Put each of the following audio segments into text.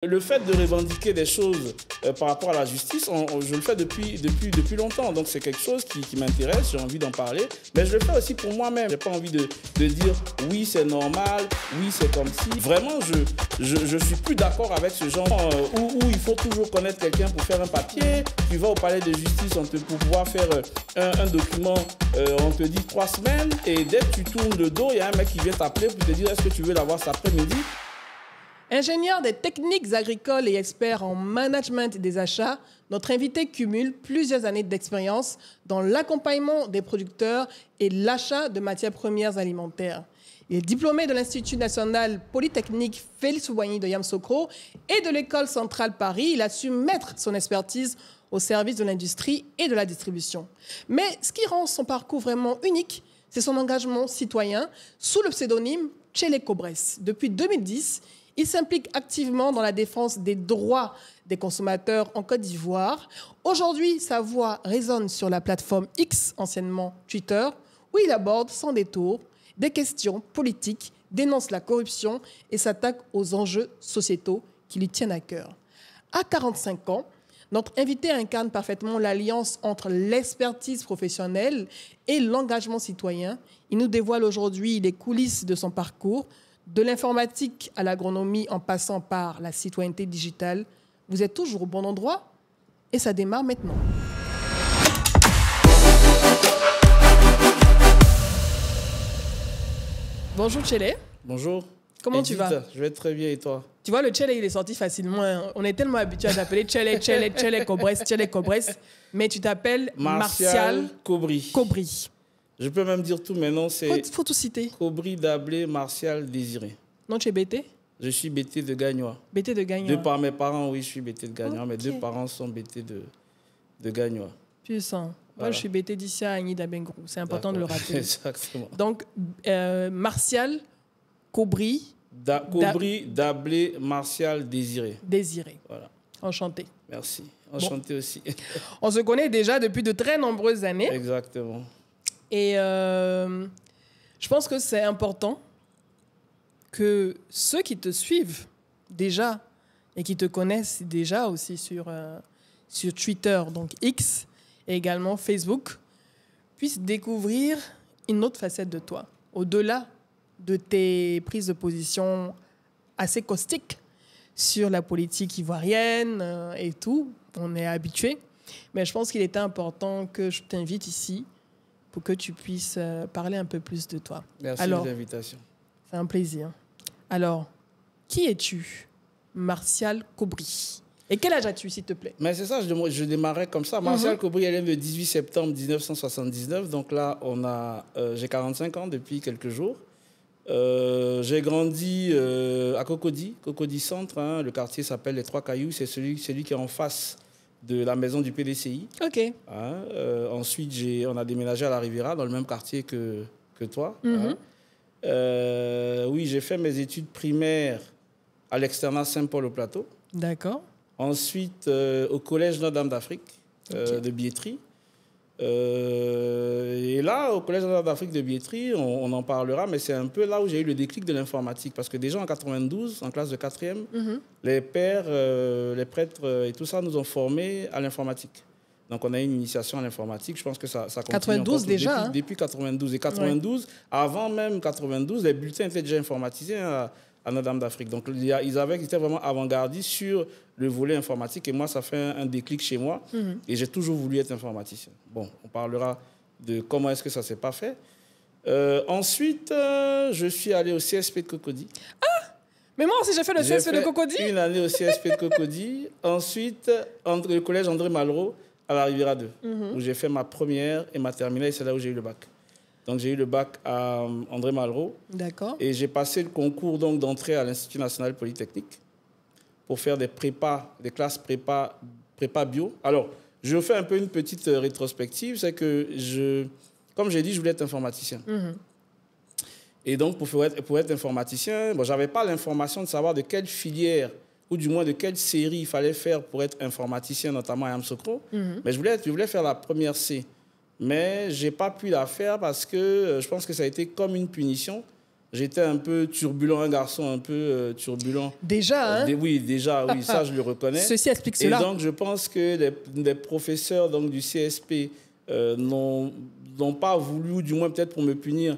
Le fait de revendiquer des choses par rapport à la justice, je le fais depuis longtemps. Donc c'est quelque chose qui m'intéresse, j'ai envie d'en parler. Mais je le fais aussi pour moi-même. Je n'ai pas envie de dire oui c'est normal, oui c'est comme si. Vraiment, je suis plus d'accord avec ce genre où il faut toujours connaître quelqu'un pour faire un papier. Tu vas au palais de justice pour pouvoir faire un document, on te dit 3 semaines. Et dès que tu tournes le dos, il y a un mec qui vient t'appeler pour te dire est-ce que tu veux l'avoir cet après-midi? Ingénieur des techniques agricoles et expert en management des achats, notre invité cumule plusieurs années d'expérience dans l'accompagnement des producteurs et l'achat de matières premières alimentaires. Il est diplômé de l'Institut national polytechnique Félix-Houphouët-Boigny de Yamoussoukro et de l'École centrale Paris. Il a su mettre son expertise au service de l'industrie et de la distribution. Mais ce qui rend son parcours vraiment unique, c'est son engagement citoyen sous le pseudonyme Tchélé Cobresse. Depuis 2010, il s'implique activement dans la défense des droits des consommateurs en Côte d'Ivoire. Aujourd'hui, sa voix résonne sur la plateforme X, anciennement Twitter, où il aborde sans détour des questions politiques, dénonce la corruption et s'attaque aux enjeux sociétaux qui lui tiennent à cœur. À 45 ans, notre invité incarne parfaitement l'alliance entre l'expertise professionnelle et l'engagement citoyen. Il nous dévoile aujourd'hui les coulisses de son parcours, de l'informatique à l'agronomie en passant par la citoyenneté digitale. Vous êtes toujours au bon endroit et ça démarre maintenant. Bonjour Tchélé. Bonjour. Comment tu vas? Je vais très bien et toi? Tu vois, le Tchélé, il est sorti facilement. On est tellement habitué à t'appeler Tchélé Cobresse. Mais tu t'appelles Martial Kobri. Je peux même dire tout maintenant, c'est... Faut tout citer. Kobri Dablé Martial Désiré. Non, tu es BT? Je suis BT de Gagnois. BT de Gagnois. De par mes parents, oui, je suis BT de Gagnois. Okay. Mes 2 parents sont BT de Gagnois. Puissant. Moi, je suis BT d'ici à Agni d'Abengrou. C'est important de le rappeler. Exactement. Donc, Martial Kobri. Kobri Dablé Martial Désiré. Désiré. Voilà. Enchanté. Merci. Enchanté aussi. On se connaît déjà depuis de très nombreuses années. Exactement. Et je pense que c'est important que ceux qui te suivent déjà et qui te connaissent déjà aussi sur Twitter, donc X, et également Facebook, puissent découvrir une autre facette de toi, au-delà de tes prises de position assez caustiques sur la politique ivoirienne et tout. On est habitué. Mais je pense qu'il était important que je t'invite ici pour que tu puisses parler un peu plus de toi. Merci de l'invitation. C'est un plaisir. Alors, qui es-tu, Martial Kobri? Et quel âge as-tu, s'il te plaît? Mais c'est ça, je démarrais comme ça. Martial Kobri, elle est le 18 septembre 1979. Donc là, j'ai 45 ans depuis quelques jours. J'ai grandi à Cocody Centre. Hein, le quartier s'appelle Les Trois Cailloux. C'est celui qui est en face de la maison du PDCI. OK. Hein, ensuite, on a déménagé à la Riviera, dans le même quartier que toi. Hein. Oui, j'ai fait mes études primaires à l'externat Saint-Paul au Plateau. D'accord. Ensuite, au collège Notre-Dame d'Afrique de Biétry. Et là, au collège Notre-Dame d'Afrique de Biétry, on en parlera, mais c'est un peu là où j'ai eu le déclic de l'informatique. Parce que déjà en 92, en classe de 4e, les pères, les prêtres et tout ça nous ont formés à l'informatique. Donc on a eu une initiation à l'informatique. Je pense que ça continue 92 déjà depuis 92. Et 92, avant même 92, les bulletins étaient déjà informatisés à Notre-Dame d'Afrique. Donc ils étaient vraiment avant-gardistes sur le volet informatique. Et moi, ça fait un déclic chez moi. Et j'ai toujours voulu être informaticien. Bon, on parlera de comment est-ce que ça ne s'est pas fait. Ensuite, je suis allé au CSP de Cocody. Ah! Mais moi aussi, j'ai fait le CSP de Cocody. Une année au CSP de Cocody. Ensuite, le collège André Malraux à la Riviera 2, où j'ai fait ma première et ma terminale. Et c'est là où j'ai eu le bac. Donc, j'ai eu le bac à André Malraux. D'accord. Et j'ai passé le concours d'entrée à l'Institut national polytechnique pour faire des classes prépa bio. Alors, je fais un peu une petite rétrospective. C'est que, comme j'ai dit, je voulais être informaticien. Et donc, pour être informaticien, je n'avais pas l'information de savoir de quelle filière ou du moins de quelle série il fallait faire pour être informaticien, notamment à Yamoussoukro. Mais je voulais faire la première C. Mais je n'ai pas pu la faire parce que je pense que ça a été comme une punition j'étais un peu turbulent, un garçon un peu turbulent. Déjà, hein? Oui, déjà, oui, ça je le reconnais. Ceci explique cela. Et donc je pense que les professeurs donc, du CSP n'ont pas voulu, ou du moins peut-être pour me punir,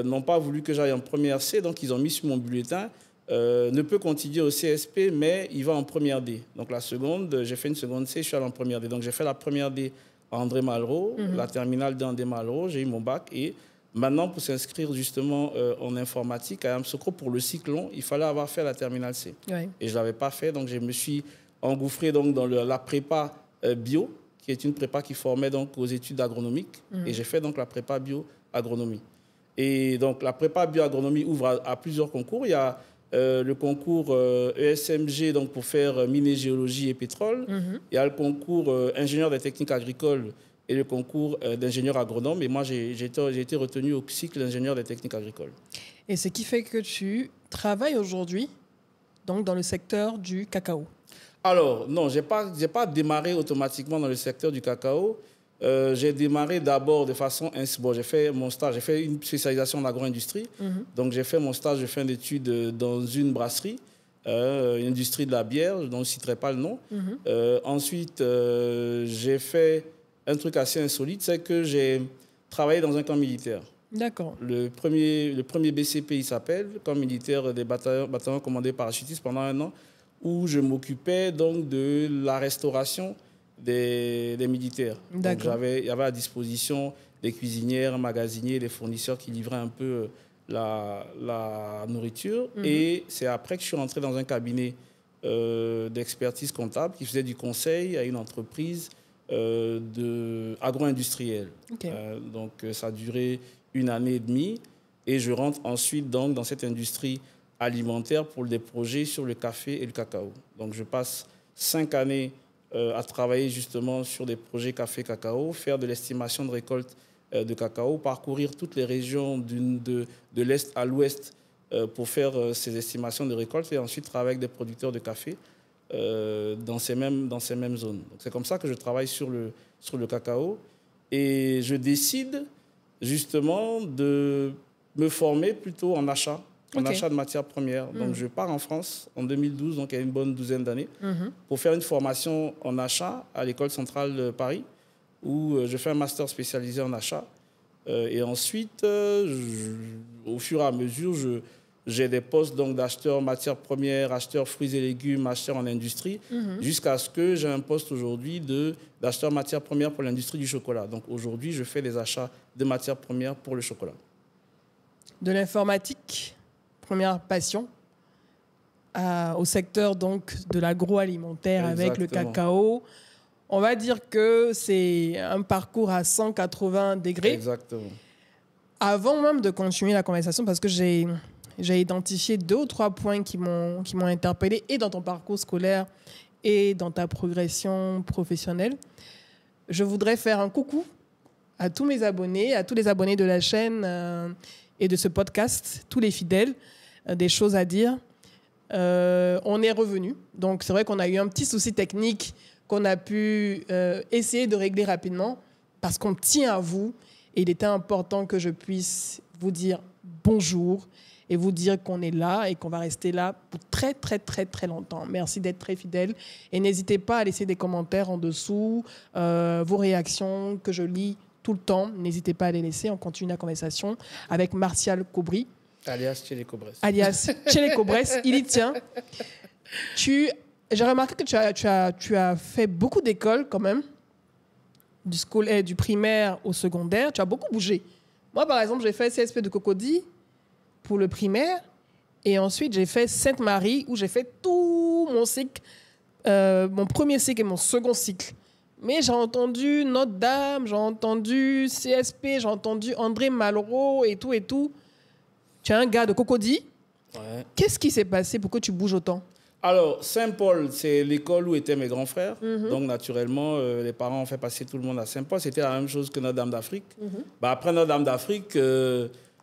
n'ont pas voulu que j'aille en première C, donc ils ont mis sur mon bulletin ne peut continuer au CSP, mais il va en première D. Donc la seconde, j'ai fait une seconde C, je suis allé en première D. Donc j'ai fait la première D à André Malraux, la terminale D André Malraux, j'ai eu mon bac. Et maintenant, pour s'inscrire justement en informatique à Yamoussoukro pour le cycle long, il fallait avoir fait la terminale C. Ouais. Et je ne l'avais pas fait, donc je me suis engouffré donc, dans la prépa bio, qui est une prépa qui formait donc, aux études agronomiques. Et j'ai fait donc la prépa bio-agronomie. Et donc la prépa bio-agronomie ouvre à plusieurs concours. Il y a le concours ESMG donc pour faire mine, géologie et pétrole. Il y a le concours ingénieur des techniques agricoles et le concours d'ingénieur agronome. Et moi, j'ai été retenu au cycle d'ingénieur des techniques agricoles. Et ce qui fait que tu travailles aujourd'hui donc dans le secteur du cacao. Alors, non, j'ai pas démarré automatiquement dans le secteur du cacao. J'ai démarré d'abord de façon... Bon, j'ai fait mon stage, j'ai fait une spécialisation en agro-industrie. Donc, j'ai fait mon stage de fin d'études dans une brasserie, une industrie de la bière, dont je ne citerai pas le nom. Ensuite, j'ai fait un truc assez insolite, c'est que j'ai travaillé dans un camp militaire. D'accord. Le premier BCP, il s'appelle, camp militaire des bataillons commandés parachutistes pendant 1 an, où je m'occupais donc de la restauration des militaires. Donc, il y avait à disposition des cuisinières, magasiniers, des fournisseurs qui livraient un peu la nourriture. Et c'est après que je suis rentré dans un cabinet d'expertise comptable qui faisait du conseil à une entreprise agro-industrielle. Okay. Donc, ça a duré 1 année et demie. Et je rentre ensuite donc, dans cette industrie alimentaire pour des projets sur le café et le cacao. Donc, je passe 5 années à travailler justement sur des projets café-cacao, faire de l'estimation de récolte de cacao, parcourir toutes les régions de l'Est à l'Ouest pour faire ces estimations de récolte et ensuite travailler avec des producteurs de café dans ces mêmes zones. C'est comme ça que je travaille sur le cacao et je décide justement de me former plutôt en achat. En achat de matières premières. Donc, je pars en France en 2012, donc il y a une bonne douzaine d'années, pour faire une formation en achat à l'École centrale de Paris, où je fais un master spécialisé en achat. Et ensuite, au fur et à mesure, j'ai des postes d'acheteur matières premières, acheteur fruits et légumes, acheteur en industrie, jusqu'à ce que j'ai un poste aujourd'hui d'acheteur matières premières pour l'industrie du chocolat. Donc, aujourd'hui, je fais des achats de matières premières pour le chocolat. De l'informatique, première passion, au secteur donc de l'agroalimentaire avec le cacao. On va dire que c'est un parcours à 180 degrés. Exactement. Avant même de continuer la conversation, parce que j'ai identifié 2 ou 3 points qui m'ont interpellé et dans ton parcours scolaire et dans ta progression professionnelle, je voudrais faire un coucou à tous mes abonnés, à tous les abonnés de la chaîne et de ce podcast, tous les fidèles. Des choses à dire. On est revenu. Donc, c'est vrai qu'on a eu un petit souci technique qu'on a pu essayer de régler rapidement parce qu'on tient à vous. Et il était important que je puisse vous dire bonjour et vous dire qu'on est là et qu'on va rester là pour très, très, très, très longtemps. Merci d'être très fidèles. Et n'hésitez pas à laisser des commentaires en dessous, vos réactions que je lis tout le temps. N'hésitez pas à les laisser. On continue la conversation avec Martial Cobry. Alias Tchélé Cobres. Alias Tchélé Cobres, il y tient. J'ai remarqué que tu as fait beaucoup d'écoles quand même, du primaire au secondaire. Tu as beaucoup bougé. Moi, par exemple, j'ai fait CSP de Cocody pour le primaire et ensuite j'ai fait Sainte-Marie où j'ai fait tout mon cycle, mon premier cycle et mon second cycle. Mais j'ai entendu Notre-Dame, j'ai entendu CSP, j'ai entendu André Malraux et tout et tout. Tu es un gars de Cocody. Ouais. Qu'est-ce qui s'est passé pour que tu bouges autant? Alors, Saint-Paul, c'est l'école où étaient mes grands frères. Donc, naturellement, les parents ont fait passer tout le monde à Saint-Paul. C'était la même chose que Notre-Dame d'Afrique. Après Notre-Dame d'Afrique,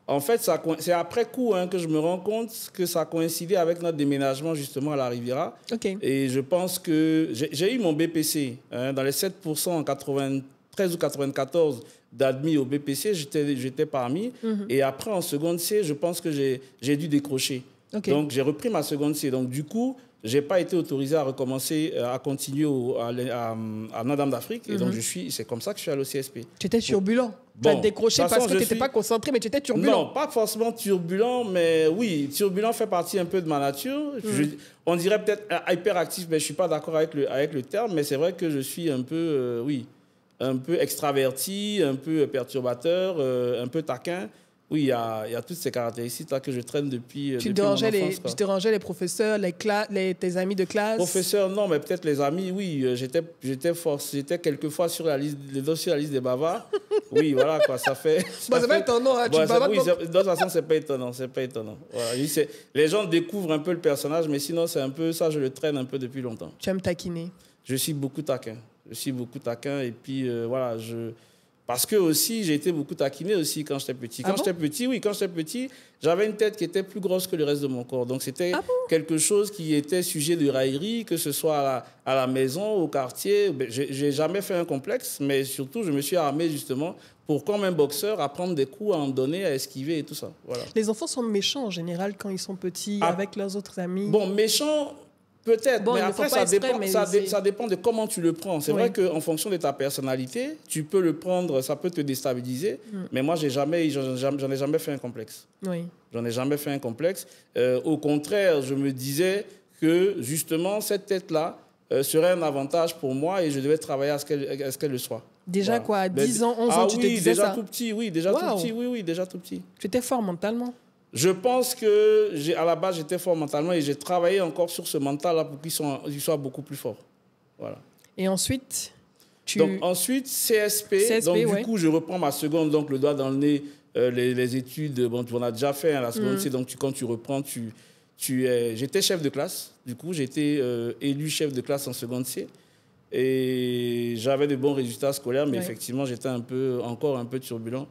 en fait, c'est après coup que je me rends compte que ça coïncidait avec notre déménagement justement à la Riviera. Okay. Et je pense que j'ai eu mon BPC dans les 7% en 93. 93 ou 94 d'admis au BPC, j'étais parmi. Et après, en seconde C, je pense que j'ai dû décrocher. Okay. Donc, j'ai repris ma seconde C. Donc, du coup, je n'ai pas été autorisé à recommencer, à continuer à Notre-Dame d'Afrique. Et donc, c'est comme ça que je suis allé au CSP. Tu étais turbulent. Tu as décroché parce que tu n'étais pas concentré, mais tu étais turbulent. Non, pas forcément turbulent, mais oui, turbulent fait partie un peu de ma nature. On dirait peut-être hyperactif, mais je ne suis pas d'accord avec le terme. Mais c'est vrai que je suis un peu, un peu extraverti, un peu perturbateur, un peu taquin. Oui, il y a toutes ces caractéristiques-là que je traîne depuis mon enfance. Tu dérangeais les professeurs, tes amis de classe? Professeurs, non, mais peut-être les amis, oui. J'étais quelquefois sur la liste des bavards. Oui, voilà, quoi, ça fait... C'est pas étonnant, hein, tu bavardes. Oui, de toute façon, c'est pas étonnant, Voilà, les gens découvrent un peu le personnage, mais sinon, c'est un peu ça, je le traîne un peu depuis longtemps. Tu aimes taquiner? Je suis beaucoup taquin. Et puis, voilà, parce que aussi, j'ai été beaucoup taquiné aussi quand j'étais petit. Quand j'étais petit, j'avais une tête qui était plus grosse que le reste de mon corps. Donc, c'était quelque chose qui était sujet de raillerie, que ce soit à la maison, au quartier. J'ai jamais fait un complexe, mais surtout, je me suis armé justement pour, comme un boxeur, apprendre des coups, à en donner, à esquiver et tout ça. Voilà. Les enfants sont méchants en général quand ils sont petits, avec leurs autres amis. Bon, méchants... Peut-être, mais après, ça dépend de comment tu le prends. C'est vrai qu'en fonction de ta personnalité, tu peux le prendre, ça peut te déstabiliser. Mais moi, j'en ai jamais fait un complexe. Oui. J'en ai jamais fait un complexe. Au contraire, je me disais que, justement, cette tête-là serait un avantage pour moi et je devais travailler à ce qu'elle le soit. Déjà, quoi, à 10 ans, 11 ans, tu te disais ça? Déjà tout petit, déjà tout petit. Tu étais fort mentalement? Je pense que à la base, j'étais fort mentalement et j'ai travaillé encore sur ce mental-là pour qu'il soit beaucoup plus fort. Voilà. Et ensuite, ensuite, CSP. Donc, du coup, je reprends ma seconde, donc le doigt dans le nez, les études. Bon, tu en as déjà fait, la seconde C. Donc, quand tu reprends, j'étais chef de classe. Du coup, j'ai été élu chef de classe en seconde C. Et j'avais de bons résultats scolaires, mais effectivement, j'étais encore un peu turbulent.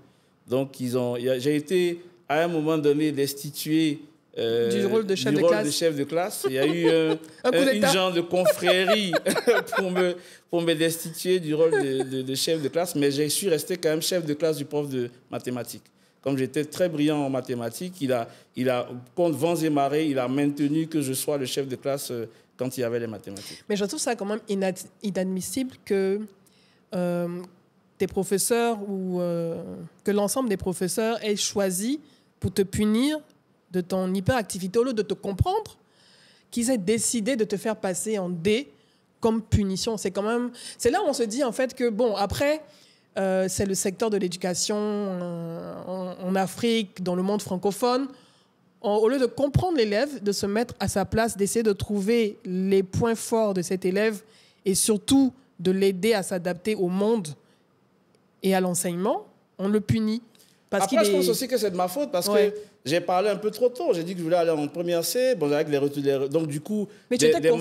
Donc, j'ai été... à un moment donné, destitué du rôle de chef de classe. Il y a eu une genre de confrérie pour me destituer du rôle de chef de classe, mais je suis resté quand même chef de classe du prof de mathématiques. Comme j'étais très brillant en mathématiques, contre vents et marées, il a maintenu que je sois le chef de classe quand il y avait les mathématiques. Mais je trouve ça quand même inadmissible que... tes professeurs ou que l'ensemble des professeurs aient choisi pour te punir de ton hyperactivité, au lieu de te comprendre, qu'ils aient décidé de te faire passer en D comme punition. C'est là où on se dit en fait que, bon, après, c'est le secteur de l'éducation en Afrique, dans le monde francophone. Au lieu de comprendre l'élève, de se mettre à sa place, d'essayer de trouver les points forts de cet élève et surtout de l'aider à s'adapter au monde et à l'enseignement, on le punit. Après, je pense aussi que c'est de ma faute parce que j'ai parlé un peu trop tôt. J'ai dit que je voulais aller en première C. Bon, avec donc, du coup, des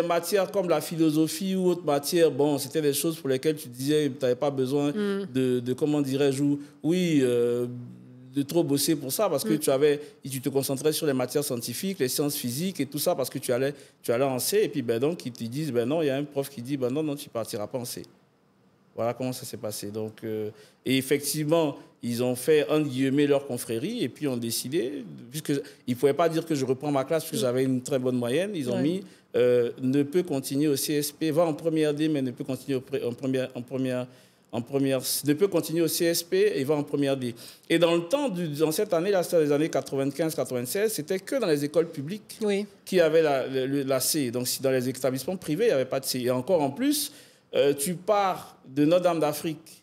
matières comme la philosophie ou autres matières, bon, c'était des choses pour lesquelles tu disais que tu n'avais pas besoin de comment dirais-je, de trop bosser pour ça parce que tu te concentrais sur les matières scientifiques, les sciences physiques et tout ça parce que tu allais en C. Et puis, donc, ils te disent, non, il y a un prof qui dit, non, tu ne partiras pas en C. Voilà comment ça s'est passé. Donc, et effectivement, ils ont fait, entre guillemets, leur confrérie et puis ont décidé, puisqu'ils ne pouvaient pas dire que je reprends ma classe puisque j'avais une très bonne moyenne, ils ont mis ne peut continuer au CSP, va en première D, mais ne peut continuer ne peut continuer au CSP et va en première D. Et dans dans cette année-là, c'était les années 95-96, c'était que dans les écoles publiques qui avaient la C. Donc, dans les établissements privés, il n'y avait pas de C. Et encore en plus, tu pars de Notre-Dame d'Afrique,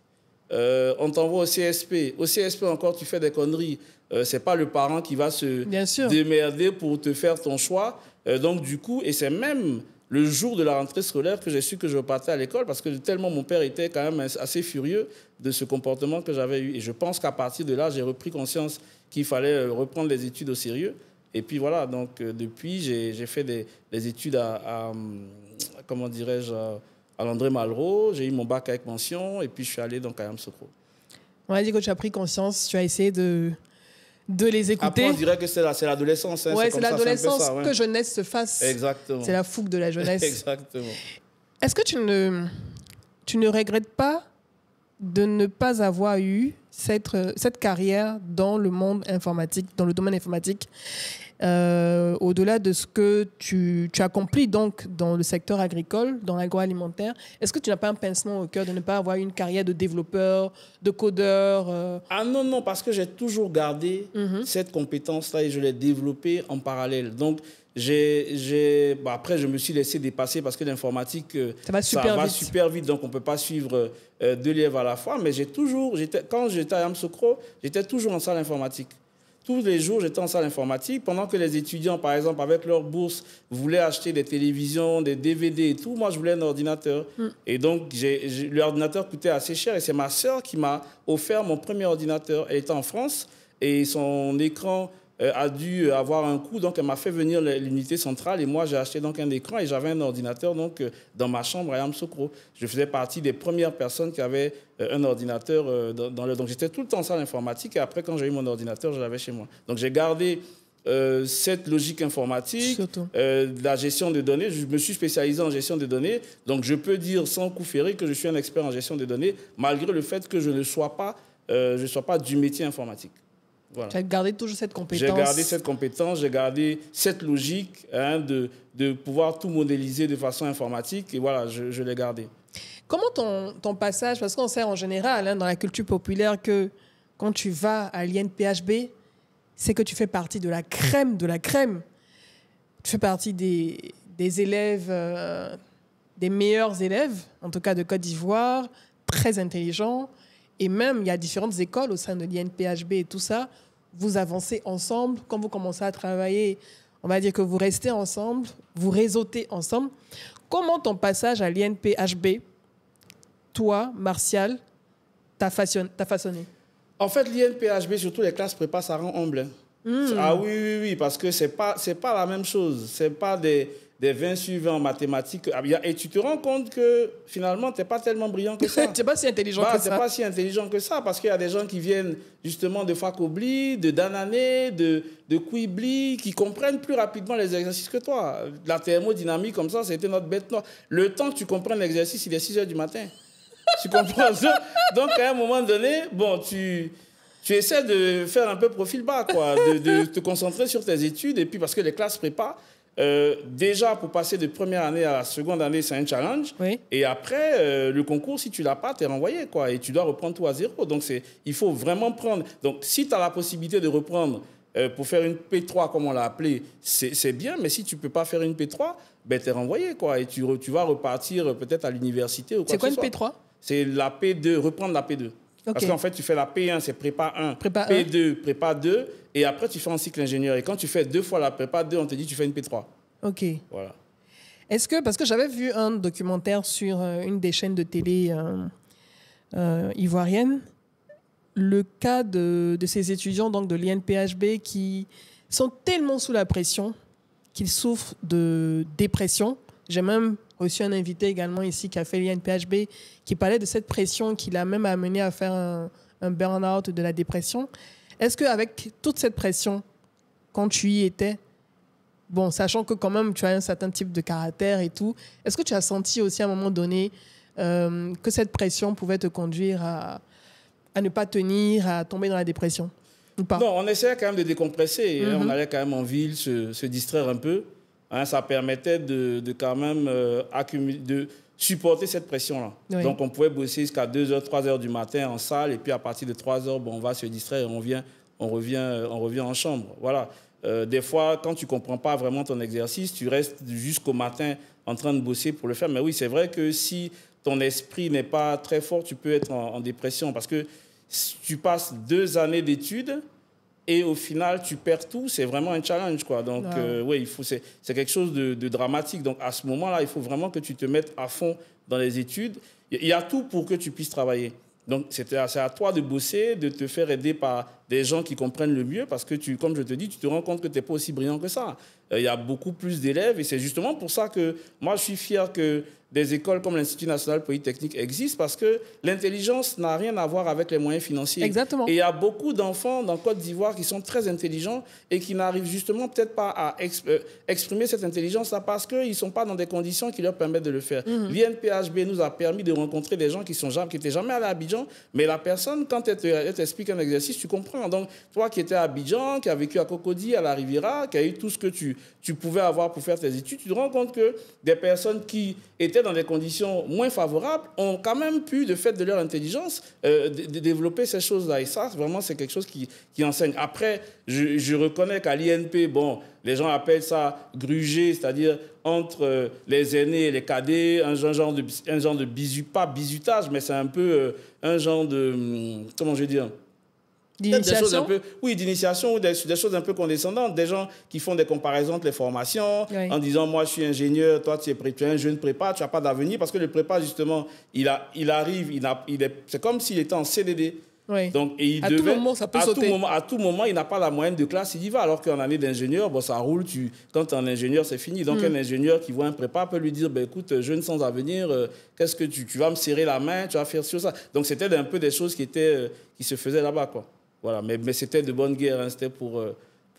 on t'envoie au CSP. Au CSP encore, tu fais des conneries. C'est pas le parent qui va se démerder pour te faire ton choix. Donc du coup, et c'est même le jour de la rentrée scolaire que j'ai su que je repartais à l'école parce que tellement mon père était quand même assez furieux de ce comportement que j'avais eu. Et je pense qu'à partir de là, j'ai repris conscience qu'il fallait reprendre les études au sérieux. Et puis voilà, donc depuis, j'ai fait des études comment dirais-je, à l'André Malraux, j'ai eu mon bac avec mention et puis je suis allé donc à Yamoussoukro. On a dit que tu as pris conscience, tu as essayé de les écouter. Après, on dirait que c'est l'adolescence. Oui, c'est l'adolescence, que jeunesse se fasse. Exactement. C'est la fougue de la jeunesse. Exactement. Est-ce que tu ne regrettes pas de ne pas avoir eu cette carrière dans le monde informatique, dans le domaine informatique, au-delà de ce que tu accomplis donc dans le secteur agricole, dans l'agroalimentaire. Est-ce que tu n'as pas un pincement au cœur de ne pas avoir une carrière de développeur, de codeur Ah non, non, parce que j'ai toujours gardé cette compétence-là et je l'ai développée en parallèle. Donc, après, je me suis laissé dépasser parce que l'informatique, ça va super vite, donc on ne peut pas suivre deux lièvres à la fois. Mais quand j'étais à Yamoussoukro, j'étais toujours en salle informatique. Tous les jours, j'étais en salle informatique. Pendant que les étudiants, par exemple, avec leur bourse, voulaient acheter des télévisions, des DVD et tout, moi, je voulais un ordinateur. Et donc, l'ordinateur coûtait assez cher. Et c'est ma sœur qui m'a offert mon premier ordinateur. Elle était en France et son écran a dû avoir un coût. Donc, elle m'a fait venir l'unité centrale. Et moi, j'ai acheté donc un écran et j'avais un ordinateur donc, dans ma chambre à Yamoussoukro. Je faisais partie des premières personnes qui avaient un ordinateur dans le... Donc, j'étais tout le temps en salle informatique. Et après, quand j'ai eu mon ordinateur, je l'avais chez moi. Donc, j'ai gardé cette logique informatique, la gestion de données. Je me suis spécialisé en gestion de données. Donc, je peux dire sans coup ferré que je suis un expert en gestion de données, malgré le fait que je ne sois pas du métier informatique. Voilà. Tu as gardé toujours cette compétence. J'ai gardé cette compétence, j'ai gardé cette logique de pouvoir tout modéliser de façon informatique. Et voilà, je l'ai gardé. Comment ton passage, parce qu'on sait en général dans la culture populaire que quand tu vas à l'INPHB, c'est que tu fais partie de la crème de la crème. Tu fais partie des élèves, des meilleurs élèves, en tout cas de Côte d'Ivoire, très intelligents. Et même, il y a différentes écoles au sein de l'INPHB et tout ça. Vous avancez ensemble. Quand vous commencez à travailler, on va dire que vous restez ensemble, vous réseautez ensemble. Comment ton passage à l'INPHB, toi, Martial, t'a façonné? En fait, l'INPHB, surtout les classes prépa, ça rend humble. Ah oui, parce que c'est pas la même chose. C'est pas des 20 suivants en mathématiques. Et tu te rends compte que finalement, tu n'es pas tellement brillant que ça. Tu n'es pas si intelligent que ça. Tu n'es pas si intelligent que ça parce qu'il y a des gens qui viennent justement de Fakobli, de Danané, de Kouibli, qui comprennent plus rapidement les exercices que toi. La thermodynamique, comme ça, c'était notre bête noire. Le temps que tu comprennes l'exercice, il est 6 heures du matin. Tu comprends ça? Donc, à un moment donné, bon, tu essaies de faire un peu profil bas, quoi, de te concentrer sur tes études. Et puis, parce que les classes prépa, déjà, pour passer de première année à la seconde année, c'est un challenge. Oui. Et après, le concours, si tu ne l'as pas, tu es renvoyé, quoi. Et tu dois reprendre tout à zéro. Donc, il faut vraiment prendre... Donc, si tu as la possibilité de reprendre pour faire une P3, comme on l'a appelé, c'est bien. Mais si tu ne peux pas faire une P3, ben, tu es renvoyé, quoi. Et tu vas repartir peut-être à l'université ou quoi. C'est quoi une P3? C'est la P2, reprendre la P2. Okay. Parce qu'en fait, tu fais la P1, c'est prépa 1, prépa P2, 1. Prépa 2, et après, tu fais un cycle ingénieur. Et quand tu fais 2 fois la prépa 2, on te dit tu fais une P3. OK. Voilà. Est-ce que, parce que j'avais vu un documentaire sur une des chaînes de télé ivoiriennes, le cas de ces étudiants donc de l'INPHB qui sont tellement sous la pression qu'ils souffrent de dépression. J'ai même reçu un invité également ici qui a fait l'INPHB qui parlait de cette pression qui l'a même amené à faire un burn-out de la dépression. Est-ce qu'avec toute cette pression, quand tu y étais, bon, sachant que quand même tu as un certain type de caractère et tout, est-ce que tu as senti aussi à un moment donné que cette pression pouvait te conduire à ne pas tenir, à tomber dans la dépression ou pas? Non, on essayait quand même de décompresser. On allait quand même en ville se distraire un peu. Ça permettait de quand même de supporter cette pression-là. Oui. Donc, on pouvait bosser jusqu'à 2h, 3h du matin en salle. Et puis, à partir de 3h, bon, on va se distraire et on revient en chambre. Voilà. Des fois, quand tu ne comprends pas vraiment ton exercice, tu restes jusqu'au matin en train de bosser pour le faire. Mais oui, c'est vrai que si ton esprit n'est pas très fort, tu peux être en dépression. Parce que si tu passes 2 années d'études et au final, tu perds tout, c'est vraiment un challenge, quoi. Donc, oui, c'est quelque chose de dramatique. Donc, à ce moment-là, il faut vraiment que tu te mettes à fond dans les études. Il y a tout pour que tu puisses travailler. Donc, c'est à toi de bosser, de te faire aider par des gens qui comprennent le mieux parce que, comme je te dis, tu te rends compte que tu n'es pas aussi brillant que ça. Il y a beaucoup plus d'élèves et c'est justement pour ça que moi, je suis fier que des écoles comme l'Institut national polytechnique existent parce que l'intelligence n'a rien à voir avec les moyens financiers. Exactement. Et il y a beaucoup d'enfants dans Côte d'Ivoire qui sont très intelligents et qui n'arrivent justement peut-être pas à exprimer cette intelligence-là parce qu'ils ne sont pas dans des conditions qui leur permettent de le faire. L'INPHB nous a permis de rencontrer des gens qui n'étaient jamais allés à Abidjan, mais la personne, quand elle t'explique un exercice, tu comprends. Donc, toi qui étais à Abidjan, qui as vécu à Cocody, à la Riviera, qui a eu tout ce que tu pouvais avoir pour faire tes études, tu te rends compte que des personnes qui étaient dans des conditions moins favorables ont quand même pu, de fait de leur intelligence, développer ces choses-là. Et ça, vraiment, c'est quelque chose qui enseigne. Après, je reconnais qu'à l'INP, bon, les gens appellent ça gruger, c'est-à-dire entre les aînés et les cadets, un genre de pas bizutage, mais c'est un peu un genre de, comment je vais dire, d'initiation. Oui, d'initiation ou des choses un peu condescendantes. Des gens qui font des comparaisons entre les formations en disant, moi, je suis ingénieur, toi, tu es un jeune prépa, tu n'as pas d'avenir. Parce que le prépa, justement, il arrive, c'est comme s'il était en CDD. Oui. Donc, et il à tout moment, ça peut sauter. À tout moment, il n'a pas la moyenne de classe, il y va. Alors qu'en année d'ingénieur, bon, ça roule. Quand tu es un ingénieur, c'est fini. Donc, un ingénieur qui voit un prépa peut lui dire, écoute, jeune sans avenir, qu'est-ce que tu vas me serrer la main, tu vas faire ça. Donc, c'était un peu des choses qui se faisaient là-bas, quoi. Voilà, mais c'était de bonne guerre, hein. C'était pour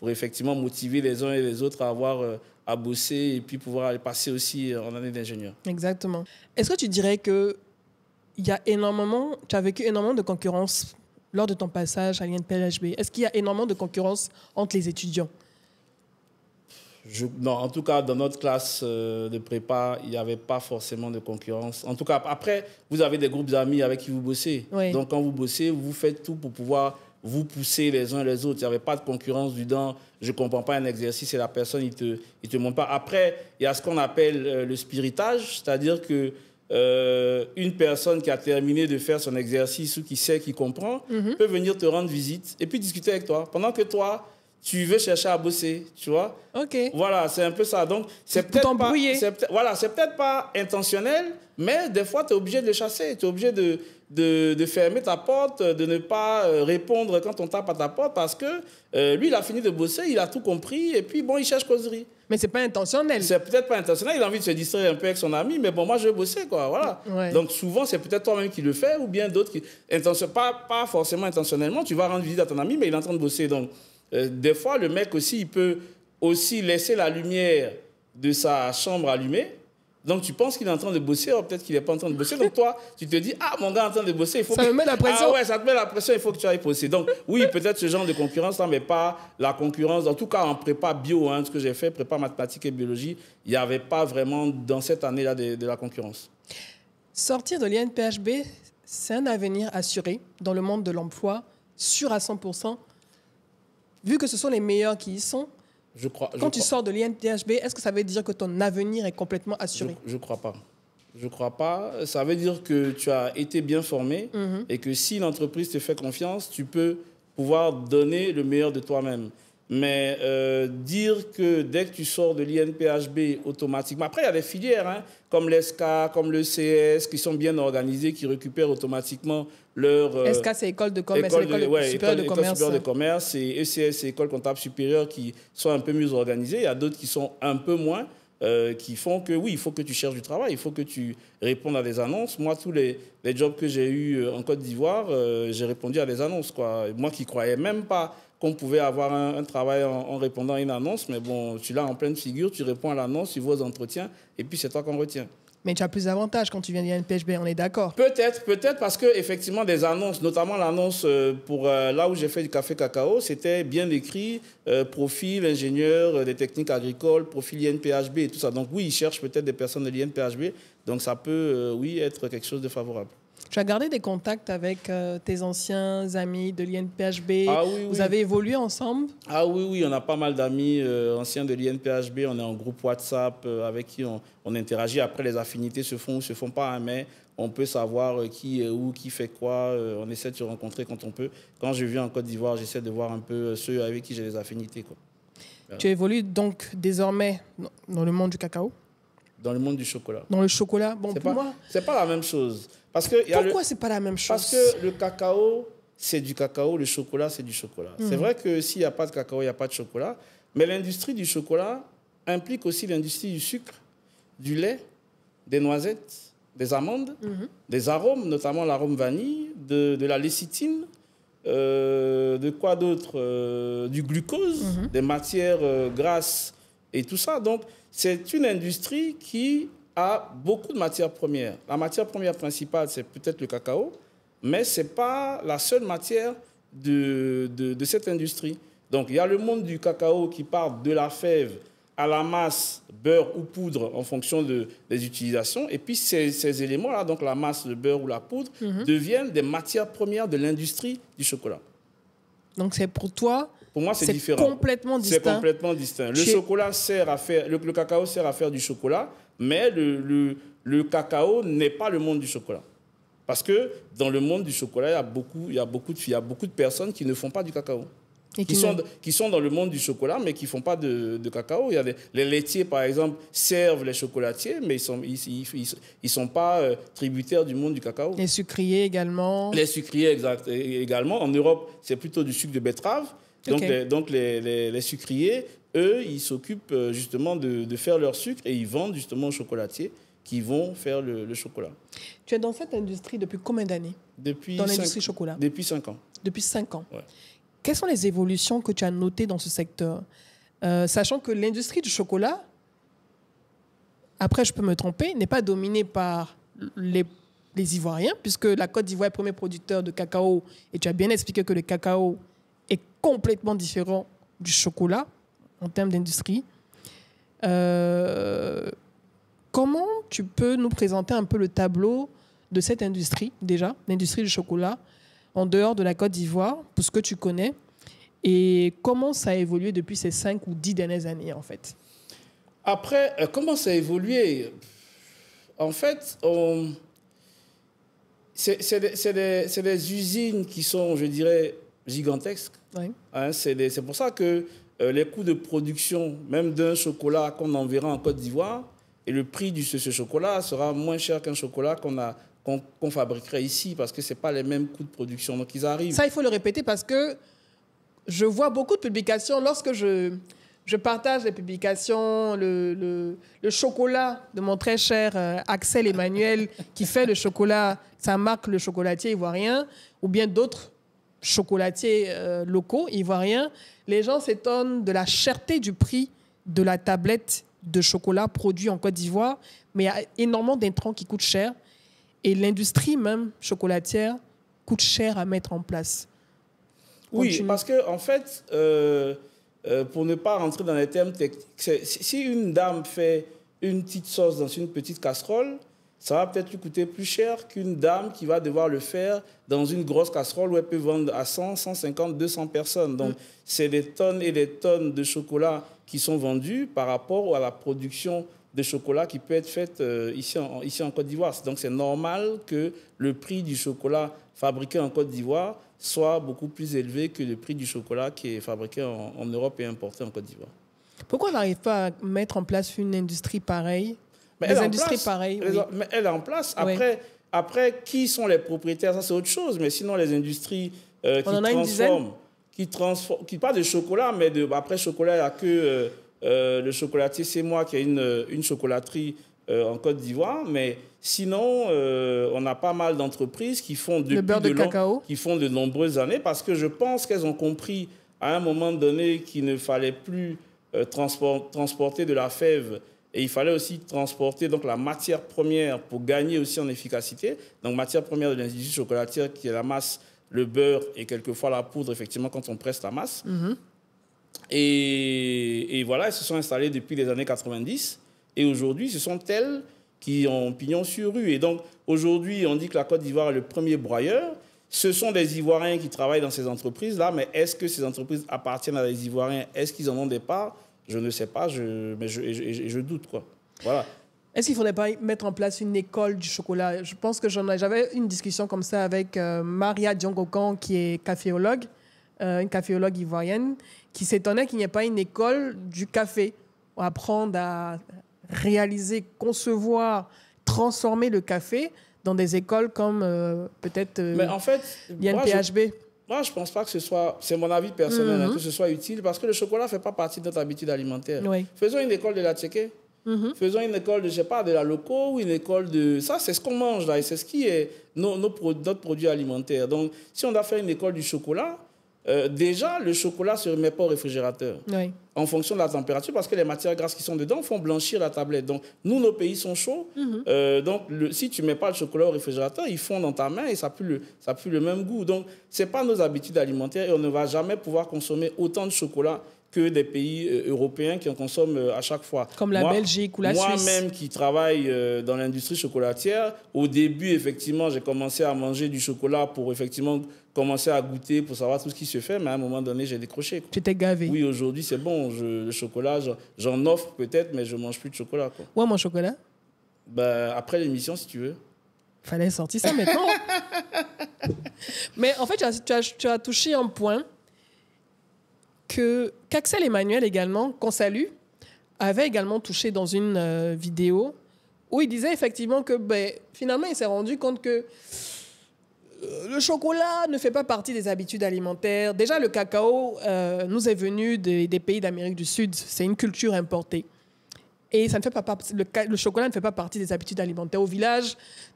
effectivement motiver les uns et les autres à avoir à bosser et puis pouvoir aller passer aussi en année d'ingénieur. Exactement. Est-ce que tu dirais que tu as vécu énormément de concurrence lors de ton passage à l'INPHB? Est-ce qu'il y a énormément de concurrence entre les étudiants? Non, en tout cas, dans notre classe de prépa, il n'y avait pas forcément de concurrence. En tout cas, après, vous avez des groupes d'amis avec qui vous bossez. Oui. Donc, quand vous bossez, vous faites tout pour pouvoir vous pousser les uns les autres. Il n'y avait pas de concurrence du dans je ne comprends pas un exercice et la personne, il te montre pas. Après, il y a ce qu'on appelle le spiritage, c'est-à-dire que une personne qui a terminé de faire son exercice ou qui sait, qui comprend, peut venir te rendre visite et puis discuter avec toi. Pendant que toi, tu veux chercher à bosser, tu vois. OK. Voilà, c'est un peu ça. Donc, c'est peut-être pas intentionnel, mais des fois, tu es obligé de le chasser. Tu es obligé de fermer ta porte, de ne pas répondre quand on tape à ta porte parce que lui, il a fini de bosser, il a tout compris et puis, bon, il cherche causerie. Mais c'est pas intentionnel. C'est peut-être pas intentionnel, il a envie de se distraire un peu avec son ami, mais bon, moi, je veux bosser, quoi, voilà. Ouais. Donc, souvent, c'est peut-être toi-même qui le fais ou bien d'autres qui... Pas forcément intentionnellement, tu vas rendre visite à ton ami, mais il est en train de bosser. Donc, des fois, le mec aussi, il peut aussi laisser la lumière de sa chambre allumée. Donc, tu penses qu'il est en train de bosser, ou peut-être qu'il n'est pas en train de bosser. Donc, toi, tu te dis, ah, mon gars est en train de bosser. Ça me met la pression. Ah ouais, ça te met la pression, il faut que tu ailles bosser. Donc, oui, peut-être ce genre de concurrence-là, mais pas la concurrence. En tout cas, en prépa bio, ce que j'ai fait, prépa mathématiques et biologie, il n'y avait pas vraiment, dans cette année-là, de la concurrence. Sortir de l'INPHB, c'est un avenir assuré dans le monde de l'emploi, sûr à 100%. Vu que ce sont les meilleurs qui y sont, quand tu sors de l'INPHB, est-ce que ça veut dire que ton avenir est complètement assuré? Je ne crois pas. Je ne crois pas. Ça veut dire que tu as été bien formé et que si l'entreprise te fait confiance, tu peux pouvoir donner le meilleur de toi-même. Mais dire que dès que tu sors de l'INPHB, automatiquement... Après, il y a des filières, comme l'ESCA, comme le CS, qui sont bien organisées, qui récupèrent automatiquement leur... ESCA, c'est École de commerce, École supérieure de commerce. Et ECS, c'est École comptable supérieure, qui sont un peu mieux organisées. Il y a d'autres qui sont un peu moins, qui font que, oui, il faut que tu cherches du travail, il faut que tu répondes à des annonces. Moi, tous les jobs que j'ai eus en Côte d'Ivoire, j'ai répondu à des annonces, quoi. Moi qui ne croyais même pas qu'on pouvait avoir un travail en répondant à une annonce, mais bon, tu l'as en pleine figure, tu réponds à l'annonce, tu vas aux entretiens, et puis c'est toi qu'on retient. Mais tu as plus d'avantages quand tu viens de l'INPHB, on est d'accord? Peut-être parce qu'effectivement, des annonces, notamment l'annonce pour là où j'ai fait du café cacao, c'était bien écrit, profil ingénieur des techniques agricoles, profil INPHB et tout ça. Donc oui, ils cherchent peut-être des personnes de l'INPHB, donc ça peut, oui, être quelque chose de favorable. Tu as gardé des contacts avec tes anciens amis de l'INPHB? Ah oui, Vous avez évolué ensemble? Ah oui, on a pas mal d'amis anciens de l'INPHB. On est en groupe WhatsApp avec qui on interagit. Après, les affinités se font ou se font pas, mais on peut savoir qui est où, qui fait quoi. On essaie de se rencontrer quand on peut. Quand je viens en Côte d'Ivoire, j'essaie de voir un peu ceux avec qui j'ai des affinités, quoi. Voilà. Tu évolues donc désormais dans le monde du cacao? Dans le monde du chocolat. Dans le chocolat? Bon, c'est pas la même chose. Parce que pourquoi c'est pas la même chose? Parce que le cacao, c'est du cacao, le chocolat, c'est du chocolat. C'est vrai que s'il n'y a pas de cacao, il n'y a pas de chocolat. Mais l'industrie du chocolat implique aussi l'industrie du sucre, du lait, des noisettes, des amandes, des arômes, notamment l'arôme vanille, de la lécithine, de quoi d'autre, du glucose, des matières grasses et tout ça. Donc, c'est une industrie qui a beaucoup de matières premières. La matière première principale, c'est peut-être le cacao, mais ce n'est pas la seule matière de cette industrie. Donc, il y a le monde du cacao qui part de la fève à la masse, beurre ou poudre en fonction des utilisations. Et puis, ces éléments-là, donc la masse, le beurre ou la poudre, deviennent des matières premières de l'industrie du chocolat. Donc, c'est pour toi, pour moi, c'est différent. Complètement distinct. C'est complètement distinct. Le chocolat sert à faire, le cacao sert à faire du chocolat, mais le cacao n'est pas le monde du chocolat. Parce que dans le monde du chocolat, il y a beaucoup de personnes qui ne font pas du cacao. Qui sont dans le monde du chocolat, mais qui ne font pas de cacao. Il y a les laitiers, par exemple, servent les chocolatiers, mais ils sont pas tributaires du monde du cacao. Les sucriers également. Les sucriers, exact, également. En Europe, c'est plutôt du sucre de betterave. Donc les sucriers, eux, ils s'occupent justement de faire leur sucre et ils vendent justement aux chocolatiers qui vont faire le chocolat. Tu es dans cette industrie depuis combien d'années? Dans l'industrie chocolat? Depuis 5 ans. Depuis 5 ans. Ouais. Quelles sont les évolutions que tu as notées dans ce secteur? Sachant que l'industrie du chocolat, après je peux me tromper, n'est pas dominée par les Ivoiriens, puisque la Côte d'Ivoire est premier producteur de cacao, et tu as bien expliqué que le cacao est complètement différent du chocolat en termes d'industrie. Comment tu peux nous présenter un peu le tableau de cette industrie, déjà, l'industrie du chocolat, en dehors de la Côte d'Ivoire, pour ce que tu connais, et comment ça a évolué depuis ces 5 ou 10 dernières années, en fait? Après, comment ça a évolué? En fait, c'est des usines qui sont, je dirais, gigantesques. Oui. Hein, c'est pour ça que les coûts de production, même d'un chocolat qu'on enverra en Côte d'Ivoire, et le prix de ce chocolat sera moins cher qu'un chocolat qu'on fabriquerait ici, parce que ce n'est pas les mêmes coûts de production. Donc, ils arrivent. Ça, il faut le répéter, parce que je vois beaucoup de publications. Lorsque je partage les publications, le chocolat de mon très cher Axel Emmanuel, qui fait le chocolat, ça marque le chocolatier ivoirien, ou bien d'autres chocolatiers locaux ivoiriens, les gens s'étonnent de la cherté du prix de la tablette de chocolat produit en Côte d'Ivoire, mais il y a énormément d'intrants qui coûtent cher. Et l'industrie même chocolatière coûte cher à mettre en place. Oui, parce qu'en fait, pour ne pas rentrer dans les termes techniques, si une dame fait une petite sauce dans une petite casserole, ça va peut-être lui coûter plus cher qu'une dame qui va devoir le faire dans une grosse casserole où elle peut vendre à 100, 150, 200 personnes. Donc, c'est des tonnes et des tonnes de chocolat qui sont vendus par rapport à la production de chocolat qui peut être faite ici en Côte d'Ivoire. Donc, c'est normal que le prix du chocolat fabriqué en Côte d'Ivoire soit beaucoup plus élevé que le prix du chocolat qui est fabriqué en Europe et importé en Côte d'Ivoire. Pourquoi on n'arrive pas à mettre en place une industrie pareille? Mais elle est en place. Après, qui sont les propriétaires? Ça, c'est autre chose. Mais sinon, les industries qui pas de chocolat, mais après chocolat, il n'y a que le chocolatier, c'est moi qui a une chocolaterie en Côte d'Ivoire. Mais sinon, on a pas mal d'entreprises qui font qui font de nombreuses années, parce que je pense qu'elles ont compris à un moment donné qu'il ne fallait plus transporter de la fève. Et il fallait aussi transporter donc, la matière première pour gagner aussi en efficacité. Donc, matière première de l'industrie chocolatière qui est la masse, le beurre et quelquefois la poudre, effectivement, quand on presse la masse. Et voilà, elles se sont installées depuis les années 90. Et aujourd'hui, ce sont elles qui ont pignon sur rue. Et donc, aujourd'hui, on dit que la Côte d'Ivoire est le premier broyeur. Ce sont des Ivoiriens qui travaillent dans ces entreprises-là. Mais est-ce que ces entreprises appartiennent à des Ivoiriens? Est-ce qu'ils en ont des parts? Je ne sais pas, mais je doute, quoi. Voilà. Est-ce qu'il ne faudrait pas mettre en place une école du chocolat? Je pense que j'avais une discussion comme ça avec Maria Diongokan, qui est caféologue, une caféologue ivoirienne, qui s'étonnait qu'il n'y ait pas une école du café. On va apprendre à réaliser, concevoir, transformer le café dans des écoles comme peut-être mais en fait, l'INPHB. Moi, je ne pense pas que ce soit, c'est mon avis personnel, que ce soit utile, parce que le chocolat ne fait pas partie de notre habitude alimentaire. Oui. Faisons une école de la tchéké. Faisons une école de, je sais pas, de la loco ou une école de... Ça, c'est ce qu'on mange là et c'est ce qui est notre produit alimentaire. Donc, si on doit faire une école du chocolat, déjà, le chocolat ne se remet pas au réfrigérateur en fonction de la température parce que les matières grasses qui sont dedans font blanchir la tablette. Donc, nous, nos pays sont chauds. Donc, si tu ne mets pas le chocolat au réfrigérateur, il fond dans ta main et ça pue le même goût. Donc, ce n'est pas nos habitudes alimentaires et on ne va jamais pouvoir consommer autant de chocolat que des pays européens qui en consomment à chaque fois. Comme la Belgique ou la Suisse. Moi-même qui travaille dans l'industrie chocolatière, au début, effectivement, j'ai commencé à manger du chocolat pour effectivement commencer à goûter, pour savoir tout ce qui se fait, mais à un moment donné, j'ai décroché. Tu t'es gavé. Oui, aujourd'hui, c'est bon. Le chocolat, j'en offre peut-être, mais je ne mange plus de chocolat. Quoi. Ouais, mon chocolat. Ben, après l'émission, si tu veux. Fallait sortir ça maintenant. Mais en fait, tu as touché un point qu'Axel Emmanuel également, qu'on salue, avait également touché dans une vidéo où il disait effectivement que finalement, il s'est rendu compte que le chocolat ne fait pas partie des habitudes alimentaires. Déjà, le cacao nous est venu des pays d'Amérique du Sud. C'est une culture importée. Et ça ne fait pas le chocolat ne fait pas partie des habitudes alimentaires. Au village,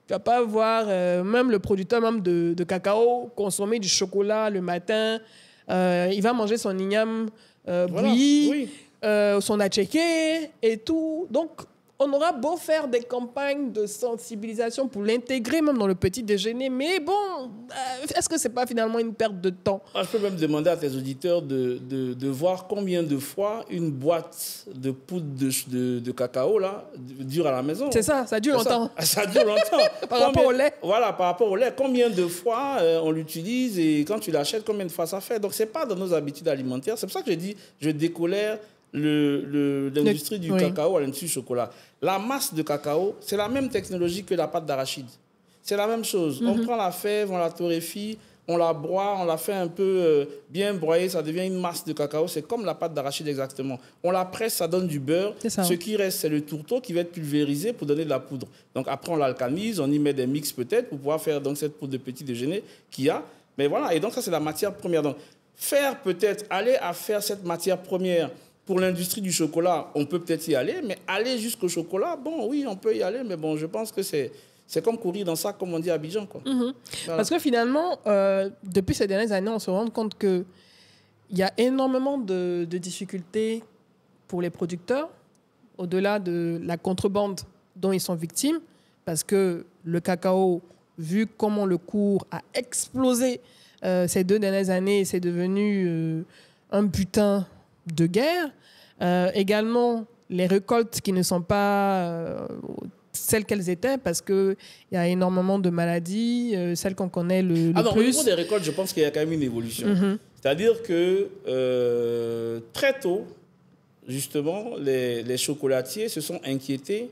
tu ne vas pas voir même le producteur même de cacao consommer du chocolat le matin. Il va manger son igname bouilli, son atchéké et tout. Donc, on aura beau faire des campagnes de sensibilisation pour l'intégrer même dans le petit déjeuner, mais bon, est-ce que ce n'est pas finalement une perte de temps? Je peux même demander à tes auditeurs de voir combien de fois une boîte de poudre de cacao là, dure à la maison. C'est ça dure longtemps. Ça dure longtemps. Par rapport au lait. Voilà, par rapport au lait. Combien de fois on l'utilise et quand tu l'achètes, combien de fois ça fait? Donc, ce n'est pas dans nos habitudes alimentaires. C'est pour ça que je dis, je décolère l'industrie du cacao à l'industrie du chocolat. La masse de cacao, c'est la même technologie que la pâte d'arachide. C'est la même chose. On prend la fève, on la torréfie, on la broie, on la fait un peu bien broyer, ça devient une masse de cacao. C'est comme la pâte d'arachide exactement. On la presse, ça donne du beurre. Ce qui reste, c'est le tourteau qui va être pulvérisé pour donner de la poudre. Donc après, on l'alcamise, on y met des mix peut-être pour pouvoir faire donc, cette poudre de petit déjeuner qu'il y a. Mais voilà, et donc ça, c'est la matière première. Donc aller à faire cette matière première pour l'industrie du chocolat, on peut peut-être y aller, mais aller jusqu'au chocolat, bon, oui, on peut y aller, mais bon, je pense que c'est comme courir dans ça, comme on dit à Abidjan, quoi. Voilà. Parce que finalement, depuis ces dernières années, on se rend compte qu'il y a énormément de difficultés pour les producteurs, au-delà de la contrebande dont ils sont victimes, parce que le cacao, vu comment le cours a explosé ces 2 dernières années, c'est devenu un butin de guerre. Également, les récoltes qui ne sont pas celles qu'elles étaient parce qu'il y a énormément de maladies, celles qu'on connaît le plus. Au niveau des récoltes, je pense qu'il y a quand même une évolution. C'est-à-dire que très tôt, justement, les chocolatiers se sont inquiétés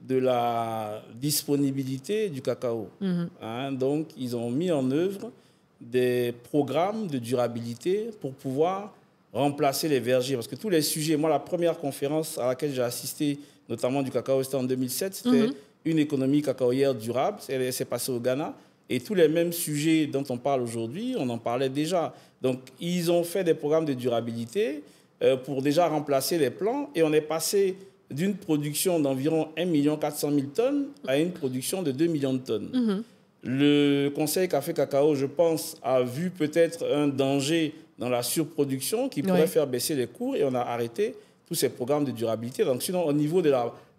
de la disponibilité du cacao. Donc, ils ont mis en œuvre des programmes de durabilité pour pouvoir remplacer les vergers. Parce que tous les sujets, moi, la première conférence à laquelle j'ai assisté, notamment du cacao, c'était en 2007, c'était une économie cacaoyère durable. Elle s'est passée au Ghana. Et tous les mêmes sujets dont on parle aujourd'hui, on en parlait déjà. Donc, ils ont fait des programmes de durabilité pour déjà remplacer les plants. Et on est passé d'une production d'environ 1 400 000 tonnes à une production de 2 millions de tonnes. Le Conseil Café-Cacao, je pense, a vu peut-être un danger dans la surproduction qui pourrait faire baisser les cours et on a arrêté tous ces programmes de durabilité. Donc, sinon, au niveau de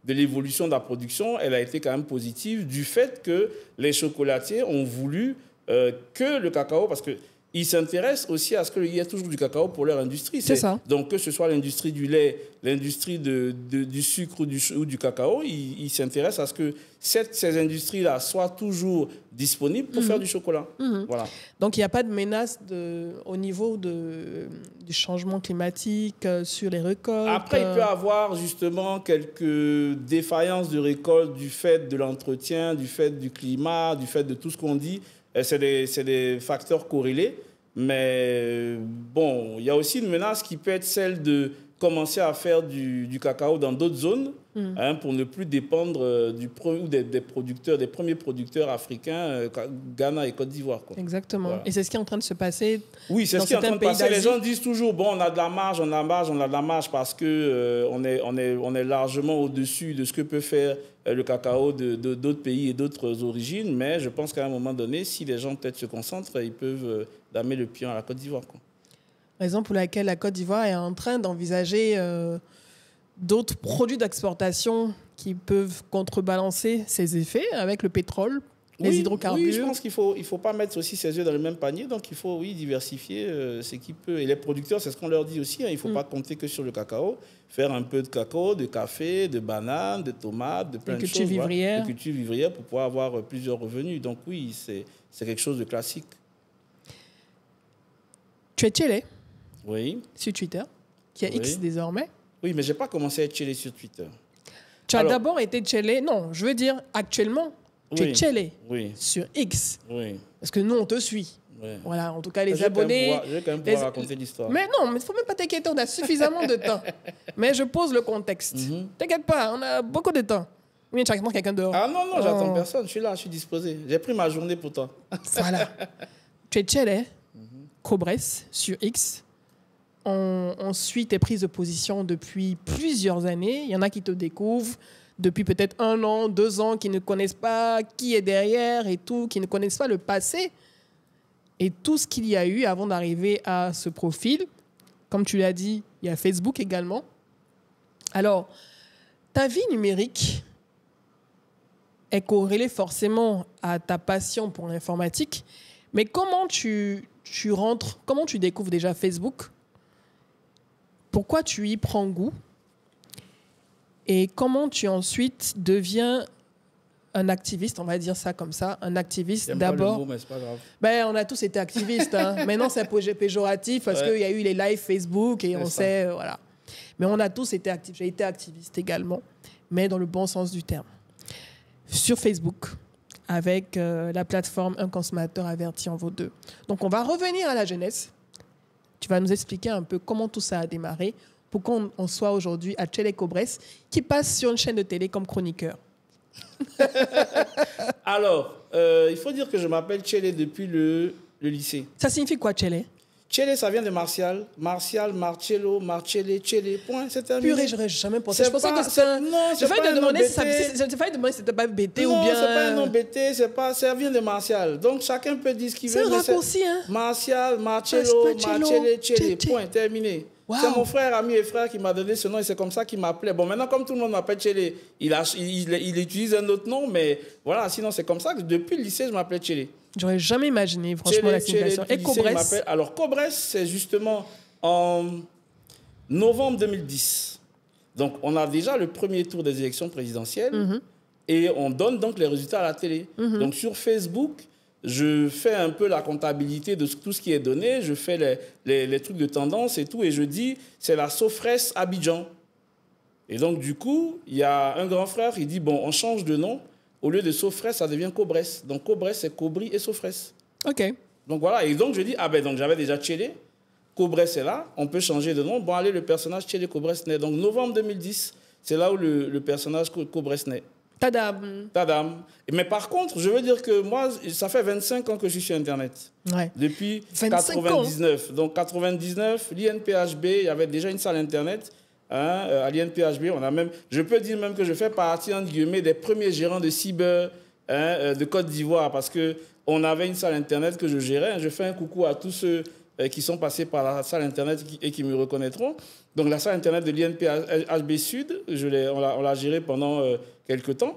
l'évolution de la production, elle a été quand même positive du fait que les chocolatiers ont voulu que le cacao, parce qu'ils s'intéressent aussi à ce qu'il y ait toujours du cacao pour leur industrie. C'est ça. Donc, que ce soit l'industrie du lait, l'industrie du sucre ou du cacao, ils s'intéressent à ce que ces industries-là soient toujours disponibles pour faire du chocolat. Voilà. Donc, il n'y a pas de menace au niveau du changement climatique sur les récoltes. Après, il peut y avoir justement quelques défaillances de récolte du fait de l'entretien, du fait du climat, du fait de tout ce qu'on dit. C'est des facteurs corrélés. Mais bon, il y a aussi une menace qui peut être celle de commencer à faire du cacao dans d'autres zones pour ne plus dépendre des producteurs, des premiers producteurs africains, Ghana et Côte d'Ivoire. Exactement. Voilà. Et c'est ce qui est en train de se passer. Oui, c'est ce qui est en train de passer. Les gens disent toujours, bon, on a de la marge, on a de la marge parce que on est largement au-dessus de ce que peut faire le cacao d'autres pays et d'autres origines. Mais je pense qu'à un moment donné, si les gens peut-être se concentrent, ils peuvent damer le pion à la Côte d'Ivoire. Raison pour laquelle la Côte d'Ivoire est en train d'envisager d'autres produits d'exportation qui peuvent contrebalancer ces effets avec le pétrole, les hydrocarbures. Oui, je pense qu'il faut pas mettre aussi ses œufs dans le même panier. Donc, il faut diversifier ce qui peut. Et les producteurs, c'est ce qu'on leur dit aussi. Hein, il ne faut pas compter que sur le cacao. Faire un peu de cacao, de café, de bananes, de tomates, de plein de choses. De cultures vivrières pour pouvoir avoir plusieurs revenus. Donc, oui, c'est quelque chose de classique. Tu es Tchélé. Oui. Sur Twitter, qui est X désormais. Oui, mais je n'ai pas commencé à être Tchélé sur Twitter. Tu as d'abord été Tchélé. Non, je veux dire, actuellement, tu es Tchélé sur X. Oui. Parce que nous, on te suit. Oui. Voilà, en tout cas, les abonnés. Je vais quand même pouvoir raconter l'histoire. Mais non, il ne faut même pas t'inquiéter, on a suffisamment de temps. Mais je pose le contexte. T'inquiète pas, on a beaucoup de temps. Oui, chaque quelqu'un dehors. Ah non, j'attends personne. Je suis là, je suis disposé. J'ai pris ma journée pour toi. Voilà. Tu es Tchélé, Cobresse, sur X. On suit tes prises de position depuis plusieurs années. Il y en a qui te découvrent depuis peut-être 1 an, 2 ans, qui ne connaissent pas qui est derrière et tout, qui ne connaissent pas le passé et tout ce qu'il y a eu avant d'arriver à ce profil. Comme tu l'as dit, il y a Facebook également. Alors, ta vie numérique est corrélée forcément à ta passion pour l'informatique, mais comment tu rentres, comment tu découvres déjà Facebook ? Pourquoi tu y prends goût et comment tu ensuite deviens un activiste, on va dire ça comme ça, un activiste d'abord. Pas le mot, mais c'est pas grave. Ben, on a tous été activistes. Hein. Maintenant, c'est péjoratif parce qu'il y a eu les lives Facebook et on sait, voilà. Mais on a tous été actifs. J'ai été activiste également, mais dans le bon sens du terme. Sur Facebook, avec la plateforme Un consommateur averti en vaut 2. Donc, on va revenir à la jeunesse. Tu vas nous expliquer un peu comment tout ça a démarré pour qu'on soit aujourd'hui à Tchélé Cobresse, qui passe sur une chaîne de télé comme chroniqueur. Alors, il faut dire que je m'appelle Tchélé depuis le lycée. Ça signifie quoi, Tchélé? Tchélé, ça vient de Martial. Martial, Marcello, Marcellé, Tchélé, point, c'est terminé. Purée, j'aurais jamais pensé. Je pensais que c'était un... Non, c'est pas un nom BT. J'ai failli demander si c'était pas BT ou bien... Non, c'est pas un nom BT, ça vient de Martial. Donc, chacun peut dire ce qu'il veut. C'est un raccourci, hein. Martial, Marcello, Marcellé, Tchélé, point, terminé. Wow. C'est mon frère, ami et frère qui m'a donné ce nom et c'est comme ça qu'il m'appelait. Bon, maintenant, comme tout le monde m'appelle Tchélé, il utilise un autre nom, mais voilà, sinon c'est comme ça que depuis le lycée, je m'appelais Tchélé. J'aurais jamais imaginé, franchement, la signification. Et Cobresse? Alors, Cobresse, c'est justement en novembre 2010. Donc, on a déjà le premier tour des élections présidentielles et on donne donc les résultats à la télé. Donc, sur Facebook, je fais un peu la comptabilité de tout ce qui est donné, je fais les trucs de tendance et tout, et je dis, c'est la Sofres Abidjan. Et donc, du coup, il y a un grand frère, il dit, bon, on change de nom. Au lieu de Sofres, ça devient Cobresse. Donc, Cobresse, c'est Cobri et Sofres. OK. Donc, voilà. Et donc, je dis, ah ben, donc j'avais déjà Tchélé. Cobresse est là. On peut changer de nom. Bon, allez, le personnage Tchélé Cobresse naît. Donc, novembre 2010, c'est là où le personnage Cobresse naît. Tadam. Tadam. Mais par contre, je veux dire que moi, ça fait 25 ans que je suis sur Internet. Ouais. Depuis 99. Donc, 99, l'INPHB, il y avait déjà une salle Internet. À l'INPHB, on a même, je peux dire même que je fais partie, entre guillemets, des premiers gérants de cyber de Côte d'Ivoire parce qu'on avait une salle Internet que je gérais. Je fais un coucou à tous ceux qui sont passés par la salle Internet et qui me reconnaîtront. Donc, la salle Internet de l'INPHB Sud, on l'a gérée pendant quelques temps.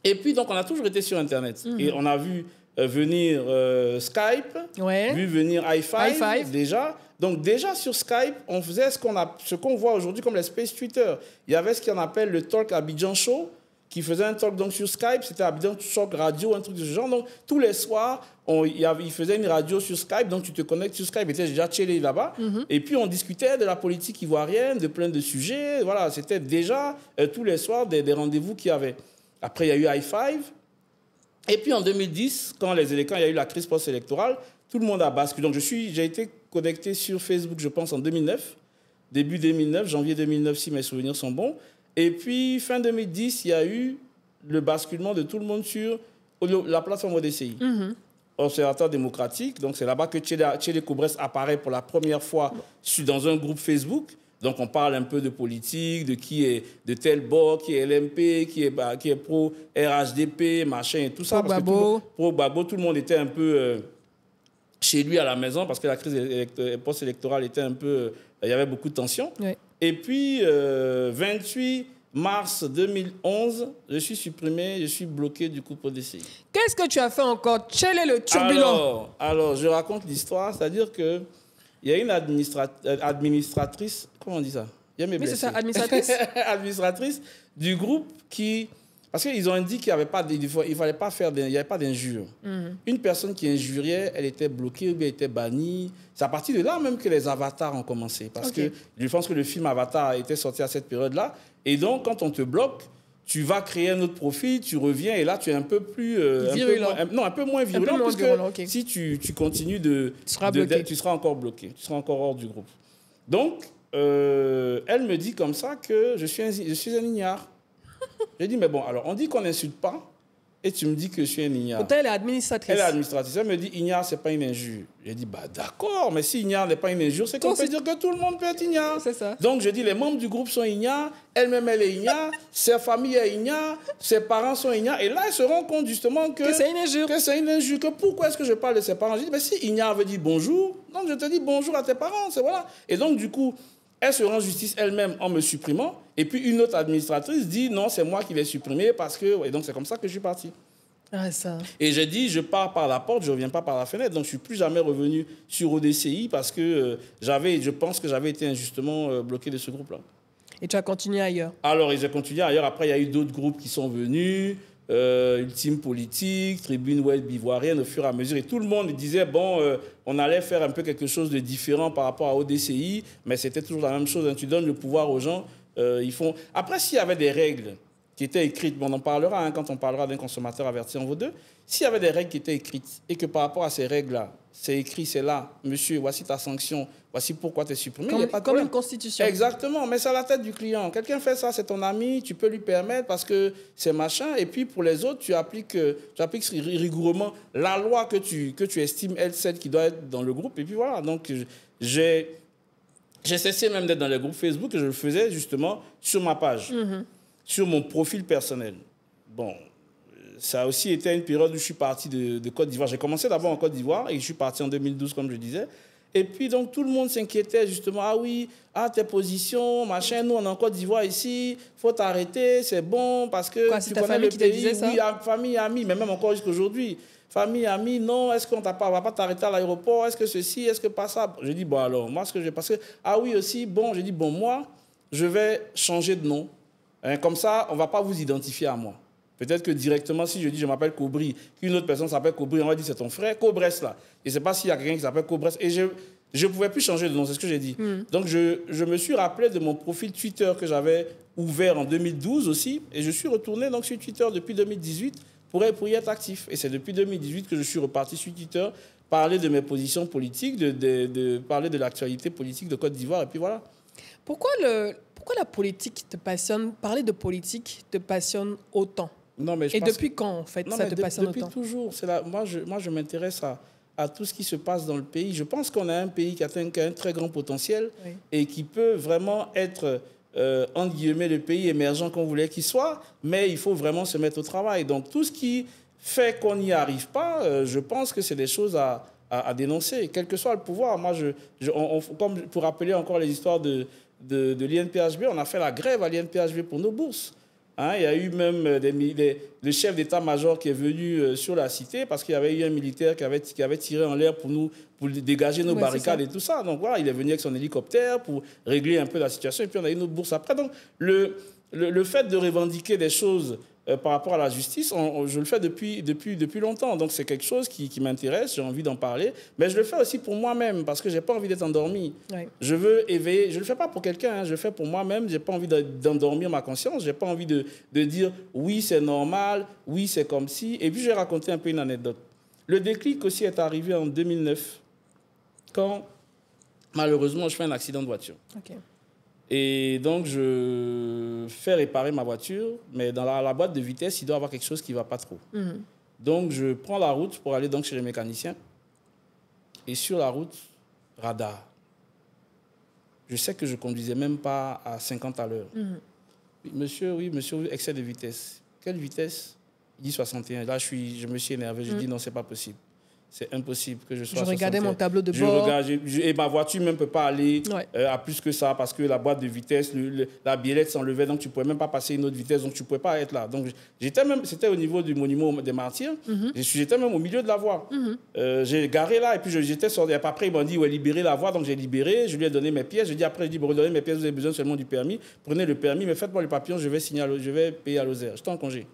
Et puis, donc, on a toujours été sur Internet. Et on a vu venir Skype, vu venir i5 déjà. Donc déjà sur Skype, on faisait ce qu'on voit aujourd'hui comme les Space Twitter. Il y avait ce qu'on appelle le Talk Abidjan Show, qui faisait un talk donc, sur Skype. C'était Abidjan Talk Radio, un truc de ce genre. Donc tous les soirs, il faisait une radio sur Skype. Donc tu te connectes sur Skype, était déjà Tchélé là-bas. Et puis on discutait de la politique ivoirienne, de plein de sujets. Voilà, c'était déjà tous les soirs des rendez-vous qu'il y avait. Après, il y a eu i5. Et puis en 2010, quand il y a eu la crise post-électorale, tout le monde a basculé. Donc j'ai été connecté sur Facebook, je pense, en 2009. début 2009, janvier 2009, si mes souvenirs sont bons. Et puis, fin 2010, il y a eu le basculement de tout le monde sur la plateforme ODCI. Observateur démocratique. Donc, c'est là-bas que Tchélé Cobres apparaît pour la première fois dans un groupe Facebook. Donc, on parle un peu de politique, de qui est de tel bord, qui est LMP, qui est pro-RHDP, machin et tout ça. Pro-Gbagbo, tout le monde était un peu chez lui à la maison parce que la crise post-électorale était un peu... il y avait beaucoup de tensions. Oui. Et puis, 28 mars 2011, je suis supprimé, je suis bloqué du groupe ODCI. Qu'est-ce que tu as fait encore? Tchélé le turbulent. Alors, je raconte l'histoire, c'est-à-dire que il y a une administratrice, comment on dit ça? Oui, c'est ça, administratrice. Administratrice du groupe qui... Parce qu'ils ont dit qu'il n'y avait pas d'injure. Une personne qui injuriait, elle était bloquée ou bien elle était bannie. C'est à partir de là même que les avatars ont commencé. Parce que je pense que le film Avatar était sorti à cette période-là. Et donc, quand on te bloque, tu vas créer un autre profil, tu reviens et là, tu es un peu plus... virulent. Un peu moins virulent, parce que si tu continues tu seras encore bloqué. Tu seras encore hors du groupe. Donc, elle me dit comme ça que je suis un ignare. J'ai dit, mais bon, alors, on dit qu'on n'insulte pas et tu me dis que je suis un ignare. Pourtant, elle est administratrice. Elle est administratrice. Elle me dit, ignare, ce n'est pas une injure. J'ai dit, bah d'accord, mais si ignare n'est pas une injure, c'est qu'on peut dire que tout le monde peut être ignare. C'est ça. Donc, je dis, les membres du groupe sont ignares, elle-même, elle est ignare, sa famille est ignare, ses parents sont ignares. Et là, elle se rend compte justement que c'est une injure. Que c'est une injure. Que pourquoi est-ce que je parle de ses parents? J'ai dit, mais si ignare veut dire bonjour, donc je te dis bonjour à tes parents. Voilà. Et donc, du coup, elle se rend justice elle-même en me supprimant. Et puis, une autre administratrice dit, non, c'est moi qui l'ai supprimé parce que... Et donc, c'est comme ça que je suis parti. Ah, ça. Et j'ai dit, je pars par la porte, je ne reviens pas par la fenêtre. Donc, je ne suis plus jamais revenu sur ODCI parce que je pense que j'avais été injustement bloqué de ce groupe-là. Et tu as continué ailleurs? Alors, j'ai continué ailleurs. Après, il y a eu d'autres groupes qui sont venus, Ultime Politique, Tribune Web Ivoirienne, au fur et à mesure. Et tout le monde disait, bon, on allait faire un peu quelque chose de différent par rapport à ODCI, mais c'était toujours la même chose. Hein. Tu donnes le pouvoir aux gens, ils font... Après, s'il y avait des règles qui étaient écrites, bon, on en parlera quand on parlera d'un consommateur averti en vaut deux, s'il y avait des règles qui étaient écrites et que par rapport à ces règles-là, c'est écrit, c'est là, monsieur, voici ta sanction, voici pourquoi tu es supprimé. Comme une constitution. Exactement, mais c'est à la tête du client. Quelqu'un fait ça, c'est ton ami, tu peux lui permettre parce que c'est machin. Et puis pour les autres, tu appliques rigoureusement la loi que tu estimes être celle qui doit être dans le groupe. Et puis voilà, donc j'ai cessé même d'être dans les groupes Facebook et je le faisais justement sur ma page, sur mon profil personnel. Bon... Ça a aussi été une période où je suis parti de Côte d'Ivoire. J'ai commencé d'abord en Côte d'Ivoire et je suis parti en 2012, comme je disais. Et puis, donc, tout le monde s'inquiétait justement. Ah oui, tes positions, machin, nous, on est en Côte d'Ivoire ici, il faut t'arrêter, c'est bon, parce que tu connais le pays. Oui, famille, amis, mais même encore jusqu'aujourd'hui. Famille, amis, non, est-ce qu'on va pas t'arrêter à l'aéroport? Est-ce que ceci, est-ce que pas ça? Je dis, bon, alors, moi, ce que je... Parce que, ah oui, aussi, bon, je dis, bon, moi, je vais changer de nom. Hein, comme ça, on ne va pas vous identifier à moi. Peut-être que directement, si je dis je m'appelle Cobri, qu'une autre personne s'appelle Cobri, on va dire c'est ton frère, Cobres là. Je ne sais pas s'il y a quelqu'un qui s'appelle Cobres. Et je ne pouvais plus changer de nom, c'est ce que j'ai dit. Donc je me suis rappelé de mon profil Twitter que j'avais ouvert en 2012 aussi. Et je suis retourné donc, sur Twitter depuis 2018 pour y être actif. Et c'est depuis 2018 que je suis reparti sur Twitter, parler de mes positions politiques, parler de l'actualité politique de Côte d'Ivoire. Et puis voilà. Pourquoi la politique te passionne, parler de politique te passionne autant? Non, mais depuis quand, en fait, ça te passionne autant? Depuis toujours. Moi, je m'intéresse à tout ce qui se passe dans le pays. Je pense qu'on a un pays qui a un très grand potentiel et qui peut vraiment être, entre guillemets, le pays émergent qu'on voulait qu'il soit, mais il faut vraiment se mettre au travail. Donc, tout ce qui fait qu'on n'y arrive pas, je pense que c'est des choses à dénoncer, quel que soit le pouvoir. Moi, comme pour rappeler encore les histoires de l'INPHB, on a fait la grève à l'INPHB pour nos bourses. Hein, il y a eu même le chef d'état-major qui est venu sur la cité parce qu'il y avait eu un militaire qui avait tiré en l'air pour dégager nos barricades et tout ça. Donc voilà, il est venu avec son hélicoptère pour régler un peu la situation et puis on a eu notre bourse après. Donc le fait de revendiquer des choses par rapport à la justice, je le fais depuis longtemps. Donc c'est quelque chose qui m'intéresse, j'ai envie d'en parler. Mais je le fais aussi pour moi-même parce que je n'ai pas envie d'être endormi. Oui. Je veux éveiller, je ne le fais pas pour quelqu'un, je le fais pour moi-même. Je n'ai pas envie d'endormir ma conscience, je n'ai pas envie de dire oui c'est normal, oui c'est comme si. Et puis je vais raconter un peu une anecdote. Le déclic aussi est arrivé en 2009 quand malheureusement je fais un accident de voiture. Okay. Et donc, je fais réparer ma voiture, mais dans la boîte de vitesse, il doit y avoir quelque chose qui ne va pas trop. Donc, je prends la route pour aller donc chez le mécanicien. Et sur la route, radar. Je sais que je ne conduisais même pas à 50 à l'heure. Monsieur, excès de vitesse. Quelle vitesse? Il dit 61. Là, je me suis énervé. Je dis non, ce n'est pas possible. C'est impossible que je sois à 61. Je regardais mon tableau de bord. Et ma voiture même ne peut pas aller à plus que ça parce que la boîte de vitesse, la biellette s'enlevait, donc tu ne pouvais même pas passer une autre vitesse, donc tu ne pouvais pas être là. Donc c'était au niveau du monument des Martyrs, j'étais même au milieu de la voie. J'ai garé là et puis j'étais sorti. Après, ils m'ont dit, ouais, libérez la voie, donc j'ai libéré, je lui ai donné mes pièces. Je dis après, redonnez mes pièces, vous avez besoin seulement du permis. Prenez le permis, mais faites-moi le papillon, je vais payer à Lozère. J'étais en congé.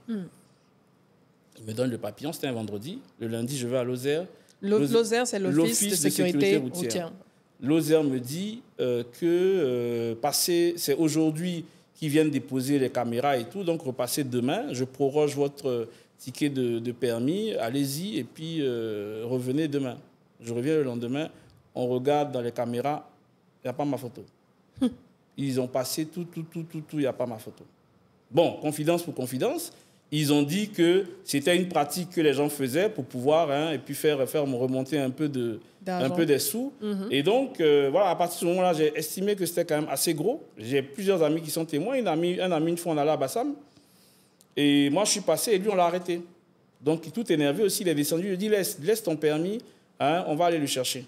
Il me donne le papillon, c'était un vendredi. Le lundi, je vais à Lozère. Lozère, c'est l'Office de sécurité routière. Lozère me dit que c'est aujourd'hui qu'ils viennent déposer les caméras et tout, donc repassez demain. Je proroge votre ticket de permis, allez-y et puis revenez demain. Je reviens le lendemain, on regarde dans les caméras, il n'y a pas ma photo. Ils ont passé tout, il n'y a pas ma photo. Bon, confidence pour confidence. Ils ont dit que c'était une pratique que les gens faisaient pour pouvoir et puis faire me remonter un peu des sous. Et donc, voilà, à partir de ce moment-là, j'ai estimé que c'était quand même assez gros. J'ai plusieurs amis qui sont témoins. Un ami, une fois, on allait à Bassam. Et moi, je suis passé et lui, on l'a arrêté. Donc, tout énervé aussi, il est descendu. Il a dit, laisse ton permis, on va aller le chercher.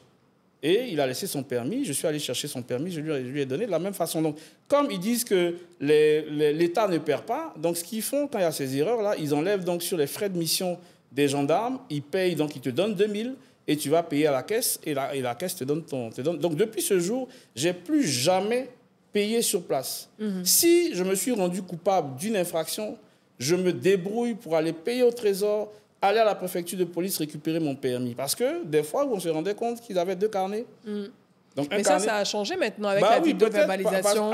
Et il a laissé son permis. Je suis allé chercher son permis. Je lui ai donné de la même façon. Donc, comme ils disent que l'État ne perd pas, donc ce qu'ils font quand il y a ces erreurs-là, ils enlèvent donc sur les frais de mission des gendarmes. Ils payent, donc ils te donnent 2000 et tu vas payer à la caisse. Et la caisse te donne Donc, depuis ce jour, je n'ai plus jamais payé sur place. Si je me suis rendu coupable d'une infraction, je me débrouille pour aller payer au trésor, aller à la préfecture de police récupérer mon permis. Parce que des fois, on se rendait compte qu'ils avaient 2 carnets. Donc, mais ça a changé maintenant avec la vidéo-verbalisation.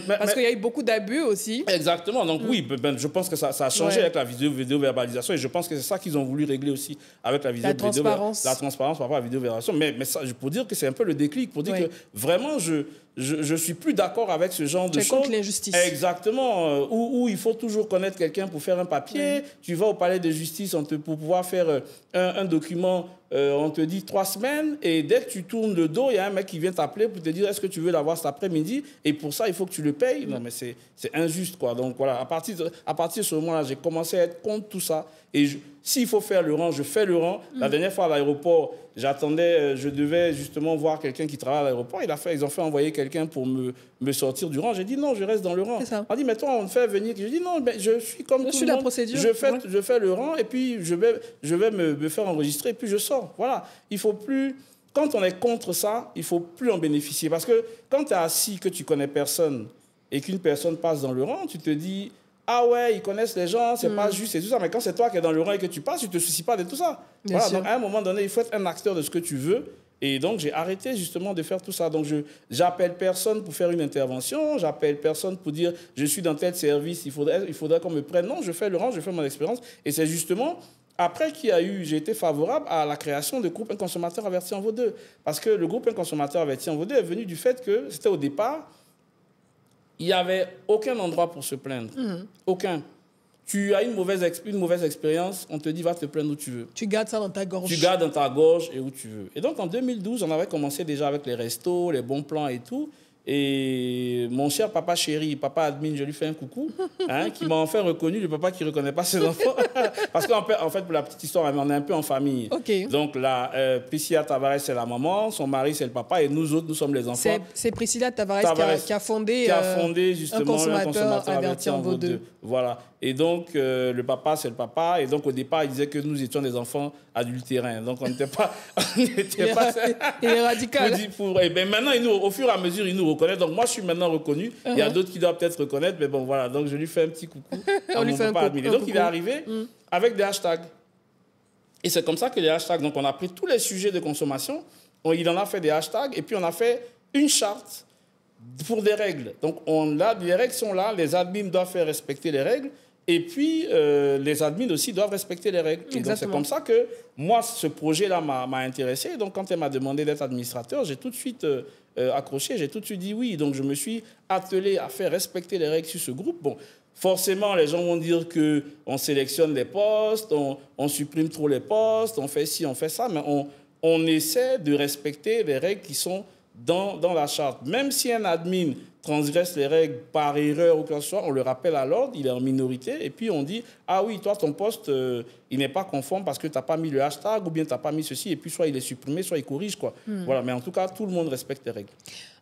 Parce qu'il y a eu beaucoup d'abus aussi. Pour Donc je pense que ça a changé avec la vidéo-verbalisation et je pense que c'est ça qu'ils ont voulu régler aussi avec la vidéo-verbalisation. La transparence par rapport à la vidéo-verbalisation. Mais ça, pour dire que c'est un peu le déclic, pour dire que vraiment, je suis plus d'accord avec ce genre de choses. Tu es contre l'injustice. Exactement. Où il faut toujours connaître quelqu'un pour faire un papier. Tu vas au palais de justice pour pouvoir faire un document. On te dit 3 semaines et dès que tu tournes le dos, il y a un mec qui vient t'appeler pour te dire est-ce que tu veux l'avoir cet après-midi et pour ça, il faut que tu le payes. Non, mais c'est injuste, quoi. Donc voilà, à partir de ce moment-là, j'ai commencé à être contre tout ça. Et s'il faut faire le rang, je fais le rang. La dernière fois à l'aéroport, je devais justement voir quelqu'un qui travaille à l'aéroport. Ils ont fait envoyer quelqu'un pour me sortir du rang. J'ai dit non, je reste dans le rang. On dit mais toi, on me fait venir. Je dis non, mais je suis comme tout le monde. La procédure. Je fais le rang et puis je vais me faire enregistrer et puis je sors. Voilà. Il faut plus. Quand on est contre ça, il ne faut plus en bénéficier. Parce que quand tu es assis, que tu ne connais personne et qu'une personne passe dans le rang, tu te dis ah ouais, ils connaissent les gens, c'est pas juste et tout ça. Mais quand c'est toi qui es dans le rang et que tu passes, tu ne te soucies pas de tout ça. Voilà, donc à un moment donné, il faut être un acteur de ce que tu veux. Et donc, j'ai arrêté justement de faire tout ça. Donc, j'appelle personne pour faire une intervention. J'appelle personne pour dire je suis dans tel service, il faudrait qu'on me prenne. Non, je fais le rang, je fais mon expérience. Et c'est justement après j'ai été favorable à la création de groupe Un consommateur averti en vaut 2. Parce que le groupe Un consommateur averti en vaut 2 est venu du fait que c'était au départ, il n'y avait aucun endroit pour se plaindre. Aucun. Tu as une mauvaise expérience, on te dit va te plaindre où tu veux. Tu gardes ça dans ta gorge. Tu gardes dans ta gorge et où tu veux. Et donc en 2012, on avait commencé déjà avec les restos, les bons plans et tout. Et mon cher papa chéri, papa admin, je lui fais un coucou, qui m'a enfin reconnu, le papa qui ne reconnaît pas ses enfants. Parce qu'en fait, pour la petite histoire, on est un peu en famille. Okay. Donc là, Priscilla Tavares, c'est la maman, son mari, c'est le papa, et nous autres, nous sommes les enfants. C'est Priscilla Tavares qui a fondé justement un consommateur averti en vaut 2. Voilà. Et donc, le papa, c'est le papa. Et donc, au départ, il disait que nous étions des enfants adultérins. Donc, on n'était pas... Il est radical. Et bien maintenant, au fur et à mesure, il nous reconnaît. Donc, moi, je suis maintenant reconnu. Il y a d'autres qui doivent peut-être reconnaître. Mais bon, voilà. Donc, je lui fais un petit coucou à mon papa admiré. Donc, il est arrivé avec des hashtags. Et c'est comme ça que les hashtags... Donc, on a pris tous les sujets de consommation. Il en a fait des hashtags. Et puis, on a fait une charte pour des règles. Donc, les règles sont là. Les admins doivent faire respecter les règles. Et puis, les admins aussi doivent respecter les règles. Et donc, c'est comme ça que moi, ce projet-là m'a intéressé. Donc, quand elle m'a demandé d'être administrateur, j'ai tout de suite accroché. J'ai tout de suite dit oui. Donc, je me suis attelé à faire respecter les règles sur ce groupe. Bon, forcément, les gens vont dire qu'on sélectionne les postes, on supprime trop les postes, on fait ci, on fait ça, mais on essaie de respecter les règles qui sont dans la charte. Même si un admin transgresse les règles par erreur ou quoi que ce soit, on le rappelle à l'ordre, il est en minorité, et puis on dit « Ah oui, toi, ton poste, il n'est pas conforme parce que tu n'as pas mis le hashtag ou bien tu n'as pas mis ceci, et puis soit il est supprimé, soit il corrige. » quoi. Voilà, mais en tout cas, tout le monde respecte les règles.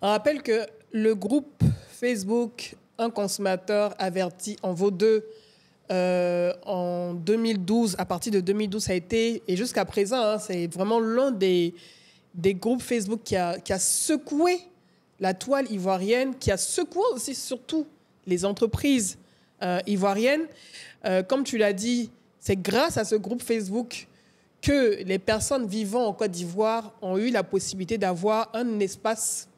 On rappelle que le groupe Facebook « Un consommateur averti » en vaut deux. En 2012, à partir de 2012, ça a été, et jusqu'à présent, hein, c'est vraiment l'un des groupes Facebook qui a secoué la toile ivoirienne, qui a secoué aussi surtout les entreprises ivoiriennes. Comme tu l'as dit, c'est grâce à ce groupe Facebook que les personnes vivant en Côte d'Ivoire ont eu la possibilité d'avoir un espace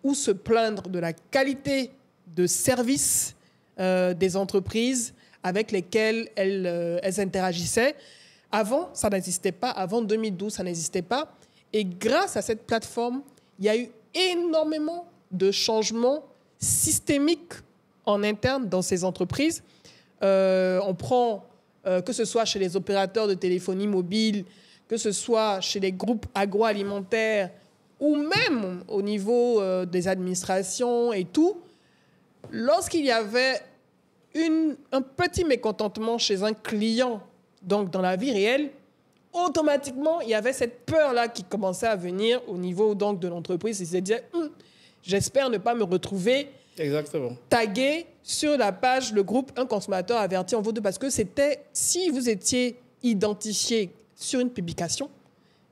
où se plaindre de la qualité de service des entreprises avec lesquelles elles interagissaient. Avant, ça n'existait pas. Avant 2012, ça n'existait pas. Et grâce à cette plateforme, il y a eu énormément de changements systémiques en interne dans ces entreprises. On prend, que ce soit chez les opérateurs de téléphonie mobile, que ce soit chez les groupes agroalimentaires ou même au niveau des administrations et tout, lorsqu'il y avait un petit mécontentement chez un client, donc dans la vie réelle, automatiquement, il y avait cette peur-là qui commençait à venir au niveau donc, de l'entreprise. Ils se disaient, j'espère ne pas me retrouver tagué sur la page, le groupe Un consommateur averti en vaut deux. Parce que c'était, si vous étiez identifié sur une publication,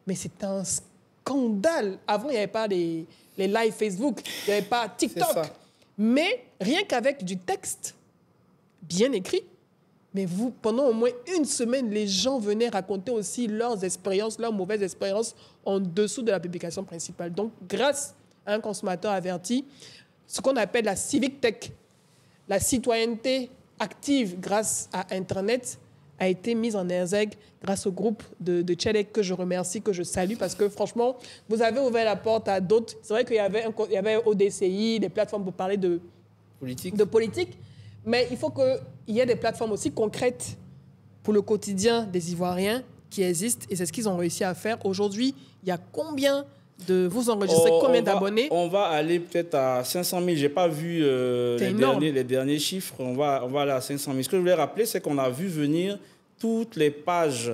mais c'était un scandale. Avant, il n'y avait pas les lives Facebook, il n'y avait pas TikTok. Mais rien qu'avec du texte bien écrit, mais pendant au moins une semaine, les gens venaient raconter aussi leurs expériences, leurs mauvaises expériences en dessous de la publication principale. Donc, grâce à Un consommateur averti, ce qu'on appelle la civic tech, la citoyenneté active grâce à Internet, a été mise en exergue grâce au groupe de Tchèlek que je remercie, que je salue, parce que franchement, vous avez ouvert la porte à d'autres. C'est vrai qu'il y avait ODCI, des plateformes pour parler de politique. Mais il faut qu'il y ait des plateformes aussi concrètes pour le quotidien des Ivoiriens qui existent. Et c'est ce qu'ils ont réussi à faire. Aujourd'hui, il y a combien de... Vous enregistrez combien d'abonnés? On va aller peut-être à 500 000. Je n'ai pas vu les derniers chiffres. On va aller à 500 000. Ce que je voulais rappeler, c'est qu'on a vu venir toutes les pages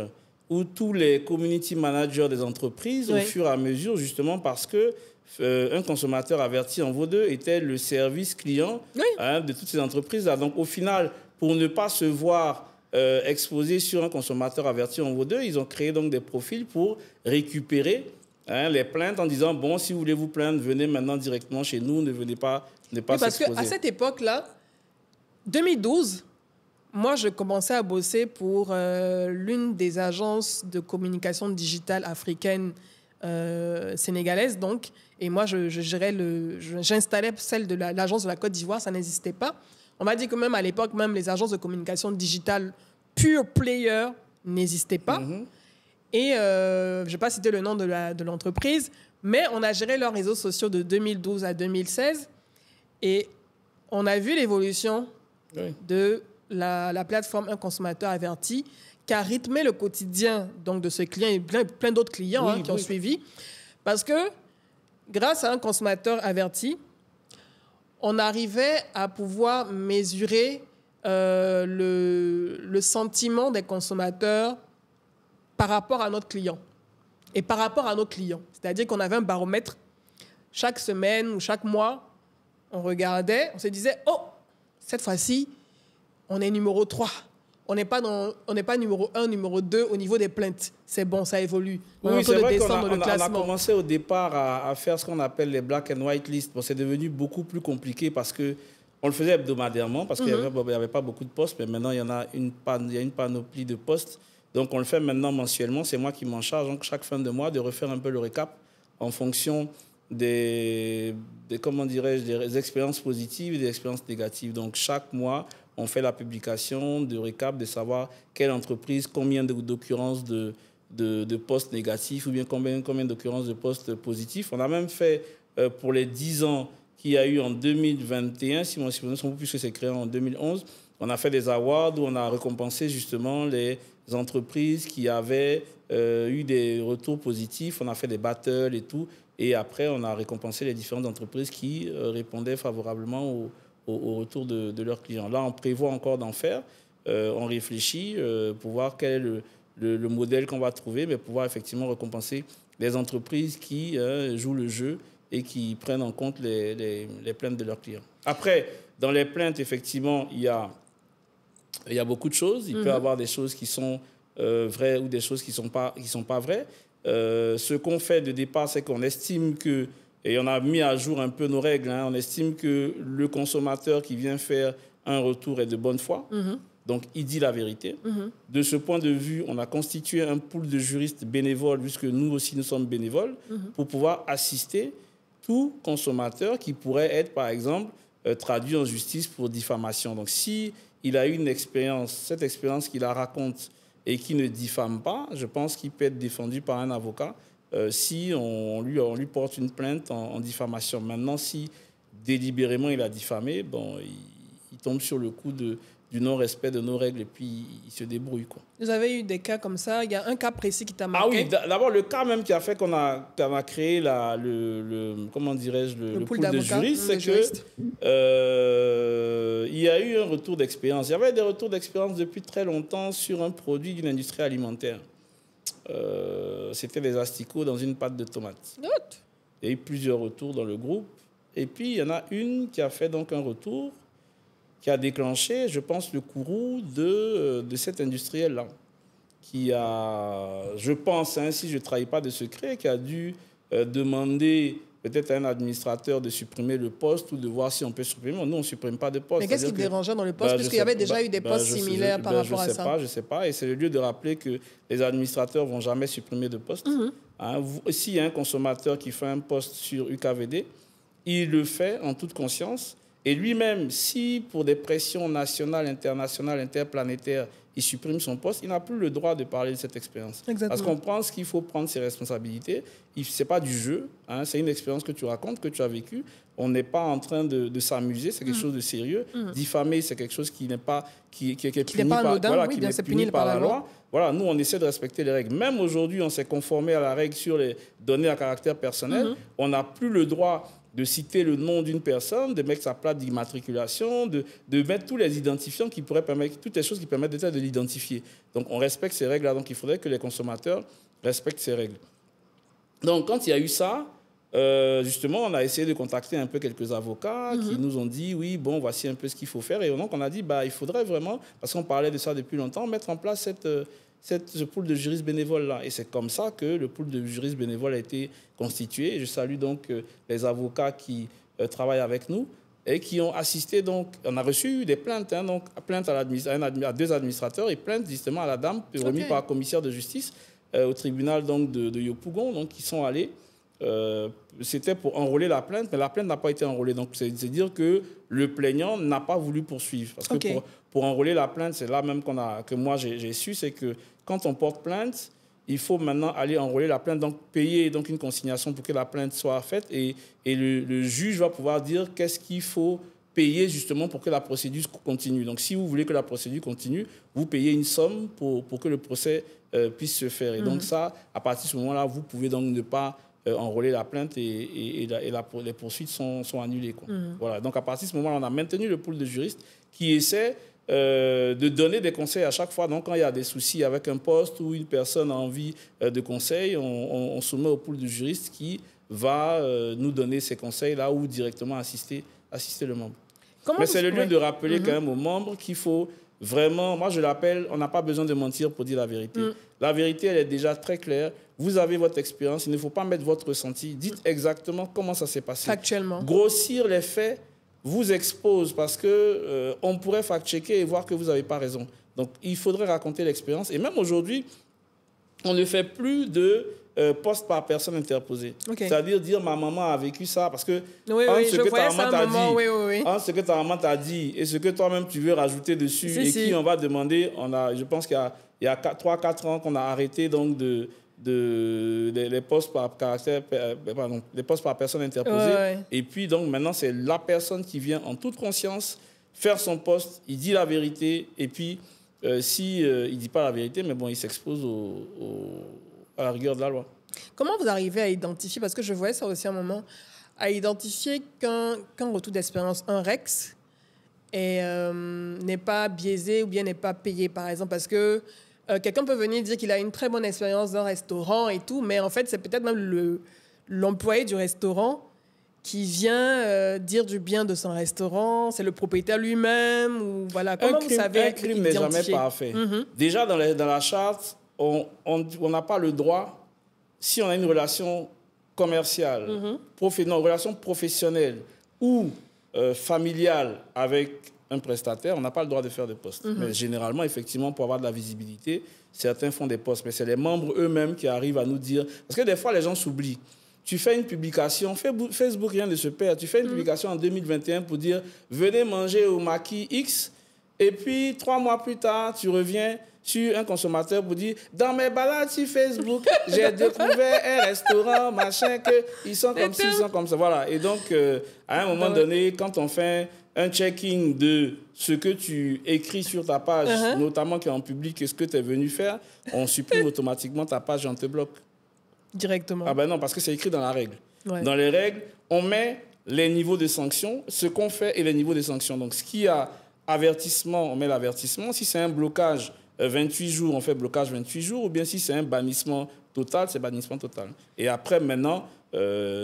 ou tous les community managers des entreprises au fur et à mesure, justement parce que Un consommateur averti en vaut deux était le service client de toutes ces entreprises-là. Donc, au final, pour ne pas se voir exposé sur Un consommateur averti en vaut deux, ils ont créé donc des profils pour récupérer les plaintes en disant, bon, si vous voulez vous plaindre, venez maintenant directement chez nous, ne venez pas s'exposer. Parce qu'à cette époque-là, 2012, moi, je commençais à bosser pour l'une des agences de communication digitale africaine sénégalaise, donc. Et moi, j'installais celle de l'agence de la Côte d'Ivoire, ça n'existait pas. On m'a dit que même à l'époque, même les agences de communication digitale pure player n'existaient pas. Et je ne vais pas citer le nom de l'entreprise, mais on a géré leurs réseaux sociaux de 2012 à 2016. Et on a vu l'évolution de la plateforme Un consommateur averti qui a rythmé le quotidien donc, de ce client et plein d'autres clients qui ont suivi. Parce que grâce à Un consommateur averti, on arrivait à pouvoir mesurer le sentiment des consommateurs par rapport à notre client et par rapport à nos clients. C'est-à-dire qu'on avait un baromètre. Chaque semaine ou chaque mois, on regardait, on se disait, oh, cette fois-ci, on est numéro 3. On n'est pas numéro 1, numéro 2 au niveau des plaintes. C'est bon, ça évolue. Oui, c'est vrai qu'on a commencé au départ à faire ce qu'on appelle les black and white lists. Bon, c'est devenu beaucoup plus compliqué parce qu'on le faisait hebdomadairement parce qu'il n'y avait pas beaucoup de postes, mais maintenant, il y a une panoplie de postes. Donc, on le fait maintenant mensuellement. C'est moi qui m'en charge, donc, chaque fin de mois, de refaire un peu le récap en fonction des expériences positives et des expériences négatives. Donc, chaque mois, on fait la publication de récap de savoir quelle entreprise, combien d'occurrences de postes négatifs ou bien combien d'occurrences de postes positifs. On a même fait pour les 10 ans qu'il y a eu en 2021, si mon souvenir sont puisque c'est créé en 2011, on a fait des awards où on a récompensé justement les entreprises qui avaient eu des retours positifs. On a fait des battles et tout. Et après, on a récompensé les différentes entreprises qui répondaient favorablement au retour de leurs clients. Là, on prévoit encore d'en faire. On réfléchit pour voir quel est le modèle qu'on va trouver, mais pouvoir effectivement récompenser les entreprises qui jouent le jeu et qui prennent en compte les plaintes de leurs clients. Après, dans les plaintes, effectivement, il y a beaucoup de choses. Il peut y avoir des choses qui sont vraies ou des choses qui sont pas vraies. Ce qu'on fait de départ, c'est qu'on estime que, et on a mis à jour un peu nos règles, on estime que le consommateur qui vient faire un retour est de bonne foi. Donc, il dit la vérité. De ce point de vue, on a constitué un pool de juristes bénévoles, puisque nous aussi, nous sommes bénévoles, pour pouvoir assister tout consommateur qui pourrait être, par exemple, traduit en justice pour diffamation. Donc, si il a eu une expérience, cette expérience qu'il la raconte et qui ne diffame pas, je pense qu'il peut être défendu par un avocat si on lui porte une plainte en diffamation. Maintenant, si délibérément il a diffamé, bon, il tombe sur le coup du non-respect de nos règles et puis il se débrouille, quoi. Vous avez eu des cas comme ça? Il y a un cas précis qui t'a marqué? Ah oui, d'abord le cas même qui a fait qu'on a créé comment dirais-je, le pool de juristes, c'est que il y a eu un retour d'expérience. Il y avait des retours d'expérience depuis très longtemps sur un produit d'une industrie alimentaire. C'était des asticots dans une pâte de tomate. Il y a eu plusieurs retours dans le groupe. Et puis, il y en a une qui a fait donc un retour qui a déclenché, je pense, le courroux de cet industriel-là, qui a, je pense, si je ne trahis pas de secret, qui a dû demander peut-être à un administrateur de supprimer le poste ou de voir si on peut supprimer. Nous, on ne supprime pas de poste. Mais qu'est-ce qui dérangeait dans le poste? Puisqu'il y avait déjà eu des postes similaires par rapport à ça. Je ne sais pas. Et c'est le lieu de rappeler que les administrateurs ne vont jamais supprimer de poste. S'il y a un consommateur qui fait un poste sur UKVD, il le fait en toute conscience. Et lui-même, si pour des pressions nationales, internationales, interplanétaires, il supprime son poste, il n'a plus le droit de parler de cette expérience. Exactement. Parce qu'on pense qu'il faut prendre ses responsabilités. Ce n'est pas du jeu, c'est une expérience que tu racontes, que tu as vécue. On n'est pas en train de s'amuser, c'est quelque chose de sérieux. Diffamer, c'est quelque chose qui n'est pas, qui est puni par la loi. Voilà, nous, on essaie de respecter les règles. Même aujourd'hui, on s'est conformé à la règle sur les données à caractère personnel. On n'a plus le droit de citer le nom d'une personne, de mettre sa plaque d'immatriculation, de mettre tous les identifiants qui pourraient permettre, toutes les choses qui permettent de l'identifier. Donc, on respecte ces règles-là. Donc, il faudrait que les consommateurs respectent ces règles. Donc, quand il y a eu ça, justement, on a essayé de contacter un peu quelques avocats qui nous ont dit, oui, bon, voici un peu ce qu'il faut faire. Et donc, on a dit, il faudrait vraiment, parce qu'on parlait de ça depuis longtemps, mettre en place ce pool de juristes bénévoles-là. Et c'est comme ça que le pool de juristes bénévoles a été constitué. Et je salue donc les avocats qui travaillent avec nous et qui ont assisté. Donc, on a reçu des plaintes, donc plainte à 2 administrateurs et plainte justement à la dame remise par un commissaire de justice au tribunal donc, de Yopougon, donc qui sont allés. C'était pour enrôler la plainte, mais la plainte n'a pas été enrôlée. Donc, c'est dire que le plaignant n'a pas voulu poursuivre. Parce que pour enrôler la plainte, c'est là même que moi j'ai su, c'est que quand on porte plainte, il faut maintenant aller enrôler la plainte, donc payer donc une consignation pour que la plainte soit faite. Et le juge va pouvoir dire qu'est-ce qu'il faut payer justement pour que la procédure continue. Donc, si vous voulez que la procédure continue, vous payez une somme pour que le procès puisse se faire. Et donc ça, à partir de ce moment-là, vous pouvez donc ne pas enrôler la plainte et les poursuites sont annulées, quoi. Voilà. Donc, à partir de ce moment-là, on a maintenu le pool de juristes qui essaie de donner des conseils à chaque fois. Donc, quand il y a des soucis avec un poste ou une personne a envie de conseils, on soumet au pool de juristes qui va nous donner ces conseils-là ou directement assister le membre. Mais c'est le lieu de rappeler quand même aux membres qu'il faut vraiment, moi je l'appelle, on n'a pas besoin de mentir pour dire la vérité. La vérité, elle est déjà très claire. Vous avez votre expérience, il ne faut pas mettre votre ressenti. Dites exactement comment ça s'est passé. Factuellement. Grossir les faits vous expose parce que on pourrait fact-checker et voir que vous n'avez pas raison. Donc, il faudrait raconter l'expérience. Et même aujourd'hui, on ne fait plus de poste par personne interposée. C'est-à-dire dire ma maman a vécu ça parce que ce que ta maman t'a dit, ce que ta maman t'a dit et ce que toi-même tu veux rajouter dessus qui on va demander, je pense qu'il y a 3-4 ans qu'on a arrêté donc les postes par caractère, les postes par personne interposée. Ouais. Et puis, donc, maintenant, c'est la personne qui vient en toute conscience faire son poste, il dit la vérité, et puis, si il ne dit pas la vérité, mais bon, il s'expose à la rigueur de la loi. Comment vous arrivez à identifier, parce que je voyais ça aussi à un moment, à identifier qu'un retour d'expérience, un REX, n'est pas biaisé ou bien n'est pas payé, par exemple, parce que quelqu'un peut venir dire qu'il a une très bonne expérience dans un restaurant et tout, mais en fait, c'est peut-être même l'employé du restaurant qui vient dire du bien de son restaurant, c'est le propriétaire lui-même, ou voilà. Comment vous savez un crime n'est jamais parfait. Déjà, dans la charte, on n'a pas le droit, si on a une relation commerciale, relation professionnelle ou familiale avec un prestataire, on n'a pas le droit de faire des postes. Mais généralement, effectivement, pour avoir de la visibilité, certains font des postes. Mais c'est les membres eux-mêmes qui arrivent à nous dire... Parce que des fois, les gens s'oublient. Tu fais une publication, Facebook, rien ne se perd. Tu fais une publication en 2021 pour dire « Venez manger au maquis X ». Et puis, 3 mois plus tard, tu reviens sur un consommateur pour dire « Dans mes balades sur Facebook, j'ai découvert un restaurant, machin, ils sont comme ci, ils sont comme ça. » Voilà. Et donc, à un moment donné, quand on fait un checking de ce que tu écris sur ta page, notamment qui est en public, et ce que tu es venu faire, on supprime automatiquement ta page et on te bloque. Directement. Ah ben non, parce que c'est écrit dans la règle. Ouais. Dans les règles, on met les niveaux de sanctions, ce qu'on fait et les niveaux de sanctions. Donc, ce qui a avertissement, on met l'avertissement. Si c'est un blocage 28 jours, on fait blocage 28 jours. Ou bien si c'est un bannissement total, c'est bannissement total. Et après, maintenant,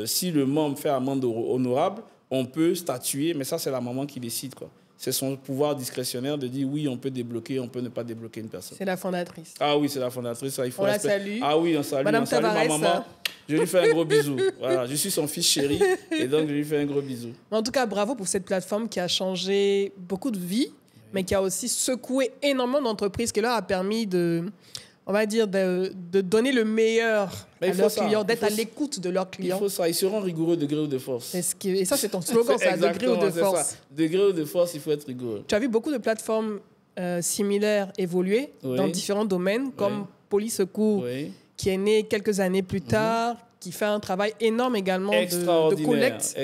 si le membre fait amende honorable, on peut statuer, mais ça, c'est la maman qui décide, quoi. C'est son pouvoir discrétionnaire de dire oui, on peut débloquer, on peut ne pas débloquer une personne. C'est la fondatrice. Ah oui, c'est la fondatrice. Ça, il faut on la salue. Ah oui, on salue, Madame on salue ma Tavares, maman. Je lui fais un gros bisou. Voilà, je suis son fils chéri et donc je lui fais un gros bisou. En tout cas, bravo pour cette plateforme qui a changé beaucoup de vies, mais qui a aussi secoué énormément d'entreprises, qui leur a permis de donner le meilleur à leurs clients, d'être à l'écoute de leurs clients. Il faut ça. Ils seront rigoureux de gré ou de force. Et ça, c'est ton slogan, ça, de gré ou de force. De gré ou de force, il faut être rigoureux. Tu as vu beaucoup de plateformes similaires évoluer dans différents domaines, comme Police Secours, qui est né quelques années plus tard, qui fait un travail énorme également de collecte,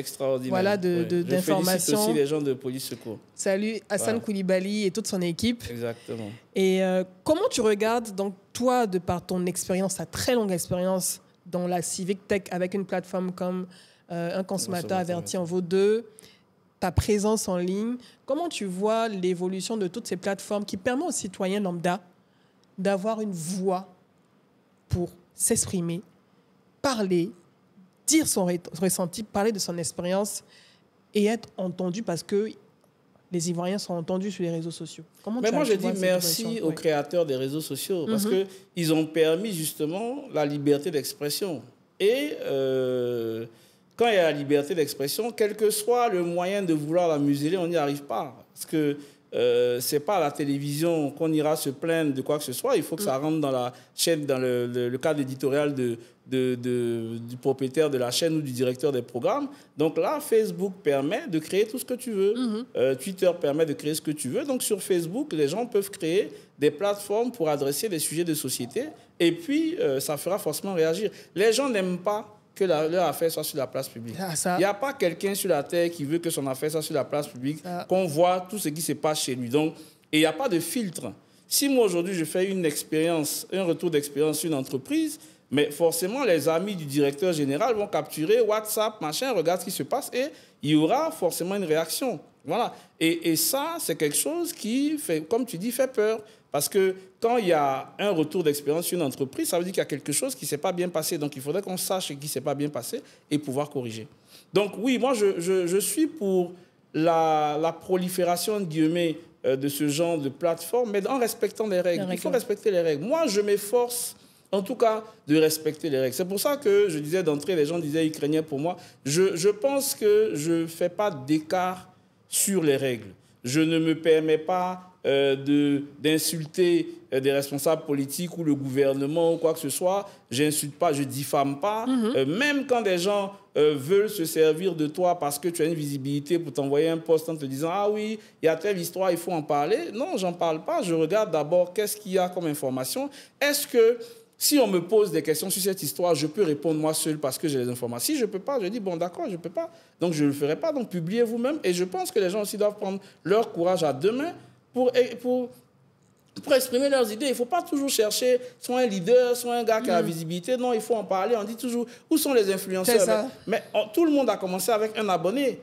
voilà, d'informations. Je félicite aussi les gens de Police Secours. Salut Hassan Koulibaly et toute son équipe. Exactement. Et comment tu regardes, donc toi, de par ton expérience, ta très longue expérience dans la civic tech avec une plateforme comme Un consommateur averti en vaut deux, ta présence en ligne, comment tu vois l'évolution de toutes ces plateformes qui permettent aux citoyens lambda d'avoir une voix pour s'exprimer, parler, dire son ressenti, parler de son expérience et être entendu parce que les Ivoiriens sont entendus sur les réseaux sociaux. Mais moi, je dis merci aux créateurs des réseaux sociaux parce qu'ils ont permis justement la liberté d'expression. Et quand il y a la liberté d'expression, quel que soit le moyen de vouloir la museler, on n'y arrive pas. Parce que ce n'est pas à la télévision qu'on ira se plaindre de quoi que ce soit. Il faut que ça rentre dans la chaîne, dans le cadre éditorial du propriétaire de la chaîne ou du directeur des programmes. Donc là, Facebook permet de créer tout ce que tu veux. Twitter permet de créer ce que tu veux. Donc sur Facebook, les gens peuvent créer des plateformes pour adresser des sujets de société. Et puis, ça fera forcément réagir. Les gens n'aiment pas que leur affaire soit sur la place publique. Il n'y a pas quelqu'un sur la terre qui veut que son affaire soit sur la place publique, qu'on voit tout ce qui se passe chez lui. Donc, et il n'y a pas de filtre. Si moi, aujourd'hui, je fais une expérience, un retour d'expérience sur une entreprise, mais forcément, les amis du directeur général vont capturer WhatsApp, machin, regarde ce qui se passe, et il y aura forcément une réaction. Voilà. Et ça, c'est quelque chose qui, fait, comme tu dis, fait peur. Parce que quand il y a un retour d'expérience sur une entreprise, ça veut dire qu'il y a quelque chose qui ne s'est pas bien passé. Donc, il faudrait qu'on sache ce qui ne s'est pas bien passé et pouvoir corriger. Donc, oui, moi, je suis pour la prolifération, entre guillemets, de ce genre de plateforme, mais en respectant les règles. Il faut respecter les règles. Moi, je m'efforce, en tout cas, de respecter les règles. C'est pour ça que je disais d'entrée, les gens disaient ils craignaient pour moi. Je pense que je ne fais pas d'écart sur les règles. Je ne me permets pas d'insulter des responsables politiques ou le gouvernement ou quoi que ce soit. Je n'insulte pas, je ne diffame pas. Même quand des gens veulent se servir de toi parce que tu as une visibilité pour t'envoyer un post en te disant « Ah oui, il y a telle histoire, il faut en parler ». Non, j'en parle pas. Je regarde d'abord qu'est-ce qu'il y a comme information. Est-ce que Si on me pose des questions sur cette histoire, je peux répondre moi seul parce que j'ai les informations. Si je ne peux pas, je dis, bon, d'accord, je ne peux pas. Donc, je ne le ferai pas. Donc, publiez vous-même. Et je pense que les gens aussi doivent prendre leur courage à deux mains pour exprimer leurs idées. Il ne faut pas toujours chercher soit un leader, soit un gars qui a la visibilité. Non, il faut en parler. On dit toujours, où sont les influenceurs? Mais tout le monde a commencé avec un abonné.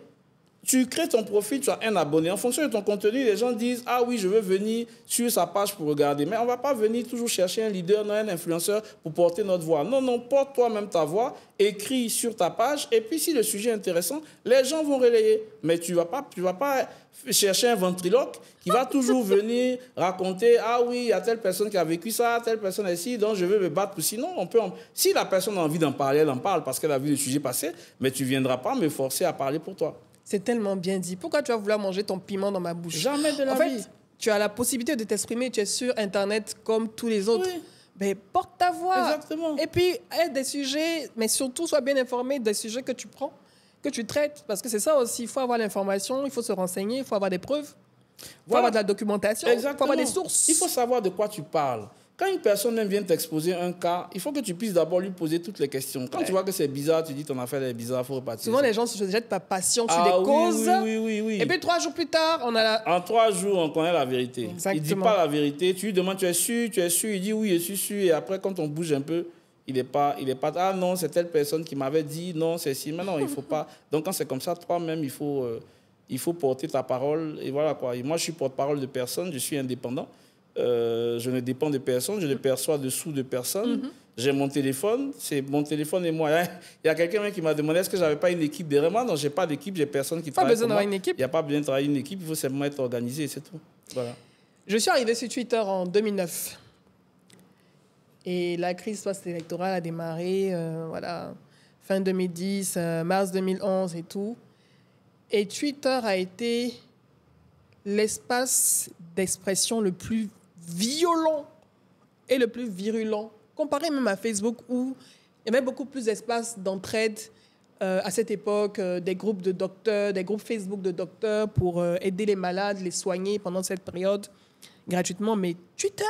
Tu crées ton profil, tu as un abonné. En fonction de ton contenu, les gens disent « Ah oui, je veux venir sur sa page pour regarder. » Mais on ne va pas venir toujours chercher un leader, non, un influenceur pour porter notre voix. Non, non, porte toi-même ta voix, écris sur ta page. Et puis, si le sujet est intéressant, les gens vont relayer. Mais tu ne vas pas chercher un ventriloque qui va toujours venir raconter « Ah oui, il y a telle personne qui a vécu ça, telle personne ici, donc je veux me battre. » Sinon, si la personne a envie d'en parler, elle en parle parce qu'elle a vu le sujet passer, mais tu ne viendras pas me forcer à parler pour toi. C'est tellement bien dit. Pourquoi tu vas vouloir manger ton piment dans ma bouche? Jamais de la vie. En fait, tu as la possibilité de t'exprimer, tu es sur Internet comme tous les autres. Oui. Mais porte ta voix. Exactement. Et puis, aide des sujets, mais surtout, sois bien informé des sujets que tu prends, que tu traites. Parce que c'est ça aussi, il faut avoir l'information, il faut se renseigner, il faut avoir des preuves, il faut avoir de la documentation, il faut avoir des sources. Il faut savoir de quoi tu parles. Quand une personne même vient t'exposer un cas, il faut que tu puisses d'abord lui poser toutes les questions. Quand tu vois que c'est bizarre, tu dis ton affaire est bizarre, il faut repartir. Souvent, les gens se jettent par passion sur des causes. Oui. Et puis 3 jours plus tard, on a En 3 jours, on connaît la vérité. Exactement. Il ne dit pas la vérité. Tu lui demandes, tu es sûr? Il dit oui, je suis sûr. Et après, quand on bouge un peu, il n'est pas, ah non, c'est telle personne qui m'avait dit, non, c'est si. Mais non, il ne faut pas. Donc, quand c'est comme ça, toi-même, il faut porter ta parole. Et voilà quoi. Et moi, je suis porte-parole de personne, je suis indépendant. Je ne dépends de personne, je ne perçois de sous de personne. J'ai mon téléphone, c'est mon téléphone et moi. Il y a quelqu'un qui m'a demandé est-ce que je n'avais pas une équipe derrière moi. Non, je n'ai pas d'équipe, j'ai personne qui travaille. Pas besoin d'avoir une équipe. Il n'y a pas besoin de travailler une équipe, il faut simplement être organisé, c'est tout. Voilà. Je suis arrivée sur Twitter en 2009. Et la crise post-électorale a démarré, fin 2010, mars 2011 et tout. Et Twitter a été l'espace d'expression le plus violent et le plus virulent, comparé même à Facebook où il y avait beaucoup plus d'espace d'entraide à cette époque, des groupes de docteurs, des groupes Facebook de docteurs pour aider les malades, les soigner pendant cette période gratuitement. Mais Twitter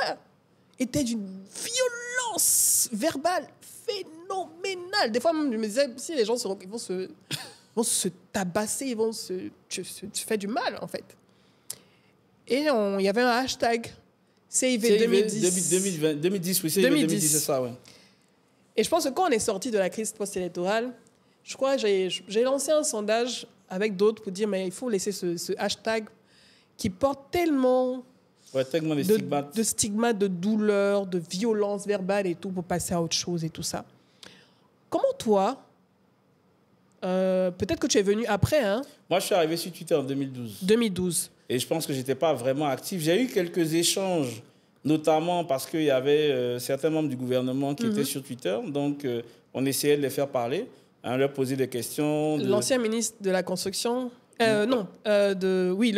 était d'une violence verbale phénoménale. Des fois, même, je me disais, si les gens vont se tabasser, tu fais du mal, en fait. Et il y avait un hashtag Save 2010. 2010, oui, c'est 2010, c'est ça, oui. Et je pense que quand on est sorti de la crise post-électorale, je crois que j'ai lancé un sondage avec d'autres pour dire mais il faut laisser ce hashtag qui porte tellement de stigmates, de douleur, de violence verbale et tout pour passer à autre chose et tout ça. Comment toi, peut-être que tu es venu après, hein? Moi, je suis arrivé sur Twitter en 2012. 2012. Et je pense que je n'étais pas vraiment actif. J'ai eu quelques échanges, notamment parce qu'il y avait certains membres du gouvernement qui étaient sur Twitter. Donc, on essayait de les faire parler, leur poser des questions. L'ancien ministre de la Construction le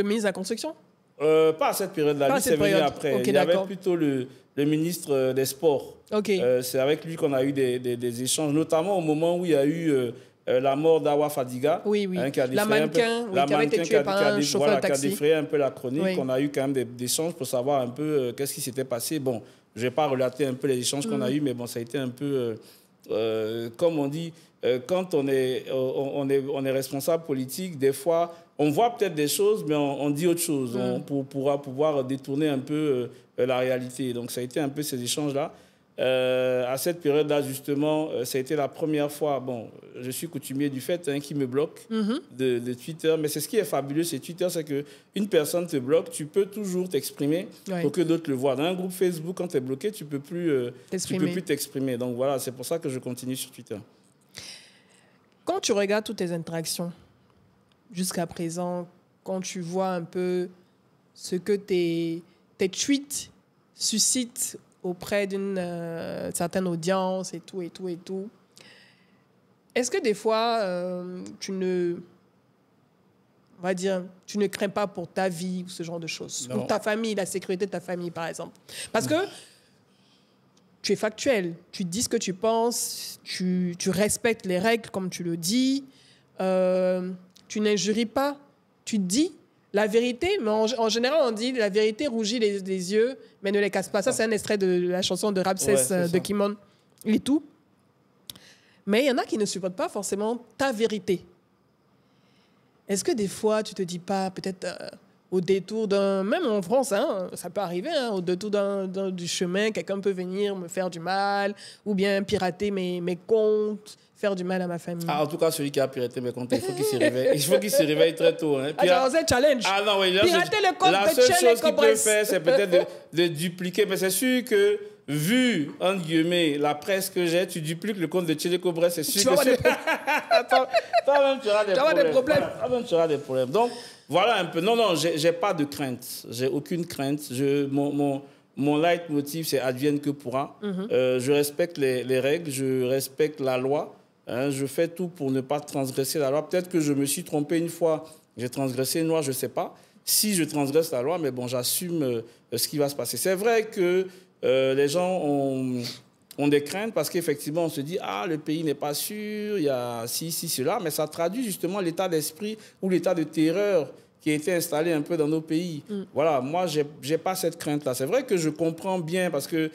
ministre de la Construction Pas à cette période-là, lui, c'est venu après. Okay, il y avait plutôt le ministre des Sports. Okay. C'est avec lui qu'on a eu des échanges, notamment au moment où il y a eu... la mort d'Awa Fadiga, hein, qui avait été tué par un chauffeur de taxi. Qui a défrayé un peu la chronique. Oui. On a eu quand même des échanges pour savoir un peu qu'est-ce qui s'était passé. Bon, je ne vais pas relater un peu les échanges qu'on a eus, mais bon, ça a été un peu, comme on dit, quand on est responsable politique, des fois, on voit peut-être des choses, mais on dit autre chose pour pouvoir détourner un peu la réalité. Donc, ça a été un peu ces échanges-là. À cette période-là, justement, ça a été la première fois, bon, je suis coutumier du fait qui me bloque de Twitter, mais c'est ce qui est fabuleux, c'est Twitter, c'est qu'une personne te bloque, tu peux toujours t'exprimer pour que d'autres le voient. Dans un groupe Facebook, quand tu es bloqué, tu ne peux plus t'exprimer. Donc voilà, c'est pour ça que je continue sur Twitter. Quand tu regardes toutes tes interactions jusqu'à présent, quand tu vois un peu ce que tes tweets suscitent auprès d'une certaine audience et tout. Est-ce que des fois, tu ne crains pas pour ta vie ou ce genre de choses? Non. Pour ta famille, la sécurité de ta famille, par exemple. Parce que tu es factuel, tu dis ce que tu penses, tu respectes les règles comme tu le dis, tu n'injuries pas, tu dis, La vérité, mais en général, on dit la vérité rougit les yeux, mais ne les casse pas. Ça, c'est un extrait de la chanson de Ramsès de Kimon et tout. Mais il y en a qui ne supportent pas forcément ta vérité. Est-ce que des fois, tu te dis pas, peut-être au détour d'un... Même en France, hein, ça peut arriver, hein, au détour du chemin, quelqu'un peut venir me faire du mal ou bien pirater mes comptes, faire du mal à ma famille. Ah, en tout cas, celui qui a piraté mes comptes, il faut qu'il se réveille. Il faut qu'il se réveille très tôt. Hein. C'est un challenge. Ah non, oui, pirater le compte la de seule Tchèle chose qu'il peut faire, c'est peut-être de dupliquer. Mais c'est sûr que, vu, entre guillemets, la presse que j'ai, tu dupliques le compte de Tchèle Cobres, c'est sûr que c'est... Toi-même, tu auras des problèmes. Toi-même, tu auras des problèmes. Donc, voilà un peu. Non, j'ai pas de crainte. J'ai aucune crainte. Mon leitmotiv, c'est advienne que pourra. Je respecte les règles, je respecte la loi. Hein, je fais tout pour ne pas transgresser la loi. Peut-être que je me suis trompé une fois. J'ai transgressé une loi, je ne sais pas. Si je transgresse la loi, mais bon, j'assume ce qui va se passer. C'est vrai que les gens ont des craintes parce qu'effectivement, on se dit « Ah, le pays n'est pas sûr, il y a ci, cela ». Mais ça traduit justement l'état d'esprit ou l'état de terreur qui a été installé un peu dans nos pays. Voilà, moi, je n'ai pas cette crainte-là. C'est vrai que je comprends bien parce que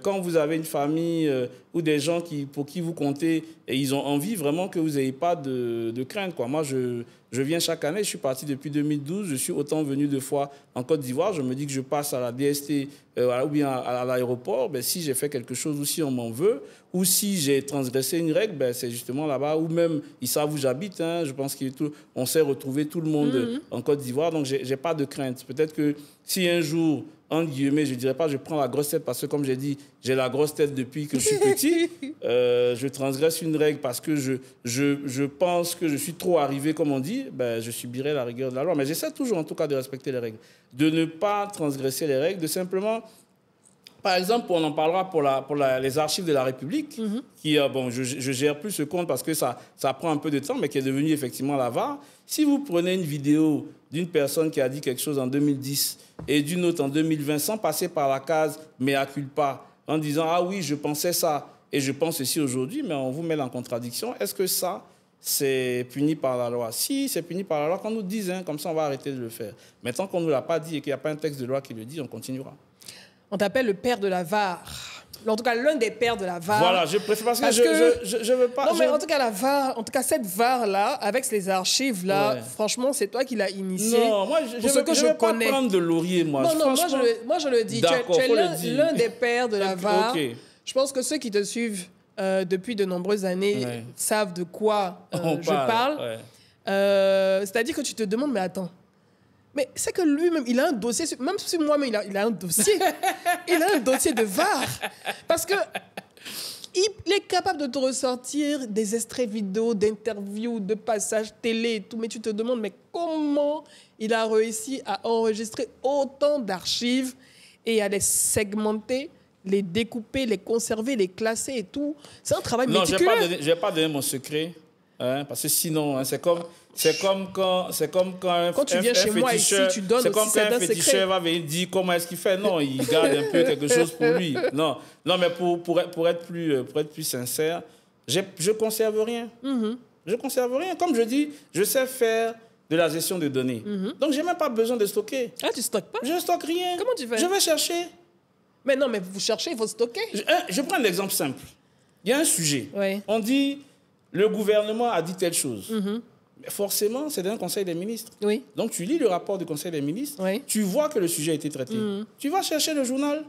quand vous avez une famille ou des gens pour qui vous comptez et ils ont envie vraiment que vous n'ayez pas de crainte, quoi. Moi, je viens chaque année, je suis parti depuis 2012, je suis autant venu 2 fois en Côte d'Ivoire. Je me dis que je passe à la DST ou bien à l'aéroport. Ben, si j'ai fait quelque chose ou si on m'en veut, ou si j'ai transgressé une règle, ben, c'est justement là-bas. Ou même, ils savent où j'habite. Hein, je pense qu'on sait retrouver tout le monde en Côte d'Ivoire. Donc, je n'ai pas de crainte. Peut-être que si un jour, entre guillemets, je ne dirais pas je prends la grosse tête parce que, comme j'ai dit, j'ai la grosse tête depuis que je suis petit. Je transgresse une règle parce que je pense que je suis trop arrivé, comme on dit. Ben, je subirai la rigueur de la loi. Mais j'essaie toujours, en tout cas, de respecter les règles. De ne pas transgresser les règles, de simplement... Par exemple, on en parlera pour les archives de la République, qui, bon, je gère plus ce compte parce que ça prend un peu de temps, mais qui est devenu effectivement la VAR. Si vous prenez une vidéo d'une personne qui a dit quelque chose en 2010 et d'une autre en 2020, sans passer par la case « mea culpa », en disant « Ah oui, je pensais ça et je pense ceci aujourd'hui », mais on vous met en contradiction, est-ce que ça, c'est puni par la loi? Si c'est puni par la loi, qu'on nous dise, hein, comme ça on va arrêter de le faire. Mais tant qu'on ne nous l'a pas dit et qu'il n'y a pas un texte de loi qui le dit, on continuera. On t'appelle le père de la VAR. En tout cas, l'un des pères de la VAR. Voilà, je préfère parce que je veux pas... Non, mais en tout cas, la VAR, en tout cas, cette VAR-là, avec les archives-là, franchement, c'est toi qui l'as initiée. Non, moi, je veux pas prendre de laurier, moi. Non, moi, je le dis. Tu es l'un des pères de la VAR. Okay. Je pense que ceux qui te suivent depuis de nombreuses années savent de quoi je parle. C'est-à-dire que tu te demandes, mais attends, mais c'est que lui-même, il a un dossier, même si moi-même, il a un dossier. Il a un dossier de VAR. Parce que il est capable de te ressortir des extraits vidéo, d'interviews, de passages télé et tout. Mais tu te demandes, mais comment il a réussi à enregistrer autant d'archives et à les segmenter, les découper, les conserver, les classer et tout? C'est un travail méticuleux. Non, je ne vais pas donner mon secret. Hein, parce que sinon, hein, c'est comme quand tu viens chez moi ici, tu donnes aussi certains secrets. C'est comme quand un féticheur va venir dire comment est-ce qu'il fait. Non, il garde un peu quelque chose pour lui. Non, mais pour être plus sincère, je conserve rien. Je conserve rien. Comme je dis, je sais faire de la gestion de données. Donc, j'ai même pas besoin de stocker. Ah, tu stockes pas? Je ne stocke rien. Comment tu fais? Je vais chercher. Mais non, mais vous cherchez, il faut stocker. Je prends un exemple simple. Il y a un sujet. Oui. On dit... Le gouvernement a dit telle chose. Mais forcément, c'est dans un conseil des ministres. Oui. Donc, tu lis le rapport du conseil des ministres, tu vois que le sujet a été traité. Tu vas chercher le journal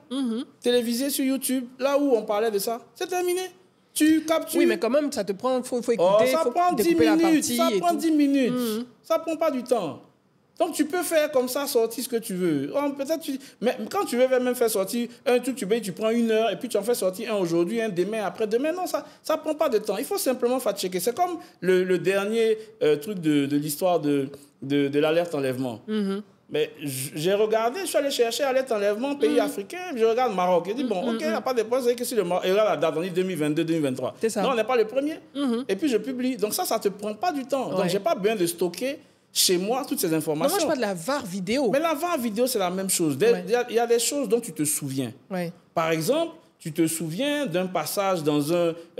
télévisé sur YouTube, là où on parlait de ça. C'est terminé. Tu captures. Oui, mais quand même, ça te prend... Il faut écouter, ça prend 10 minutes. Ça prend 10 minutes. Ça ne prend pas du temps. Donc, tu peux faire comme ça, sortir ce que tu veux. Mais quand tu veux même faire sortir un truc, tu prends 1 heure et puis tu en fais sortir un aujourd'hui, un demain, après-demain. Non, ça ne prend pas de temps. Il faut simplement fact-checker. C'est comme le dernier truc de l'histoire de l'alerte enlèvement. Mais j'ai regardé, je suis allé chercher alerte enlèvement, pays africain, je regarde Maroc. Je dis, bon, OK, il n'y a pas de problème, c'est que si le Maroc... Et là, la date, on dit 2022-2023. C'est ça. Non, on n'est pas le premier. Et puis, je publie. Donc, ça ne te prend pas du temps. Donc, je n'ai pas besoin de stocker chez moi toutes ces informations. Non, moi, je parle de la VAR vidéo. Mais la VAR vidéo, c'est la même chose. Il y a des choses dont tu te souviens. Par exemple, tu te souviens d'un passage dans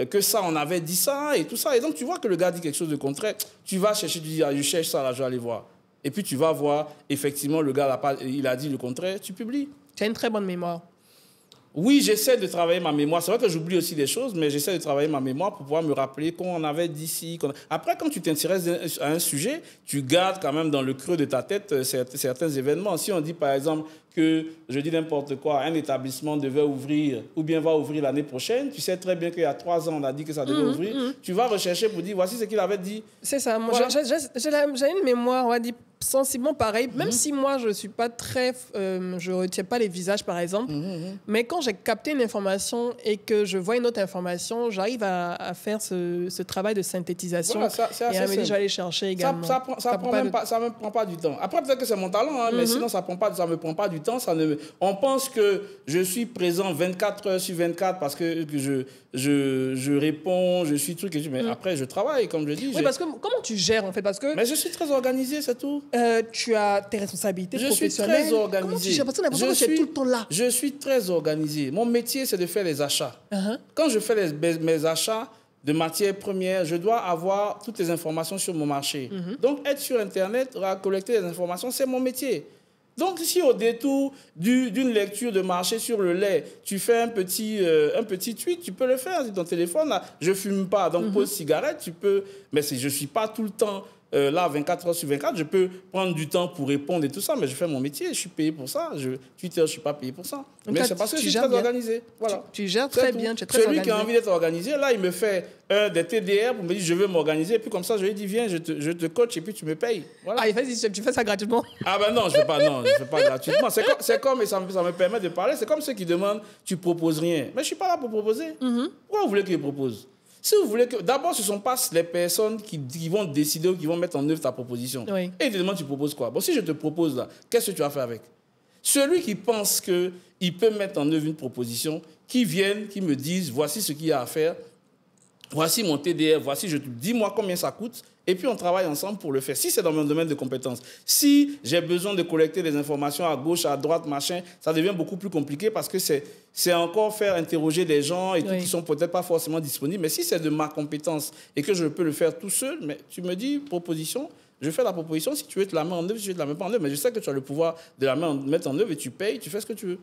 que ça, on avait dit ça et tout ça. Et donc, tu vois que le gars dit quelque chose de contraire. Tu vas chercher, tu dis, ah, je cherche ça, là, je vais aller voir. Et puis tu vas voir, effectivement, le gars, il a dit le contraire, tu publies. Tu as une très bonne mémoire. Oui, j'essaie de travailler ma mémoire. C'est vrai que j'oublie aussi des choses, mais j'essaie de travailler ma mémoire pour pouvoir me rappeler qu'on avait dit ci. Après, quand tu t'intéresses à un sujet, tu gardes quand même dans le creux de ta tête certains événements. Si on dit, par exemple, que, je dis n'importe quoi, un établissement devait ouvrir ou bien va ouvrir l'année prochaine, tu sais très bien qu'il y a 3 ans, on a dit que ça devait ouvrir. Tu vas rechercher pour dire, voici ce qu'il avait dit. C'est ça. Moi, voilà. j'ai une mémoire, on va dire, sensiblement pareil, même si moi, je ne suis pas très... je ne retiens pas les visages, par exemple. Mais quand j'ai capté une information et que je vois une autre information, j'arrive à faire ce travail de synthétisation. Voilà, c'est assez et à me dire, simple. je vais aller chercher également. Ça ne me prend pas du temps. Après, peut-être que c'est mon talent, hein, mais sinon, ça ne me prend pas du temps. On pense que je suis présent 24 heures sur 24 parce que je réponds, je suis truc et tout. Mais après, je travaille, comme je dis. Oui, parce que comment tu gères, en fait, parce que... Mais je suis très organisé, c'est tout. Tu as tes responsabilités professionnelles. Je suis très organisé. Comment tu gères? Parce que l'impression que tu es tout le temps là. Je suis très organisé. Mon métier, c'est de faire les achats. Quand je fais mes achats de matières premières, je dois avoir toutes les informations sur mon marché. Donc, être sur Internet, collecter les informations, c'est mon métier. Donc, si au détour d'une lecture de marché sur le lait, tu fais un petit tweet, tu peux le faire sur ton téléphone. Là, je ne fume pas, donc pose cigarette, tu peux... Mais si je ne suis pas tout le temps là, 24 heures sur 24, je peux prendre du temps pour répondre et tout ça, mais je fais mon métier, je suis payé pour ça. Twitter, je ne suis pas payé pour ça. Donc mais c'est parce que je suis très organisé. Voilà. Tu gères très bien, tu es très organisé. Celui qui a envie d'être organisé, là, il me fait des TDR pour me dire je veux m'organiser. Et puis comme ça, je lui dis viens, je te coach et puis tu me payes. Voilà. Ah, tu fais ça gratuitement? Ah ben non, je ne fais pas gratuitement. C'est comme, et ça me permet de parler, c'est comme ceux qui demandent tu proposes rien. Mais je ne suis pas là pour proposer. Pourquoi vous voulez que je propose? Si vous voulez que... D'abord, ce ne sont pas les personnes qui vont décider ou qui vont mettre en œuvre ta proposition. Oui. Et ils te demandent, tu proposes quoi? Bon, si je te propose là, qu'est-ce que tu vas faire avec? Celui qui pense qu'il peut mettre en œuvre une proposition, qui vienne, qui me dise, voici ce qu'il y a à faire, voici mon TDR, dis-moi combien ça coûte, et puis on travaille ensemble pour le faire. Si c'est dans mon domaine de compétences, si j'ai besoin de collecter des informations à gauche, à droite, machin, ça devient beaucoup plus compliqué parce que c'est encore faire interroger des gens et tout qui sont peut-être pas forcément disponibles. Mais si c'est de ma compétence et que je peux le faire tout seul, mais tu me dis proposition, je fais la proposition. Si tu veux te la mettre en œuvre, si tu veux te la mettre pas en œuvre, mais je sais que tu as le pouvoir de la mettre en œuvre et tu payes, tu fais ce que tu veux.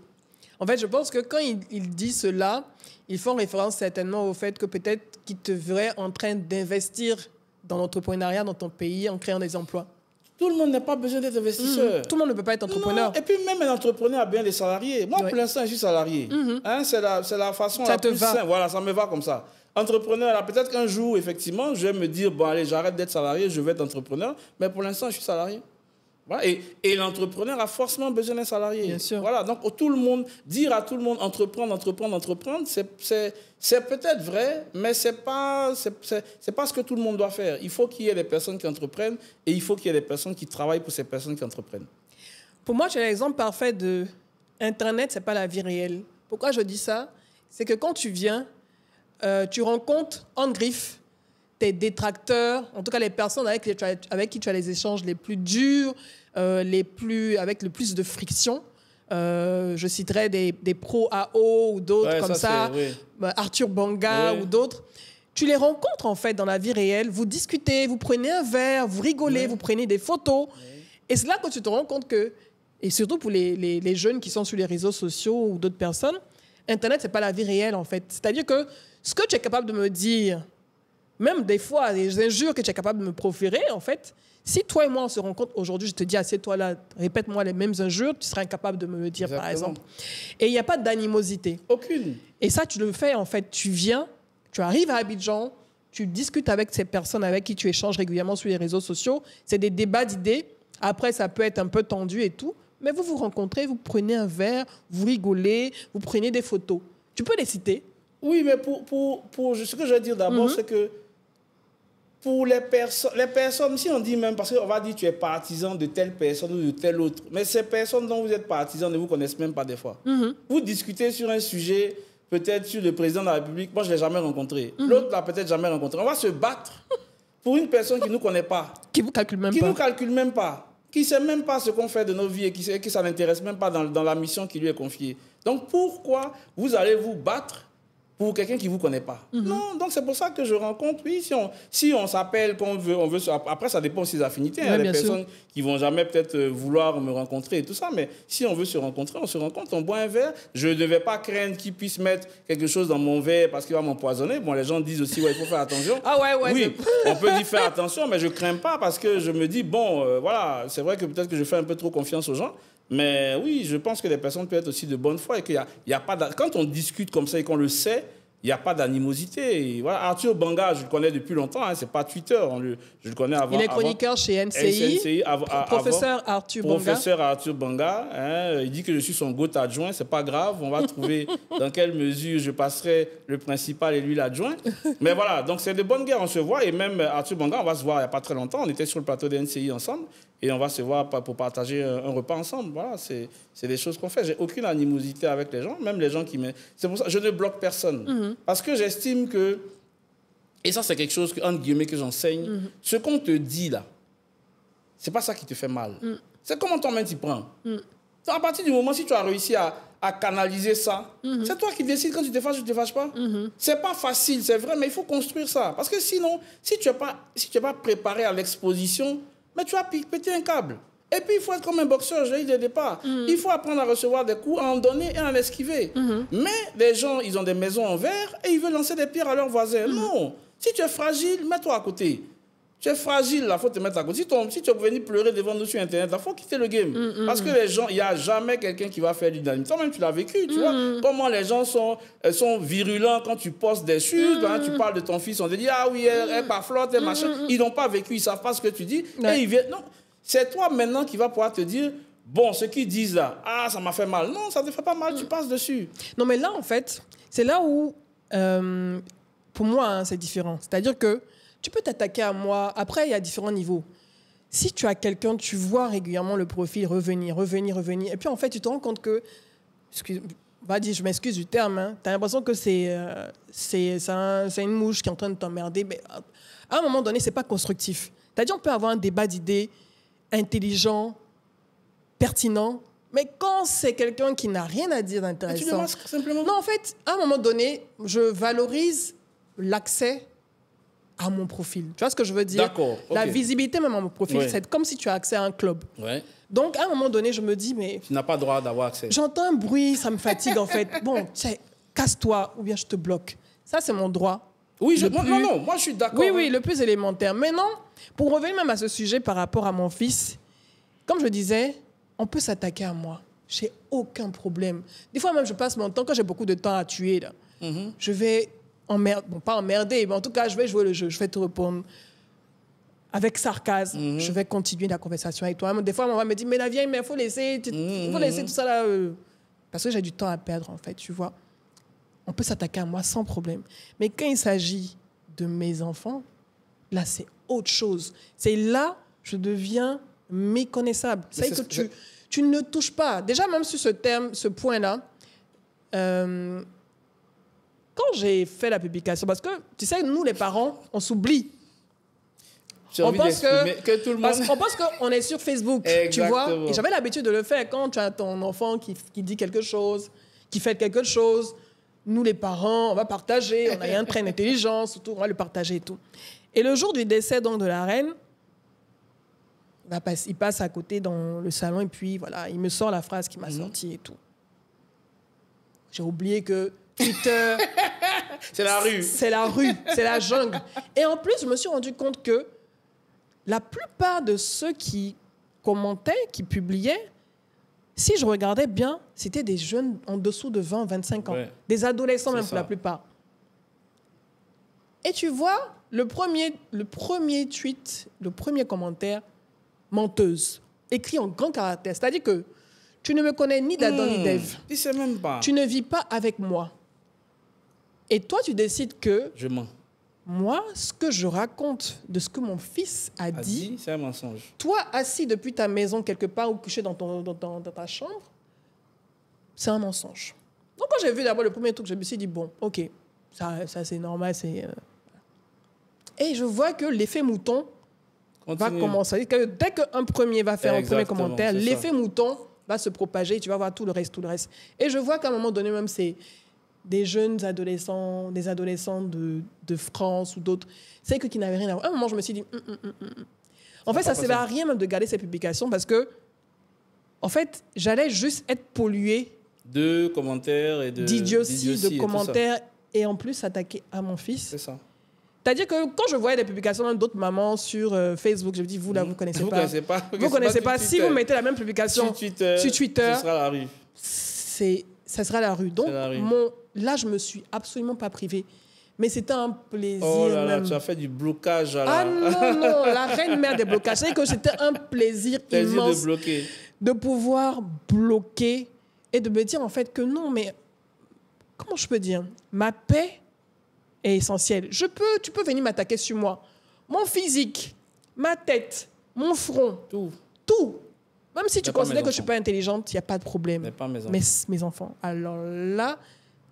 En fait, je pense que quand il dit cela, ils font référence certainement au fait que peut-être qu'ils te verraient en train d'investir dans l'entrepreneuriat dans ton pays en créant des emplois. Tout le monde n'a pas besoin d'être investisseur. Tout le monde ne peut pas être entrepreneur. Non. Et puis même un entrepreneur a bien des salariés. Moi, pour l'instant, je suis salarié. C'est la façon la plus simple. Voilà, ça me va comme ça. Entrepreneur, là, peut-être qu'un jour, effectivement, je vais me dire, bon, allez, j'arrête d'être salarié, je vais être entrepreneur. Mais pour l'instant, je suis salarié. Voilà. Et l'entrepreneur a forcément besoin d'un salarié. Bien sûr. Voilà. Donc, tout le monde, dire à tout le monde entreprendre, c'est peut-être vrai, mais c'est pas ce que tout le monde doit faire. Il faut qu'il y ait des personnes qui entreprennent et il faut qu'il y ait des personnes qui travaillent pour ces personnes qui entreprennent. Pour moi, j'ai l'exemple parfait de Internet, c'est pas la vie réelle. Pourquoi je dis ça? C'est que quand tu viens, tu rencontres en griffe tes détracteurs, en tout cas les personnes avec qui tu as les échanges les plus durs, avec le plus de friction. Je citerai des pros AO ou d'autres comme ça, Arthur Banga ou d'autres. Tu les rencontres en fait dans la vie réelle, vous discutez, vous prenez un verre, vous rigolez, vous prenez des photos. Et c'est là que tu te rends compte que, et surtout pour les jeunes qui sont sur les réseaux sociaux ou d'autres personnes, Internet, c'est pas la vie réelle en fait. C'est-à-dire que ce que tu es capable de me dire, même des fois, les injures que tu es capable de me proférer, en fait, si toi et moi, on se rencontre aujourd'hui, je te dis, assieds-toi là, répète-moi les mêmes injures, tu seras incapable de me le dire, exactement, par exemple. Et il n'y a pas d'animosité. Aucune. Et ça, tu le fais, en fait. Tu viens, tu arrives à Abidjan, tu discutes avec ces personnes avec qui tu échanges régulièrement sur les réseaux sociaux. C'est des débats d'idées. Après, ça peut être un peu tendu et tout. Mais vous vous rencontrez, vous prenez un verre, vous rigolez, vous prenez des photos. Tu peux les citer. Oui, mais ce que je veux dire d'abord, c'est que pour les personnes, si on dit même, parce qu'on va dire tu es partisan de telle personne ou de telle autre, mais ces personnes dont vous êtes partisan ne vous connaissent même pas des fois. Vous discutez sur un sujet, peut-être sur le président de la République, moi je ne l'ai jamais rencontré, l'autre l'a peut-être jamais rencontré. On va se battre pour une personne qui ne nous connaît pas. Qui vous calcule même pas. Qui ne nous calcule même pas. Qui ne sait même pas ce qu'on fait de nos vies et qui ça n'intéresse même pas dans la mission qui lui est confiée. Donc pourquoi vous allez vous battre pour quelqu'un qui ne vous connaît pas. Non, donc c'est pour ça que je rencontre, oui, si on s'appelle, qu'on veut, après ça dépend aussi des affinités. Il y a des personnes qui ne vont jamais peut-être vouloir me rencontrer et tout ça, mais si on veut se rencontrer, on se rencontre, on boit un verre. Je ne devais pas craindre qu'il puisse mettre quelque chose dans mon verre parce qu'il va m'empoisonner. Bon, les gens disent aussi, ouais, il faut faire attention. Ah ouais. Oui, on peut y faire attention, mais je ne crains pas parce que je me dis, bon, voilà, c'est vrai que peut-être que je fais un peu trop confiance aux gens. Mais oui, je pense que les personnes peuvent être aussi de bonne foi et qu'il y a pas quand on discute comme ça et qu'on le sait, il n'y a pas d'animosité. Voilà. Arthur Banga, je le connais depuis longtemps, hein, c'est pas Twitter, je le connais avant. Il est chroniqueur chez NCI. Professeur Arthur Banga. Professeur Arthur Banga, hein, il dit que je suis son GOAT adjoint, c'est pas grave, on va trouver dans quelle mesure je passerai le principal et lui l'adjoint. Mais voilà, donc c'est de bonnes guerres, on se voit, et même Arthur Banga, on va se voir il n'y a pas très longtemps, on était sur le plateau de NCI ensemble, et on va se voir pour partager un repas ensemble. Voilà, c'est des choses qu'on fait. J'ai aucune animosité avec les gens, même les gens qui me... C'est pour ça que je ne bloque personne. Parce que j'estime que, et ça c'est quelque chose que, entre guillemets, que j'enseigne, ce qu'on te dit là, c'est pas ça qui te fait mal. C'est comment toi-même t'y prends. À partir du moment, si tu as réussi à canaliser ça, c'est toi qui décides quand tu te fâches ou tu ne te fâches pas. C'est pas facile, c'est vrai, mais il faut construire ça. Parce que sinon, si tu n'es pas préparé à l'exposition, mais tu vas péter un câble. Et puis, il faut être comme un boxeur, je l'ai dit au départ. Il faut apprendre à recevoir des coups, à en donner et à en esquiver. Mais les gens, ils ont des maisons en verre et ils veulent lancer des pierres à leurs voisins. Non. Si tu es fragile, mets-toi à côté. Tu es fragile, il faut te mettre à côté. Si tu es venu pleurer devant nous sur Internet, il faut quitter le game. Parce que les gens, il n'y a jamais quelqu'un qui va faire du dynamisme. Toi-même, tu l'as vécu, tu vois. Comment les gens sont virulents quand tu postes des choses. Hein, tu parles de ton fils, on te dit, ah oui, elle parflotte, elle machin. Ils n'ont pas vécu, ils ne savent pas ce que tu dis. Et ils viennent... Non. C'est toi maintenant qui vas pouvoir te dire, bon, ce qu'ils disent là, ah, ça m'a fait mal. Non, ça ne te fait pas mal, tu passes dessus. Non, mais là, en fait, c'est là où, pour moi, hein, c'est différent. C'est-à-dire que tu peux t'attaquer à moi. Après, il y a différents niveaux. Si tu as quelqu'un, tu vois régulièrement le profil revenir. Et puis, en fait, tu te rends compte que, je m'excuse du terme, hein, tu as l'impression que c'est une mouche qui est en train de t'emmerder. Mais à un moment donné, ce n'est pas constructif. C'est-à-dire qu'on peut avoir un débat d'idées intelligent, pertinent, mais quand c'est quelqu'un qui n'a rien à dire d'intéressant... Tu le masques simplement. Non, en fait, à un moment donné, je valorise l'accès à mon profil. Tu vois ce que je veux dire? D'accord. Okay. La visibilité même à mon profil, c'est comme si tu as accès à un club. Ouais. Donc, à un moment donné, je me dis, mais... Tu n'as pas le droit d'avoir accès. J'entends un bruit, ça me fatigue, en fait. Bon, casse-toi, ou bien je te bloque. Ça, c'est mon droit. Oui, non, moi je suis d'accord. Oui, le plus élémentaire. Maintenant, pour revenir même à ce sujet par rapport à mon fils, comme je disais, on peut s'attaquer à moi. J'ai aucun problème. Des fois même, je passe mon temps, quand j'ai beaucoup de temps à tuer, là, je vais pas emmerder, mais en tout cas, je vais jouer le jeu, je vais te répondre avec sarcasme. Je vais continuer la conversation avec toi. Des fois, on va me dire, mais la vieille, il faut laisser tout ça là. Parce que j'ai du temps à perdre, en fait, tu vois. On peut s'attaquer à moi sans problème. Mais quand il s'agit de mes enfants, là, c'est autre chose. C'est là je deviens méconnaissable. C'est que tu ne touches pas. Déjà, même sur ce point-là, quand j'ai fait la publication, parce que, tu sais, nous, les parents, on s'oublie. On pense qu'on est sur Facebook, tu vois. Et j'avais l'habitude de le faire quand tu as ton enfant qui dit quelque chose, qui fait quelque chose. Nous, les parents, on va partager, on a un train d'intelligence, surtout, on va le partager et tout. Et le jour du décès donc, de la reine, il passe à côté dans le salon et puis voilà, il me sort la phrase qui m'a sorti et tout. J'ai oublié que Twitter... c'est la rue. C'est la rue, c'est la jungle. Et en plus, je me suis rendu compte que la plupart de ceux qui commentaient, qui publiaient, si je regardais bien, c'était des jeunes en dessous de 20, 25 ans. Ouais. Des adolescents même pour la plupart. Et tu vois, le premier tweet, le premier commentaire, menteuse, écrit en grand caractère. C'est-à-dire que tu ne me connais ni d'Adam ni d'Ève. Tu sais même pas. Tu ne vis pas avec moi. Et toi, tu décides que... Je mens. Moi, ce que je raconte de ce que mon fils a dit, c'est un mensonge. Toi, assis depuis ta maison quelque part ou couché dans ta chambre, c'est un mensonge. Donc, quand j'ai vu d'abord le premier truc, je me suis dit, bon, OK, ça c'est normal. Et je vois que l'effet mouton va commencer. Dès qu'un premier va faire un premier commentaire, l'effet mouton va se propager et tu vas voir tout le reste. Et je vois qu'à un moment donné, même, c'est des jeunes adolescents, des adolescents de France ou d'autres, c'est que qui n'avaient rien à voir. À un moment, je me suis dit, En fait, ça ne servait à rien même de garder ces publications parce que, en fait, j'allais juste être polluée de commentaires et d'idioties, de commentaires, et en plus s'attaquer à mon fils. C'est ça. C'est-à-dire que quand je voyais des publications d'autres mamans sur Facebook, je me dis, vous là, vous ne connaissez pas. Vous ne connaissez pas. Si vous mettez la même publication sur Twitter, ce sera la rue. Ça sera la rue. Donc, là, je ne me suis absolument pas privée. Mais c'était un plaisir. Oh là là, même. tu as fait du blocage. Ah non, la reine mère des blocages. C'est que c'était un plaisir immense de pouvoir bloquer et de me dire en fait que non, mais comment je peux dire, ma paix est essentielle. Tu peux venir m'attaquer sur moi. Mon physique, ma tête, mon front, tout. Même si tu considères que je ne suis pas intelligente, il n'y a pas de problème. Mais pas mes enfants. Mes enfants. Alors là,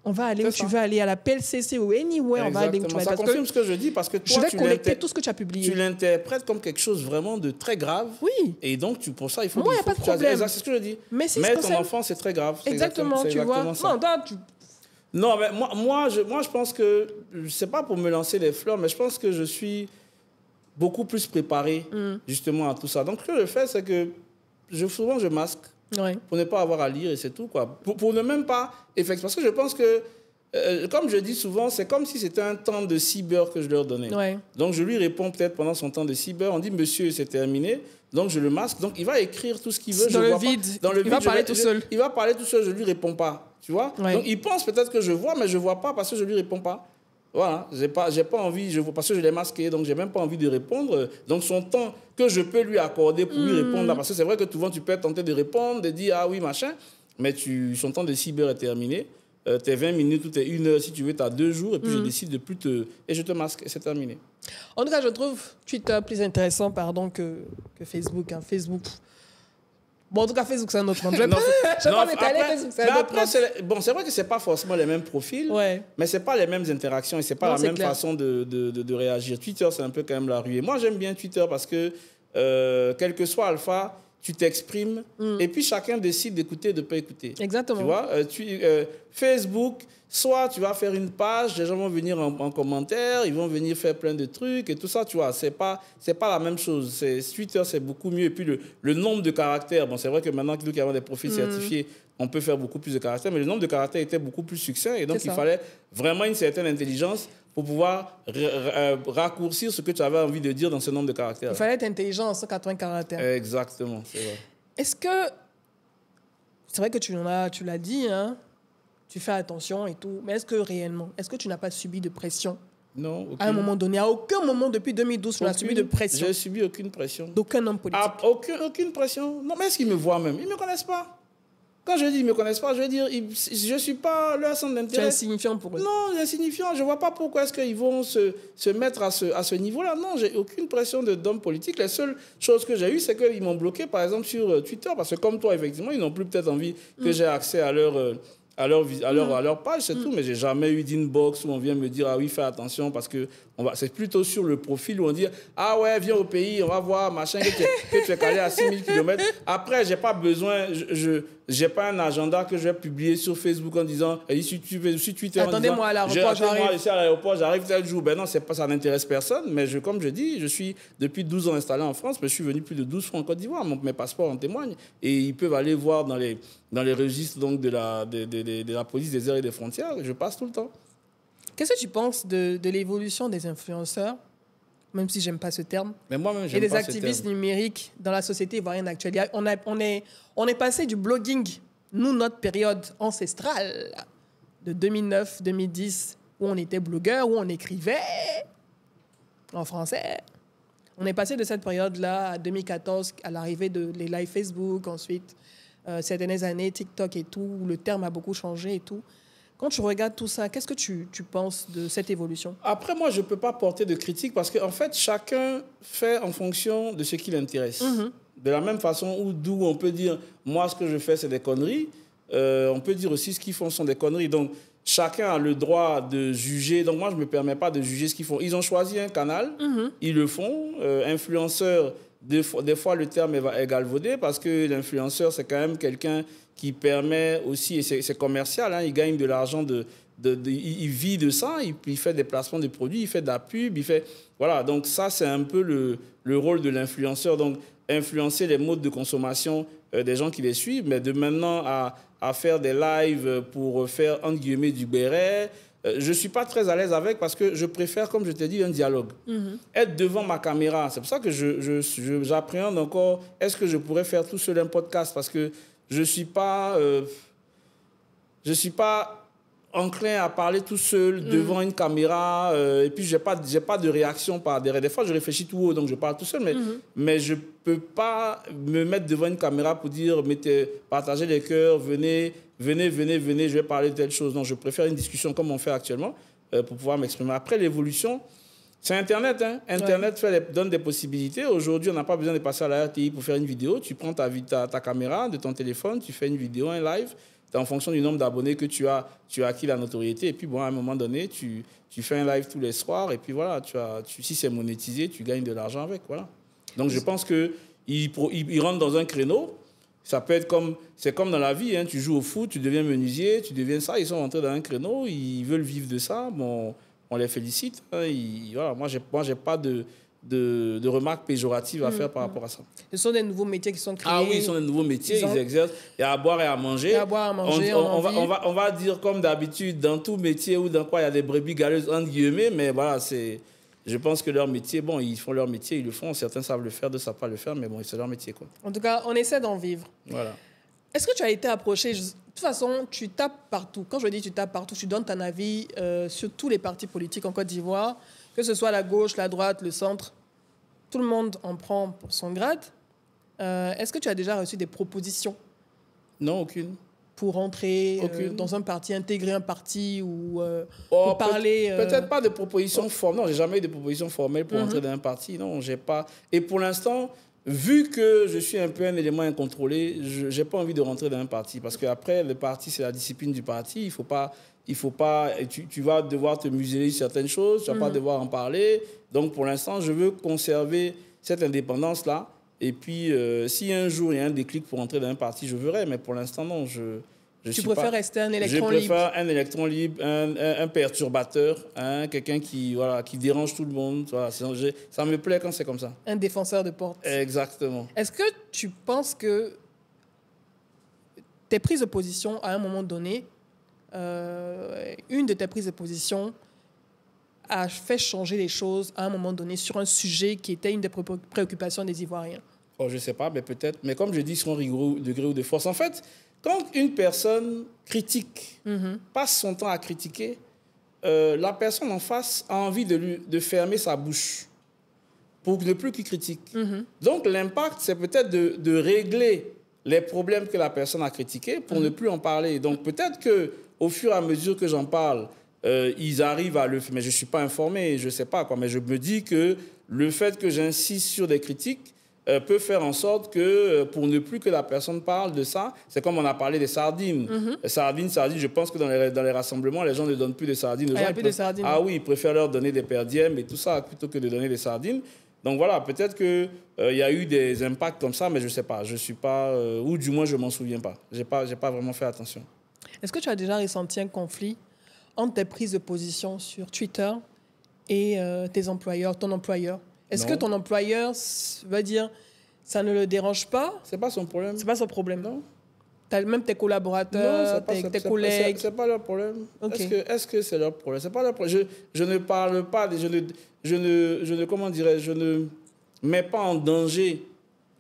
on va aller où tu veux aller, à la PLCC ou anywhere, on va aller où tu veux aller. Ça confirme ce que je dis parce que toi, je vais collecter tout ce que tu as publié. Tu l'interprètes comme quelque chose vraiment de très grave. Oui. Et donc, pour ça, il faut... Moi, il n'y a pas de problème. C'est ce que je dis. Mais ton enfant, c'est très grave. Exactement, tu vois. Non, mais moi, je pense que... C'est pas pour me lancer les fleurs, mais je pense que je suis beaucoup plus préparé justement à tout ça. Donc, ce que je fais, c'est que souvent, je masque. Ouais. Pour ne pas avoir à lire et c'est tout, quoi. Pour ne même pas effectuer. Parce que je pense que, comme je dis souvent, c'est comme si c'était un temps de cyber que je leur donnais. Ouais. Donc, je lui réponds peut-être pendant son temps de cyber. On dit, monsieur, c'est terminé. Donc, je le masque. Donc, il va écrire tout ce qu'il veut. Dans le vide. Il va parler tout seul. Il va parler tout seul, je ne lui réponds pas. Tu vois? Ouais. Donc, il pense peut-être que je vois, mais je ne vois pas parce que je ne lui réponds pas. Voilà, j'ai pas envie, parce que je l'ai masqué, donc j'ai même pas envie de répondre. Donc son temps que je peux lui accorder pour lui répondre, parce que c'est vrai que souvent tu peux tenter de répondre, de dire ah oui machin, mais son temps de cyber est terminé. Tes 20 minutes ou tes 1 heure si tu veux, tu as 2 jours et puis je décide de plus te... Et je te masque et c'est terminé. En tout cas, je trouve Twitter plus intéressant que Facebook. Hein. Facebook... Bon, en tout cas, Facebook, c'est un autre monde. Je vais pas m'étaler, Facebook, c'est un autre monde. Bon, c'est vrai que ce n'est pas forcément les mêmes profils, mais ce n'est pas les mêmes interactions et ce n'est pas la même façon de réagir. Twitter, c'est un peu quand même la rue. Et moi, j'aime bien Twitter parce que, quel que soit Alpha, tu t'exprimes et puis chacun décide d'écouter et de ne pas écouter. Exactement. Tu vois, Facebook, soit tu vas faire une page, les gens vont venir en commentaire, ils vont venir faire plein de trucs et tout ça, tu vois. C'est pas la même chose. Twitter, c'est beaucoup mieux. Et puis le nombre de caractères, bon, c'est vrai que maintenant, nous qui avons des profils certifiés, on peut faire beaucoup plus de caractères, mais le nombre de caractères était beaucoup plus succinct et donc il fallait vraiment une certaine intelligence pour pouvoir raccourcir ce que tu avais envie de dire dans ce nombre de caractères. Il fallait être intelligent en 180 caractères. Exactement, c'est vrai. Est-ce que... C'est vrai que tu l'as dit, hein, tu fais attention et tout, mais est-ce que réellement, est-ce que tu n'as pas subi de pression? Non. Aucune. À un moment donné, à aucun moment depuis 2012, tu n'as subi de pression? Je n'ai subi aucune pression. D'aucun homme politique? Aucune pression. Non, mais est-ce qu'ils me voient même? Ils ne me connaissent pas. Quand je dis qu'ils ne me connaissent pas, je veux dire, je ne suis pas leur centre d'intérêt. Tu es insignifiant pour eux? Non, insignifiant. Je ne vois pas pourquoi est-ce qu'ils vont se mettre à ce niveau-là. Non, je n'ai aucune pression d'homme politique. La seule chose que j'ai eue, c'est qu'ils m'ont bloqué, par exemple, sur Twitter. Parce que comme toi, effectivement, ils n'ont plus peut-être envie que j'ai accès à leur page, c'est tout. Mais je n'ai jamais eu d'inbox où on vient me dire « Ah oui, fais attention » parce que c'est plutôt sur le profil où on dit « Ah ouais, viens au pays, on va voir, machin, que tu es calé à 6000 km. » Après, je n'ai pas besoin, je n'ai pas un agenda que je vais publier sur Facebook en disant « Si tu veux, sur Twitter, attendez-moi à l'aéroport, j'arrive. Je suis à l'aéroport, j'arrive tel jour. » Ben non, ça n'intéresse personne. Mais comme je dis, je suis depuis 12 ans installé en France, mais je suis venu plus de 12 fois en Côte d'Ivoire. Mes passeports en témoignent. Et ils peuvent aller voir dans les registres donc, de la police des airs et des frontières. Je passe tout le temps. Qu'est-ce que tu penses de l'évolution des influenceurs, même si je n'aime pas ce terme, mais moi-même, et des activistes numériques dans la société ivoirienne actuelle? On est passé du blogging, nous, notre période ancestrale, de 2009-2010, où on était blogueur, où on écrivait en français. On est passé de cette période-là à 2014, à l'arrivée des lives Facebook, ensuite, ces dernières années, TikTok et tout, où le terme a beaucoup changé et tout. Quand tu regardes tout ça, qu'est-ce que tu penses de cette évolution? Après, moi, je ne peux pas porter de critique parce qu'en fait, chacun fait en fonction de ce qui l'intéresse. De la même façon d'où on peut dire, moi, ce que je fais, c'est des conneries. On peut dire aussi ce qu'ils font sont des conneries. Donc, chacun a le droit de juger. Donc, moi, je ne me permets pas de juger ce qu'ils font. Ils ont choisi un canal, ils le font. Influenceur, des fois, le terme est galvaudé parce que l'influenceur, c'est quand même quelqu'un qui permet aussi, et c'est commercial, hein, il gagne de l'argent il vit de ça, il fait des placements de produits, il fait de la pub, il fait... Voilà, donc ça, c'est un peu le rôle de l'influenceur. Donc, influencer les modes de consommation des gens qui les suivent, mais de maintenant à faire des lives pour faire, entre guillemets, du béret, je ne suis pas très à l'aise avec parce que je préfère, comme je t'ai dit, un dialogue. Être devant ma caméra, c'est pour ça que j'appréhende encore, est-ce que je pourrais faire tout seul un podcast? Parce que je ne suis pas enclin à parler tout seul devant une caméra et puis j'ai pas de réaction par derrière. Des fois, je réfléchis tout haut, donc je parle tout seul, mais je peux pas me mettre devant une caméra pour dire partagez les cœurs, venez, je vais parler de telle chose. Non, je préfère une discussion comme on fait actuellement pour pouvoir m'exprimer. Après, l'évolution, c'est Internet. Hein. Internet donne des possibilités. Aujourd'hui, on n'a pas besoin de passer à la RTI pour faire une vidéo. Tu prends ta caméra de ton téléphone, tu fais une vidéo, un live. En fonction du nombre d'abonnés que tu as acquis la notoriété. Et puis, bon, à un moment donné, tu fais un live tous les soirs. Et puis, voilà, si c'est monétisé, tu gagnes de l'argent avec. Voilà. Donc, je pense qu'il rentre dans un créneau. Ça peut être c'est comme dans la vie. Hein. Tu joues au foot, tu deviens menuisier, tu deviens ça. Ils sont rentrés dans un créneau. Ils veulent vivre de ça. Bon, on les félicite. Hein. Voilà, moi, j'ai pas de remarques péjoratives à faire par rapport à ça. Ce sont des nouveaux métiers qui sont créés. Ah oui, ce sont des nouveaux métiers, ils exercent. Il y a à boire et à manger. Il y a à boire et à manger, on va dire comme d'habitude, dans tout métier ou dans quoi il y a des brebis galeuses, entre guillemets, mais voilà, je pense que leur métier, bon, ils font leur métier, ils le font. Certains savent le faire, d'autres ne savent pas le faire, mais bon, c'est leur métier, quoi. En tout cas, on essaie d'en vivre. Voilà. Est-ce que tu as été approché? De toute façon, tu tapes partout. Quand je dis tu tapes partout, tu donnes ton avis sur tous les partis politiques en Côte d'Ivoire, que ce soit la gauche, la droite, le centre. Tout le monde en prend pour son grade. Est-ce que tu as déjà reçu des propositions? Non, aucune. Pour entrer dans un parti, intégrer un parti ou pour parler... Peut-être pas de propositions formelles. Non, j'ai jamais eu de propositions formelles pour entrer dans un parti. Non, j'ai pas. Et pour l'instant, vu que je suis un peu un élément incontrôlé, je n'ai pas envie de rentrer dans un parti. Parce qu'après, le parti, c'est la discipline du parti. Il faut pas... Tu vas devoir te museler sur certaines choses, tu vas pas devoir en parler. Donc, pour l'instant, je veux conserver cette indépendance-là. Et puis, si un jour, il y a un déclic pour entrer dans un parti, je verrai. Mais pour l'instant, non, tu préfères rester un électron libre? Je préfère un électron libre, un perturbateur, hein, quelqu'un qui dérange tout le monde. Voilà, ça me plaît quand c'est comme ça. Un défenseur de porte. Exactement. Est-ce que tu penses que tes prises de position, à un moment donné, une de tes prises de position a fait changer les choses à un moment donné sur un sujet qui était une des préoccupations des Ivoiriens? Oh, je ne sais pas, mais peut-être. Mais comme je dis, selon rigoureux de gré ou de force. En fait, quand une personne critique, passe son temps à critiquer, la personne en face a envie de fermer sa bouche pour ne plus qu'il critique. Donc, l'impact, c'est peut-être de régler les problèmes que la personne a critiqués pour ne plus en parler. Donc, peut-être qu'au fur et à mesure que j'en parle, ils arrivent à le faire. Mais je ne suis pas informé, je ne sais pas quoi. Mais je me dis que le fait que j'insiste sur des critiques peut faire en sorte que, pour ne plus que la personne parle de ça, c'est comme on a parlé des sardines. Sardines, je pense que dans les rassemblements, les gens ne donnent plus de sardines aux gens. Ah oui, ils préfèrent leur donner des per diem et tout ça plutôt que de donner des sardines. Donc voilà, peut-être qu'il y a eu des impacts comme ça, mais je ne sais pas. Je ne suis pas... ou du moins, je ne m'en souviens pas. Je n'ai pas vraiment fait attention. Est-ce que tu as déjà ressenti un conflit entre tes prises de position sur Twitter et tes employeurs, ton employeur? Est-ce que ton employeur va dire ça ne le dérange pas? C'est pas son problème. C'est pas son problème. Non. Même tes collaborateurs, tes collègues. C'est pas leur problème. Okay. Est-ce que c'est leur problème? C'est pas leur problème. Je ne parle pas, comment dirais-je, je ne mets pas en danger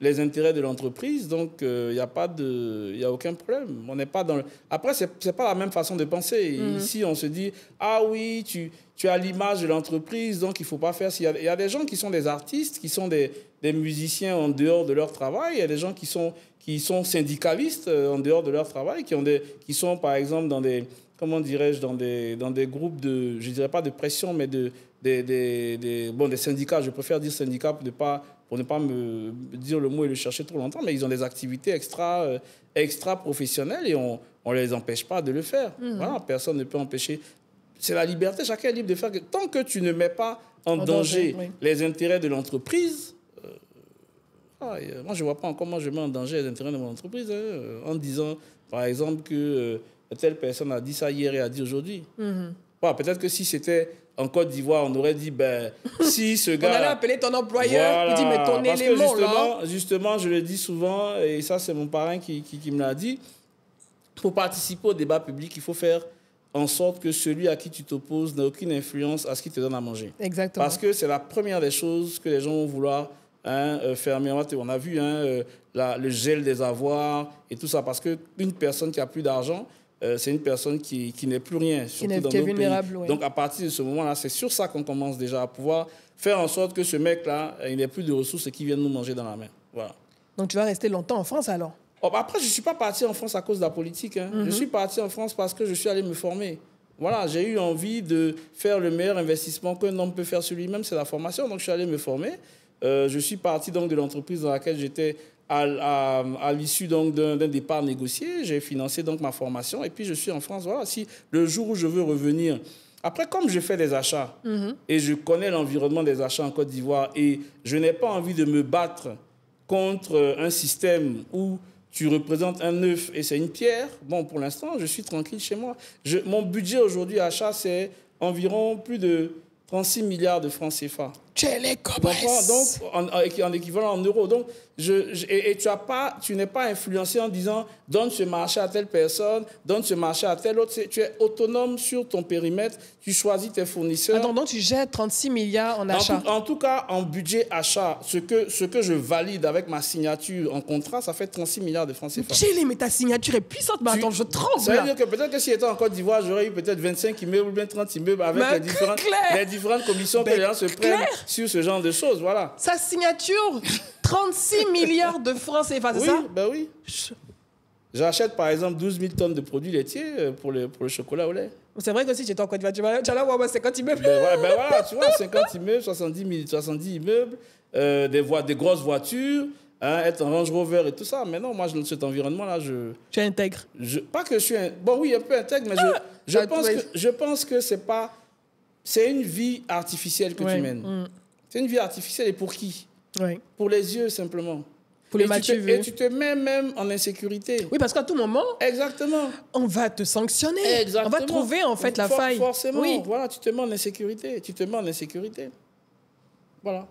les intérêts de l'entreprise, donc il n'y a aucun problème. On n'est pas dans Après, c'est pas la même façon de penser. Ici, on se dit, ah oui, tu as l'image de l'entreprise, donc il ne faut pas faire... Il y a des gens qui sont des artistes, qui sont des musiciens en dehors de leur travail. Il y a des gens qui sont syndicalistes en dehors de leur travail, qui sont, par exemple, dans des... Comment dirais-je, dans des groupes de... Je ne dirais pas de pression, mais des syndicats. Je préfère dire syndicats pour ne pas me dire le mot et le chercher trop longtemps, mais ils ont des activités extra professionnelles et on ne les empêche pas de le faire. Voilà, personne ne peut empêcher. C'est la liberté, chacun est libre de faire. Tant que tu ne mets pas en danger les intérêts de l'entreprise, moi je ne vois pas comment je mets en danger les intérêts de mon entreprise, en disant, par exemple, que telle personne a dit ça hier et a dit aujourd'hui. Peut-être que si c'était en Côte d'Ivoire, on aurait dit, ben, si ce gars... On allait appeler ton employeur, il dit, mais ton parce élément, que là... justement, je le dis souvent, et ça, c'est mon parrain qui me l'a dit, pour participer au débat public, il faut faire en sorte que celui à qui tu t'opposes n'a aucune influence à ce qu'il te donne à manger. Exactement. Parce que c'est la première des choses que les gens vont vouloir fermer. On a vu le gel des avoirs et tout ça. Parce qu'une personne qui a plus d'argent, c'est une personne qui n'est plus rien, surtout dans nos vulnérable, pays. oui. Donc, à partir de ce moment-là, c'est sur ça qu'on commence déjà à pouvoir faire en sorte que ce mec-là, il n'ait plus de ressources et qu'il vienne nous manger dans la main. Voilà. Donc, tu vas rester longtemps en France, alors? Après, je ne suis pas parti en France à cause de la politique. Je suis parti en France parce que je suis allé me former. Voilà, j'ai eu envie de faire le meilleur investissement qu'un homme peut faire sur lui-même, c'est la formation. Donc, je suis allé me former. Je suis parti donc, de l'entreprise dans laquelle j'étais à l'issue d'un départ négocié. J'ai financé donc, ma formation et puis je suis en France. Voilà, si le jour où je veux revenir... Après, comme je fais des achats et je connais l'environnement des achats en Côte d'Ivoire et je n'ai pas envie de me battre contre un système où tu représentes un œuf et c'est une pierre, bon, pour l'instant, je suis tranquille chez moi. Mon budget aujourd'hui achat, c'est environ plus de 36 milliards de francs CFA. Tu es les donc en équivalent en euros. Donc, tu n'es pas influencé en disant donne ce marché à telle personne, donne ce marché à telle autre. Tu es autonome sur ton périmètre, tu choisis tes fournisseurs. Attends, donc tu jettes 36 milliards en achat. En tout cas, en budget achat, ce que je valide avec ma signature en contrat, ça fait 36 milliards de francs CFA. Chili, mais ta signature est puissante. Mais attends, je tremble. Ça veut dire que peut-être que si j'étais en Côte d'Ivoire, j'aurais eu peut-être 25 immeubles ou bien 30 immeubles avec les différentes commissions que les gens se prennent sur ce genre de choses. Voilà. Sa signature, 36 milliards de francs CFA, c'est ça? Ben oui. J'achète par exemple 12 000 tonnes de produits laitiers pour le chocolat au lait. C'est vrai que si tu étais en Côte d'Ivoire, tu allais avoir 50 immeubles. Ben voilà, tu vois, 50 immeubles, 70 immeubles, des grosses voitures, être en Range Rover et tout ça. Mais non, moi, dans cet environnement-là, Tu es intègre. Pas que je suis... Bon, oui, un peu intègre, mais je pense que c'est pas... C'est une vie artificielle que tu mènes. C'est une vie artificielle. Et pour qui? Pour les yeux, simplement. Pour les matchs vus. Et tu te mets même en insécurité. Oui, parce qu'à tout moment... Exactement. On va te sanctionner. Exactement. On va trouver, en fait, la faille. Forcément. Oui. Voilà, tu te mets en insécurité. Voilà.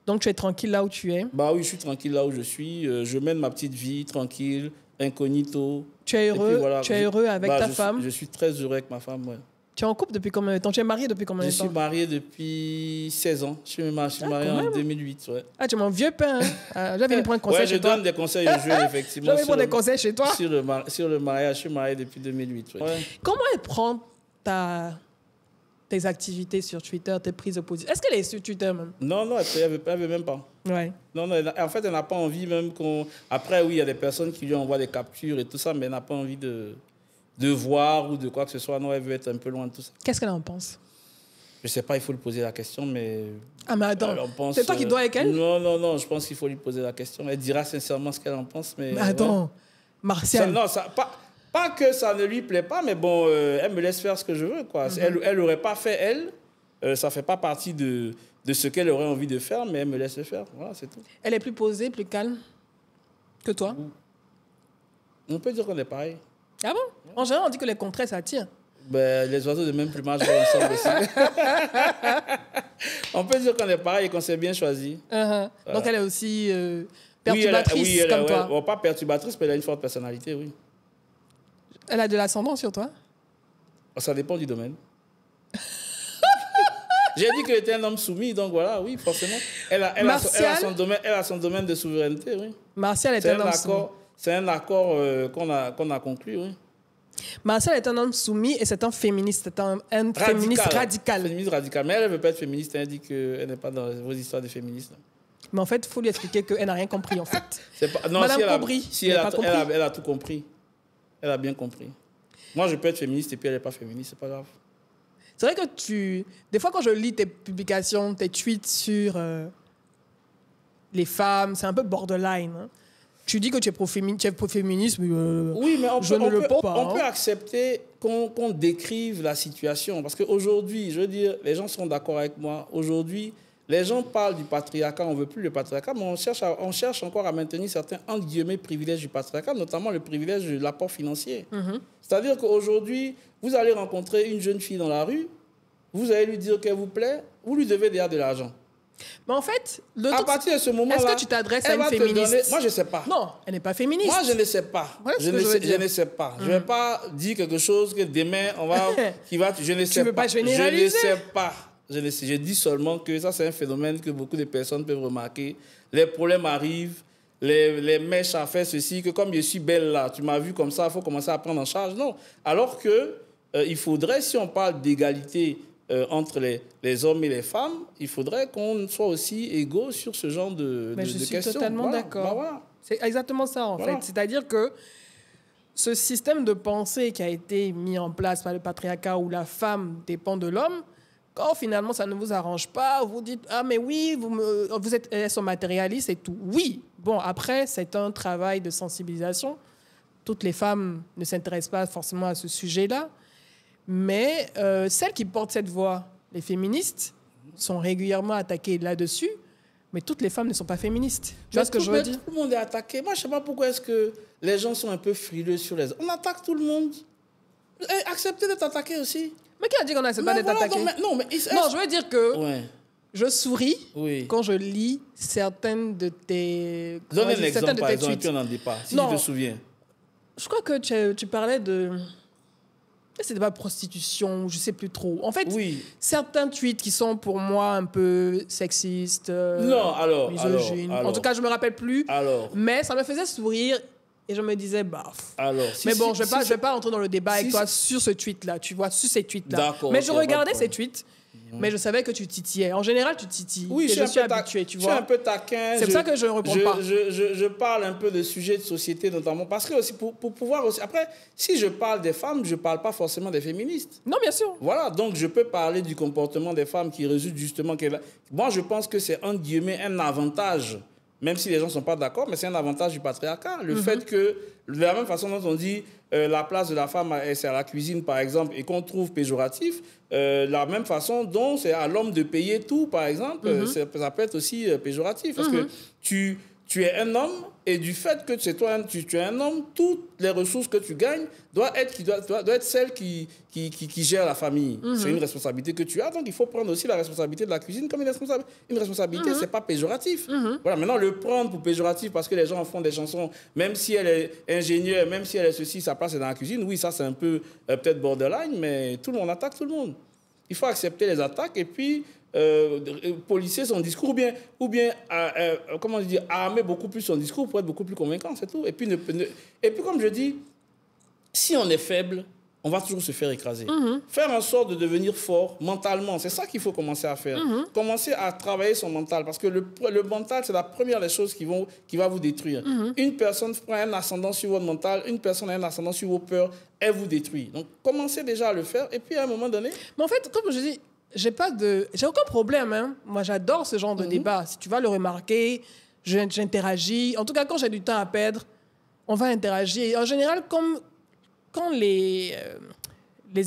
Donc, tu es tranquille là où tu es? Bah oui, je suis tranquille là où je suis. Je mène ma petite vie, tranquille, incognito. Tu es heureux, voilà, tu es heureux avec ta femme? Je suis très heureux avec ma femme, ouais. Tu es en couple depuis combien de temps? Tu es marié depuis combien de temps? Je suis marié depuis 16 ans. Je suis marié en 2008. Ouais. Ah, tu es mon vieux pain. Hein? J'avais venir prendre des conseils chez toi. Je donne des conseils aux jeunes, effectivement. J'avais prendre des conseils chez toi. Sur le mariage, je suis marié depuis 2008. Ouais. Comment elle prend tes activités sur Twitter, tes prises de position? Est-ce qu'elle est sur Twitter même? Non, elle ne veut même pas. Ouais. Non, en fait, elle n'a pas envie même qu'on... Après, oui, il y a des personnes qui lui envoient des captures et tout ça, mais elle n'a pas envie de voir ou de quoi que ce soit. Non, elle veut être un peu loin de tout ça. Qu'est-ce qu'elle en pense? Je ne sais pas, il faut lui poser la question, mais... Ah, mais attends, c'est toi qui dois avec elle? Non, je pense qu'il faut lui poser la question. Elle dira sincèrement ce qu'elle en pense, mais... attends, Martial... Pas que ça ne lui plaît pas, mais bon, elle me laisse faire ce que je veux, quoi. Elle n'aurait pas fait, ça ne fait pas partie de ce qu'elle aurait envie de faire, mais elle me laisse le faire. Voilà, c'est tout. Elle est plus posée, plus calme que toi? On peut dire qu'on est pareil. Ah bon? En général, on dit que les contraires s'attirent. Ben, les oiseaux de même plumage vont ensemble aussi. On peut dire qu'on est pareil et qu'on s'est bien choisi. Voilà. Donc, elle est aussi perturbatrice comme toi. Bon, pas perturbatrice, mais elle a une forte personnalité, oui. Elle a de l'ascendant sur toi? Ça dépend du domaine. J'ai dit qu'elle était un homme soumis, donc voilà, oui, forcément. Elle a son domaine de souveraineté, oui. Martial est un homme soumis. C'est un accord qu'on a conclu, oui. Martial est un homme soumis et c'est un féministe. C'est un féministe radical. Féministe radical. Mais elle ne veut pas être féministe. Elle dit qu'elle n'est pas dans vos histoires de féministes. Mais en fait, il faut lui expliquer qu'elle n'a rien compris, en fait. Non, Madame Cobry, elle a tout compris. Elle a bien compris. Moi, je peux être féministe et puis elle n'est pas féministe. C'est pas grave. C'est vrai que des fois, quand je lis tes publications, tes tweets sur les femmes, c'est un peu borderline. Hein. Tu dis que tu es pro-féministe, mais oui, mais on peut accepter qu'on décrive la situation. Parce qu'aujourd'hui, je veux dire, les gens sont d'accord avec moi. Aujourd'hui, Les gens parlent du patriarcat, on ne veut plus le patriarcat, mais on cherche encore à maintenir certains, entre guillemets, privilèges du patriarcat, notamment le privilège de l'apport financier. C'est-à-dire qu'aujourd'hui, vous allez rencontrer une jeune fille dans la rue, vous allez lui dire qu'elle vous plaît, vous lui devez déjà de l'argent. Mais en fait, à partir de ce moment-là, est-ce que tu t'adresses à une féministe? Moi, je ne sais pas. Non, elle n'est pas féministe. Moi, je ne sais pas. Voilà je ne sais pas. Je ne vais pas dire quelque chose que demain, on va... je ne sais tu veux pas généraliser? Je ne sais pas. Je dis seulement que ça, c'est un phénomène que beaucoup de personnes peuvent remarquer. Les problèmes arrivent, les mèches à faire ceci, que comme je suis belle là, tu m'as vu comme ça, il faut commencer à prendre en charge. Non. Alors que il faudrait, si on parle d'égalité entre les hommes et les femmes, il faudrait qu'on soit aussi égaux sur ce genre de questions. Je suis totalement d'accord. Voilà. C'est exactement ça, en fait. C'est-à-dire que ce système de pensée qui a été mis en place par le patriarcat où la femme dépend de l'homme, quand finalement ça ne vous arrange pas, vous dites « Ah, mais oui, elles sont matérialistes et tout. » Oui, bon, après, c'est un travail de sensibilisation. Toutes les femmes ne s'intéressent pas forcément à ce sujet-là. Mais celles qui portent cette voix, les féministes, sont régulièrement attaquées là-dessus. Mais toutes les femmes ne sont pas féministes. Tu vois ce que je veux dire? Tout le monde est attaqué. Moi, je ne sais pas pourquoi est-ce que les gens sont un peu frileux sur les... On attaque tout le monde. Acceptez d'être attaqué aussi. Mais qui a dit qu'on n'accepte pas d'être attaqué? Non, je veux dire que je souris quand je lis certaines de tes... Donne un exemple, par exemple, et puis on n'en dit pas, si tu te souviens. Je crois que tu parlais de... C'était pas prostitution, je sais plus trop. En fait, certains tweets qui sont pour moi un peu sexistes, misogynes. En tout cas, je me rappelle plus. Mais ça me faisait sourire et je me disais, baf. Mais bon, je vais pas rentrer dans le débat avec toi sur ce tweet-là, tu vois, sur ces tweets-là. Mais je regardais ces tweets. Mais je savais que tu titillais. En général, tu titilles. Oui, je suis habitué, tu vois. Je suis un peu taquin. C'est pour ça que je ne réponds pas. Je parle un peu de sujets de société, notamment. Parce que aussi, pour pouvoir aussi... Après, si je parle des femmes, je ne parle pas forcément des féministes. Non, bien sûr. Voilà, donc je peux parler du comportement des femmes qui résulte justement... Moi, je pense que c'est, entre guillemets, un avantage, même si les gens ne sont pas d'accord, mais c'est un avantage du patriarcat. Le fait que, de la même façon dont on dit la place de la femme, c'est à la cuisine, par exemple, et qu'on trouve péjoratif, la même façon dont c'est à l'homme de payer tout, par exemple, ça peut être aussi péjoratif. Parce que tu es un homme et du fait que c'est toi, tu es un homme, toutes les ressources que tu gagnes doivent être celles qui gèrent la famille. C'est une responsabilité que tu as, donc il faut prendre aussi la responsabilité de la cuisine comme une responsabilité. C'est pas péjoratif. Voilà, maintenant, le prendre pour péjoratif parce que les gens en font des chansons, même si elle est ingénieure, même si elle est ceci, sa place est dans la cuisine, oui, ça c'est un peu peut-être borderline, mais tout le monde attaque tout le monde. Il faut accepter les attaques et puis polisser son discours ou bien comment dire, armer beaucoup plus son discours pour être beaucoup plus convaincant, c'est tout. Et puis comme je dis, si on est faible, on va toujours se faire écraser. Faire en sorte de devenir fort mentalement, c'est ça qu'il faut commencer à faire. Commencer à travailler son mental, parce que le mental, c'est la première des choses qui va vous détruire. Une personne prend un ascendant sur votre mental, une personne a un ascendant sur vos peurs, elle vous détruit. Donc, commencez déjà à le faire, et puis à un moment donné... Mais en fait, comme je dis, j'ai aucun problème. Hein. Moi, j'adore ce genre de débat. Si tu vas le remarquer, j'interagis. En tout cas, quand j'ai du temps à perdre, on va interagir. Et en général, quand les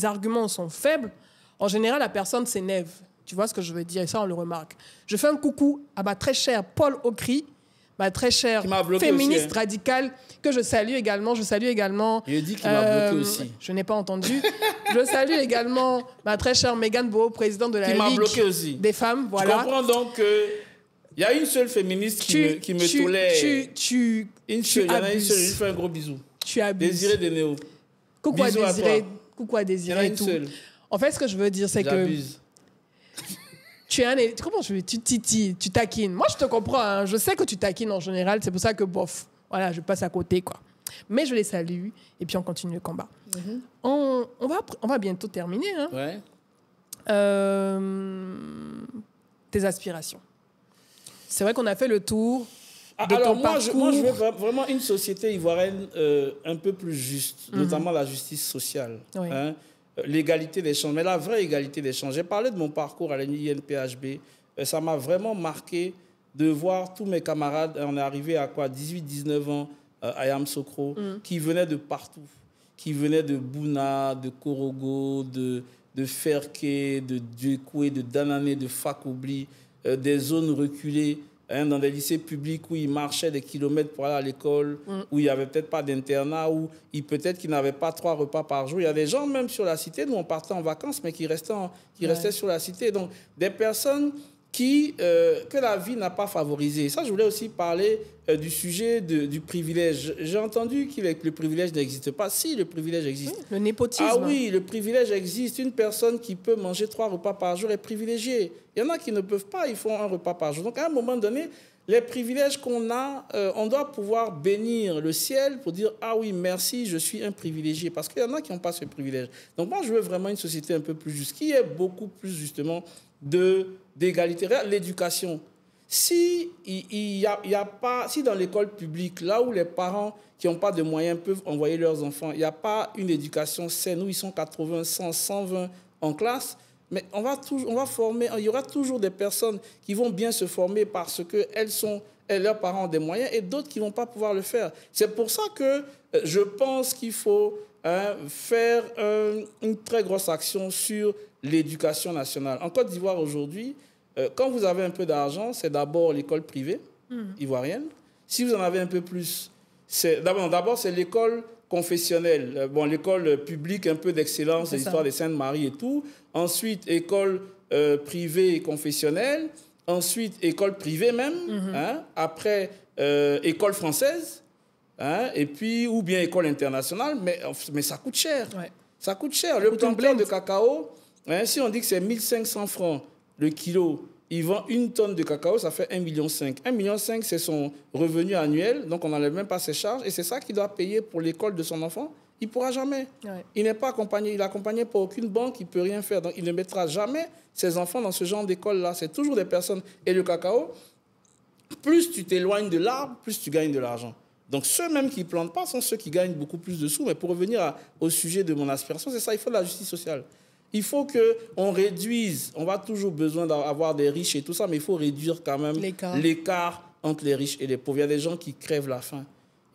arguments sont faibles, en général, la personne s'énerve. Tu vois ce que je veux dire? Et ça, on le remarque. Je fais un coucou à ma très chère Paul Ocry, ma très chère féministe aussi, radicale, que je salue également. Je dis qu'il m'a bloqué aussi. Je n'ai pas entendu. Je salue également ma très chère Mégane Beau, présidente de la Ligue des femmes. Voilà. Tu comprends donc que il y a une seule féministe qui me tolère. Tu abuses. Je fais un gros bisou. Tu abuses. Désiré Denéo. Coucou à Désiré et tout. En fait, ce que je veux dire, c'est que... Tu titilles, tu taquines. Moi, je te comprends. Hein. Je sais que tu taquines en général. C'est pour ça que, bof, voilà, je passe à côté, quoi. Mais je les salue et puis on continue le combat. On va bientôt terminer. Hein. Ouais. Tes aspirations. C'est vrai qu'on a fait le tour de alors, ton parcours. Moi, je veux vraiment une société ivoirienne un peu plus juste, notamment la justice sociale. Oui. Hein. L'égalité des chances, mais la vraie égalité des chances. J'ai parlé de mon parcours à l'INPHB. Ça m'a vraiment marqué de voir tous mes camarades, on est arrivé à quoi, 18-19 ans à Yamoussoukro, qui venaient de partout, qui venaient de Bouna, de Korogo, de Ferké, de Djekoué, de Danané, de Fakoubli, des zones reculées, hein, dans des lycées publics où ils marchaient des kilomètres pour aller à l'école, où il n'y avait peut-être pas d'internat, où peut-être qu'ils n'avaient pas 3 repas par jour. Il y a des gens même sur la cité, nous on partait en vacances, mais qui restaient sur la cité. Donc des personnes que la vie n'a pas favorisé. Ça, je voulais aussi parler du sujet du privilège. J'ai entendu que le privilège n'existe pas. Si, le privilège existe. Le népotisme. Ah oui, le privilège existe. Une personne qui peut manger 3 repas par jour est privilégiée. Il y en a qui ne peuvent pas, ils font 1 repas par jour. Donc, à un moment donné, les privilèges qu'on a, on doit pouvoir bénir le ciel pour dire « Ah oui, merci, je suis un privilégié ». Parce qu'il y en a qui n'ont pas ce privilège. Donc, moi, je veux vraiment une société un peu plus juste, qui est beaucoup plus, justement, d'égalité. L'éducation. Si dans l'école publique, là où les parents qui n'ont pas de moyens peuvent envoyer leurs enfants, il n'y a pas une éducation saine, où ils sont 80, 100, 120 en classe, mais on va former, il y aura toujours des personnes qui vont bien se former parce que leurs parents ont des moyens et d'autres qui ne vont pas pouvoir le faire. C'est pour ça que je pense qu'il faut faire une très grosse action sur l'éducation nationale. En Côte d'Ivoire aujourd'hui, quand vous avez un peu d'argent, c'est d'abord l'école privée ivoirienne. Si vous en avez un peu plus, d'abord c'est l'école confessionnelle. Bon, l'école publique un peu d'excellence, l'histoire des Saintes Marie et tout. Ensuite, école privée et confessionnelle. Ensuite, école privée même. Hein. Après, école française. Hein. Et puis, ou bien école internationale. Mais ça coûte cher. Ouais. Ça coûte cher. Le plantain de cacao, hein, si on dit que c'est 1500 francs le kilo, il vend 1 tonne de cacao, ça fait 1,5 million. 1,5 million, c'est son revenu annuel, donc on n'enlève même pas ses charges. Et c'est ça qu'il doit payer pour l'école de son enfant. Il ne pourra jamais. Ouais. Il n'est pas accompagné. Il n'est accompagné par aucune banque, il ne peut rien faire. Donc il ne mettra jamais ses enfants dans ce genre d'école-là. C'est toujours des personnes. Et le cacao, plus tu t'éloignes de l'arbre, plus tu gagnes de l'argent. Donc ceux même qui ne plantent pas sont ceux qui gagnent beaucoup plus de sous. Mais pour revenir au sujet de mon aspiration, c'est ça, il faut de la justice sociale. Il faut qu'on réduise, on va toujours besoin d'avoir des riches et tout ça, mais il faut réduire quand même l'écart entre les riches et les pauvres. Il y a des gens qui crèvent la faim.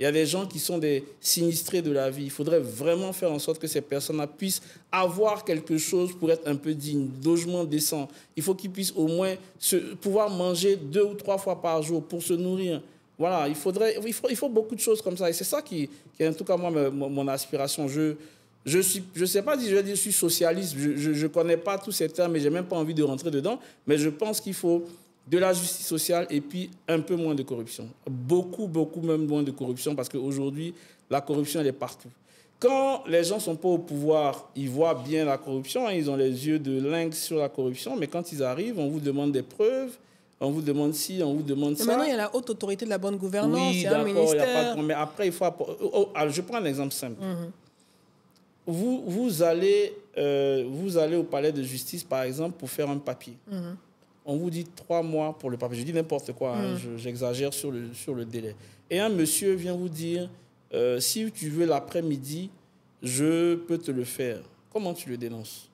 Il y a des gens qui sont des sinistrés de la vie. Il faudrait vraiment faire en sorte que ces personnes-là puissent avoir quelque chose pour être un peu dignes, logement décent. Il faut qu'ils puissent au moins pouvoir manger 2 ou 3 fois par jour pour se nourrir. Voilà, il faut beaucoup de choses comme ça. Et c'est ça qui est en tout cas moi, mon aspiration. Je ne sais pas si je vais dire que je suis socialiste, je ne connais pas tous ces termes et je n'ai même pas envie de rentrer dedans, mais je pense qu'il faut de la justice sociale et puis un peu moins de corruption. Beaucoup même moins de corruption parce qu'aujourd'hui, la corruption, elle est partout. Quand les gens ne sont pas au pouvoir, ils voient bien la corruption, hein, ils ont les yeux de lynx sur la corruption, mais quand ils arrivent, on vous demande des preuves, on vous demande ci, on vous demande ça. Maintenant, il y a la haute autorité de la bonne gouvernance, il y a un ministère. Mais après, il faut... je prends un exemple simple. Vous allez au palais de justice, par exemple, pour faire un papier. On vous dit 3 mois pour le papier. Je dis n'importe quoi, hein, j'exagère sur le délai. Et un monsieur vient vous dire, si tu veux l'après-midi, je peux te le faire. Comment tu le dénonces?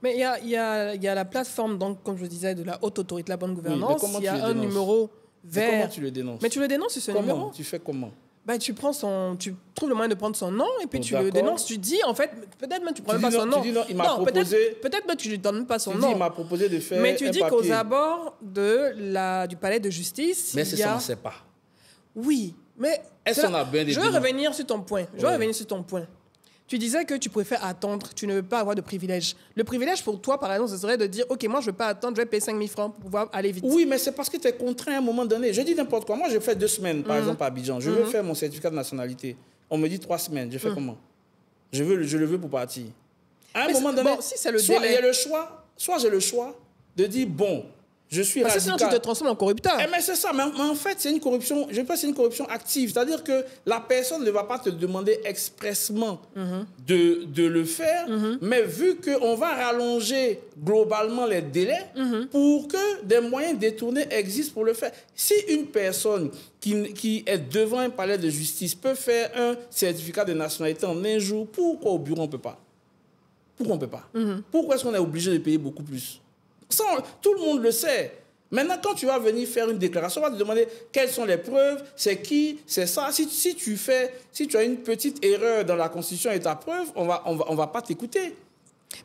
Mais il y a la plateforme, donc, comme je disais, de la haute autorité de la bonne gouvernance. Il y a un numéro vert. Comment tu le dénonces? Mais tu le dénonces sur ce numéro? Comment? Tu fais comment? Ben, tu trouves le moyen de prendre son nom et puis tu le dénonces. Tu dis, en fait, peut-être même tu prends même pas son nom. Tu dis non, il m'a proposé... Peut-être même tu lui donnes pas son nom. Tu dis, il m'a proposé de faire mais tu dis qu'aux abords du palais de justice, mais c'est ça, on ne sait pas. Oui, mais... Est-ce qu'on a bien des Je vais revenir sur ton point. Tu disais que tu préfères attendre, tu ne veux pas avoir de privilège. Le privilège pour toi, par exemple, ce serait de dire, OK, moi, je ne veux pas attendre, je vais payer 5 000 francs pour pouvoir aller vite. Oui, mais c'est parce que tu es contraint à un moment donné. Je dis n'importe quoi. Moi, je fais 2 semaines, par exemple, à Abidjan. Je veux faire mon certificat de nationalité. On me dit 3 semaines. Je fais comment? Je le veux pour partir. À un moment donné, si c'est le soit délai. il y a le choix, soit j'ai le choix de dire, bon, je suis radical. Parce que sinon, tu te transformes en corrupteur. Mais c'est ça. Mais en fait, c'est une corruption. Je pense que c'est une corruption active. C'est-à-dire que la personne ne va pas te demander expressement de le faire, mais vu qu'on va rallonger globalement les délais pour que des moyens détournés existent pour le faire. Si une personne qui est devant un palais de justice peut faire un certificat de nationalité en 1 jour, pourquoi au bureau on ne peut pas? Pourquoi on ne peut pas? Pourquoi est-ce qu'on est obligé de payer beaucoup plus? Ça, tout le monde le sait. Maintenant, quand tu vas venir faire une déclaration, on va te demander quelles sont les preuves, c'est qui, c'est ça. Si tu as une petite erreur dans la Constitution et ta preuve, on va pas t'écouter.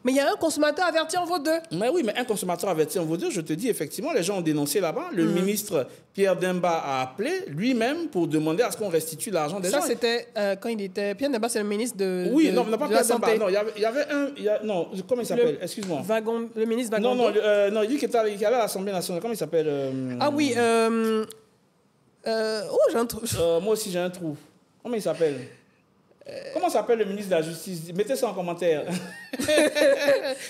Mais il y a un consommateur averti en vaut deux. Mais oui, mais un consommateur averti en vaut deux, je te dis, effectivement, les gens ont dénoncé là-bas. Le ministre Pierre Demba a appelé lui-même pour demander à ce qu'on restitue l'argent des gens. Ça, c'était quand il était... Pierre Demba, c'est le ministre de, oui, de, non, pas de la Pierre Demba. Santé. Non, il y avait un... non, comment il s'appelle? Excuse-moi. Le ministre Wagon. Non, il dit qu'il est allé à l'Assemblée nationale. Comment il s'appelle? Ah oui, j'ai un trou. Moi aussi, j'ai un trou. Comment il s'appelle? Comment s'appelle le ministre de la Justice? Mettez ça en commentaire.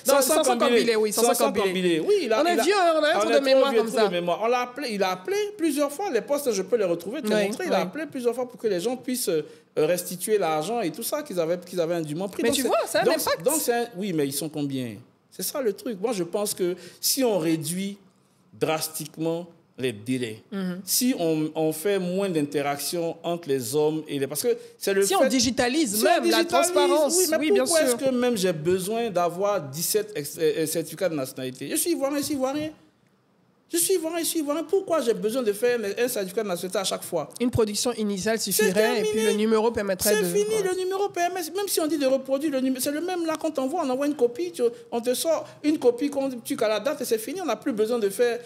Sanson Kambilé, oui. Sanson Kambilé. Oui, on est vieux, on a un trou de mémoire comme ça. On l'a appelé, il a appelé plusieurs fois. Les postes, je peux les retrouver. Il a appelé plusieurs fois pour que les gens puissent restituer l'argent et tout ça qu'ils avaient indûment pris. Mais donc, tu vois, ça a un impact. Oui, mais ils sont combien? C'est ça le truc. Moi, je pense que si on réduit drastiquement les délais. Si on fait moins d'interactions entre les hommes et les... Parce que c'est le fait... on digitalise même la transparence. Oui, mais bien pourquoi sûr. est-ce que même j'ai besoin d'avoir 17 certificats de nationalité? Je suis ivoirien, Je suis ivoirien. Pourquoi j'ai besoin de faire un certificat de nationalité à chaque fois? Une production initiale suffirait et puis le numéro permettrait de... C'est fini, le numéro permet. Même si on dit de reproduire le numéro, c'est le même là quand on envoie une copie, on te sort une copie qu'on tu à la date et c'est fini. On n'a plus besoin de faire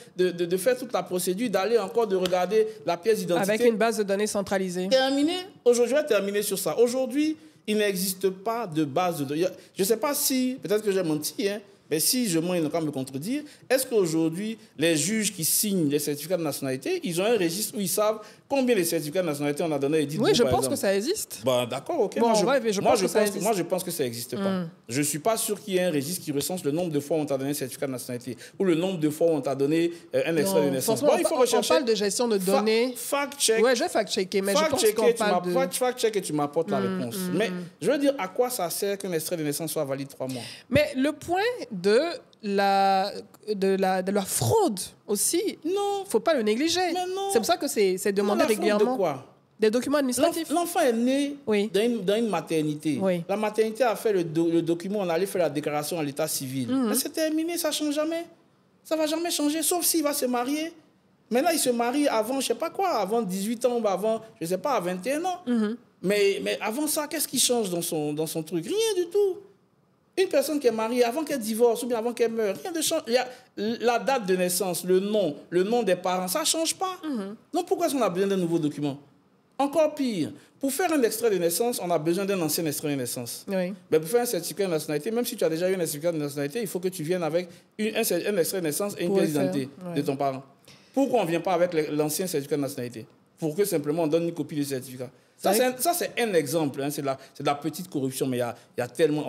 toute la procédure, d'aller encore de regarder la pièce d'identité. Avec une base de données centralisée. Terminé. Aujourd'hui, je vais terminer sur ça. Aujourd'hui, il n'existe pas de base de données. Je ne sais pas si, peut-être que j'ai menti, hein, mais si je mens, ils n'ont qu'à me contredire. Est-ce qu'aujourd'hui, les juges qui signent les certificats de nationalité, ils ont un registre où ils savent combien de certificats de nationalité on a donné? Oui, je pense que ça existe. Bon, d'accord, ok. Bon, je pense que ça n'existe pas. Je ne suis pas sûr qu'il y ait un registre qui recense le nombre de fois où on t'a donné un certificat de nationalité ou le nombre de fois où on t'a donné un extrait de naissance. Bon, il faut rechercher. On parle de gestion de données. Fact-check. Oui, je vais fact-checker, mais je pense qu'on parle de... Fact-check et tu m'apportes la réponse. Mais je veux dire, à quoi ça sert qu'un extrait de naissance soit valide 3 mois? Mais le point de la fraude aussi, non, faut pas le négliger. C'est pour ça que c'est demandé régulièrement. De quoi? Des documents administratifs. L'enfant est né dans une maternité. Oui. La maternité a fait le document, on allait faire la déclaration à l'état civil. Mais c'est terminé, ça ne change jamais. Ça ne va jamais changer, sauf s'il va se marier. Maintenant, il se marie avant, je ne sais pas quoi, avant 18 ans, ou avant, je ne sais pas, à 21 ans. Mais avant ça, qu'est-ce qui change dans son truc? Rien du tout. Une personne qui est mariée, avant qu'elle divorce ou bien avant qu'elle meure, rien de change. Il y a la date de naissance, le nom des parents, ça ne change pas. Donc pourquoi est-ce qu'on a besoin d'un nouveau document? Encore pire, pour faire un extrait de naissance, on a besoin d'un ancien extrait de naissance. Oui. Mais pour faire un certificat de nationalité, même si tu as déjà eu un certificat de nationalité, il faut que tu viennes avec un extrait de naissance et une pièce d'identité de ton parent. Pourquoi on ne vient pas avec l'ancien certificat de nationalité? Pour que simplement on donne une copie du certificat. Ça, c'est un exemple. Hein, c'est de la petite corruption, mais il y a tellement...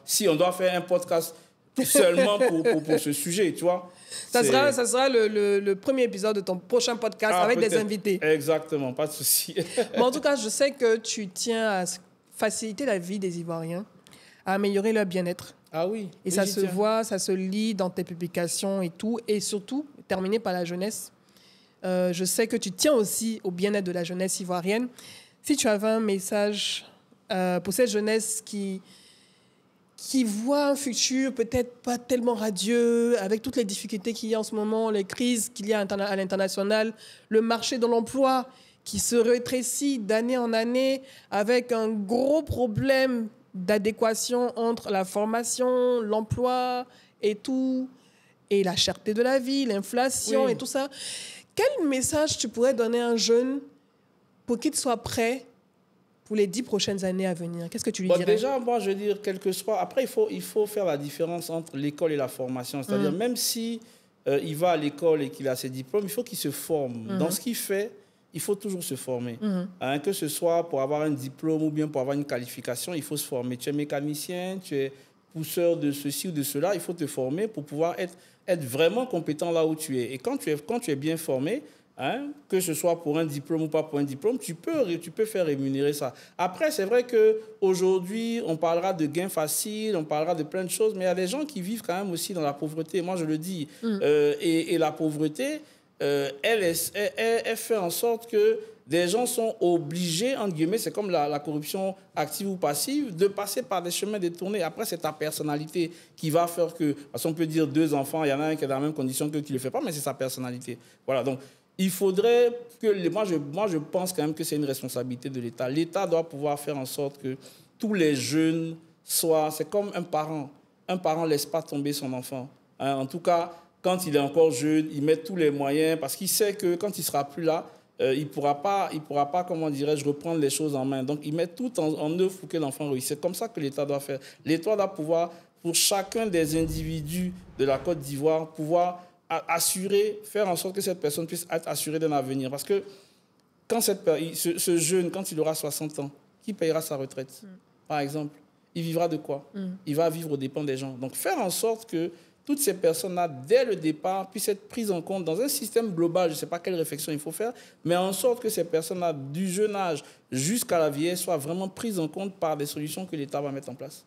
Si on doit faire un podcast seulement pour ce sujet, tu vois. Ça sera le premier épisode de ton prochain podcast avec des invités. Exactement, pas de souci. Mais en tout cas, je sais que tu tiens à faciliter la vie des Ivoiriens, à améliorer leur bien-être. Ah oui. Et ça se voit, ça se lit dans tes publications et tout. Et surtout, terminé par la jeunesse. Je sais que tu tiens aussi au bien-être de la jeunesse ivoirienne. Si tu avais un message pour cette jeunesse qui voit un futur peut-être pas tellement radieux, avec toutes les difficultés qu'il y a en ce moment, les crises qu'il y a à l'international, le marché de l'emploi qui se rétrécit d'année en année, avec un gros problème d'adéquation entre la formation, l'emploi et tout, et la cherté de la vie, l'inflation et tout ça. Quel message tu pourrais donner à un jeune pour qu'il soit prêt pour les 10 prochaines années à venir? Qu'est-ce que tu lui dirais? Déjà, moi, je veux dire, quel que soit... Après, il faut faire la différence entre l'école et la formation. C'est-à-dire, même si il va à l'école et qu'il a ses diplômes, il faut qu'il se forme. Dans ce qu'il fait, il faut toujours se former. Hein, que ce soit pour avoir un diplôme ou bien pour avoir une qualification, il faut se former. Tu es mécanicien, tu es pousseur de ceci ou de cela, il faut te former pour pouvoir être vraiment compétent là où tu es. Et quand tu es bien formé, hein, que ce soit pour un diplôme ou pas pour un diplôme, tu peux faire rémunérer ça. Après, c'est vrai qu'aujourd'hui, on parlera de gains faciles, on parlera de plein de choses, mais il y a des gens qui vivent quand même aussi dans la pauvreté. Moi, je le dis. Et la pauvreté, elle fait en sorte que des gens sont obligés, entre guillemets, c'est comme la corruption active ou passive, de passer par des chemins détournés. Après, c'est ta personnalité qui va faire que... Parce qu'on peut dire 2 enfants, il y en a un qui est dans la même condition que qui ne le fait pas, mais c'est sa personnalité. Voilà, donc... Il faudrait que... Moi, je pense quand même que c'est une responsabilité de l'État. L'État doit pouvoir faire en sorte que tous les jeunes soient... C'est comme un parent. un parent ne laisse pas tomber son enfant. Hein. En tout cas, quand il est encore jeune, il met tous les moyens parce qu'il sait que quand il ne sera plus là, il pourra pas, comment dirais-je, reprendre les choses en main. Donc, il met tout en œuvre pour que l'enfant réussisse. C'est comme ça que l'État doit faire. L'État doit pouvoir, pour chacun des individus de la Côte d'Ivoire, pouvoir assurer, faire en sorte que cette personne puisse être assurée d'un avenir. Parce que quand ce jeune, quand il aura 60 ans, qui payera sa retraite, par exemple? Il vivra de quoi? Il va vivre aux dépens des gens. Donc, faire en sorte que toutes ces personnes-là, dès le départ, puissent être prises en compte dans un système global. Je ne sais pas quelle réflexion il faut faire, mais en sorte que ces personnes-là, du jeune âge jusqu'à la vieillesse, soient vraiment prises en compte par des solutions que l'État va mettre en place.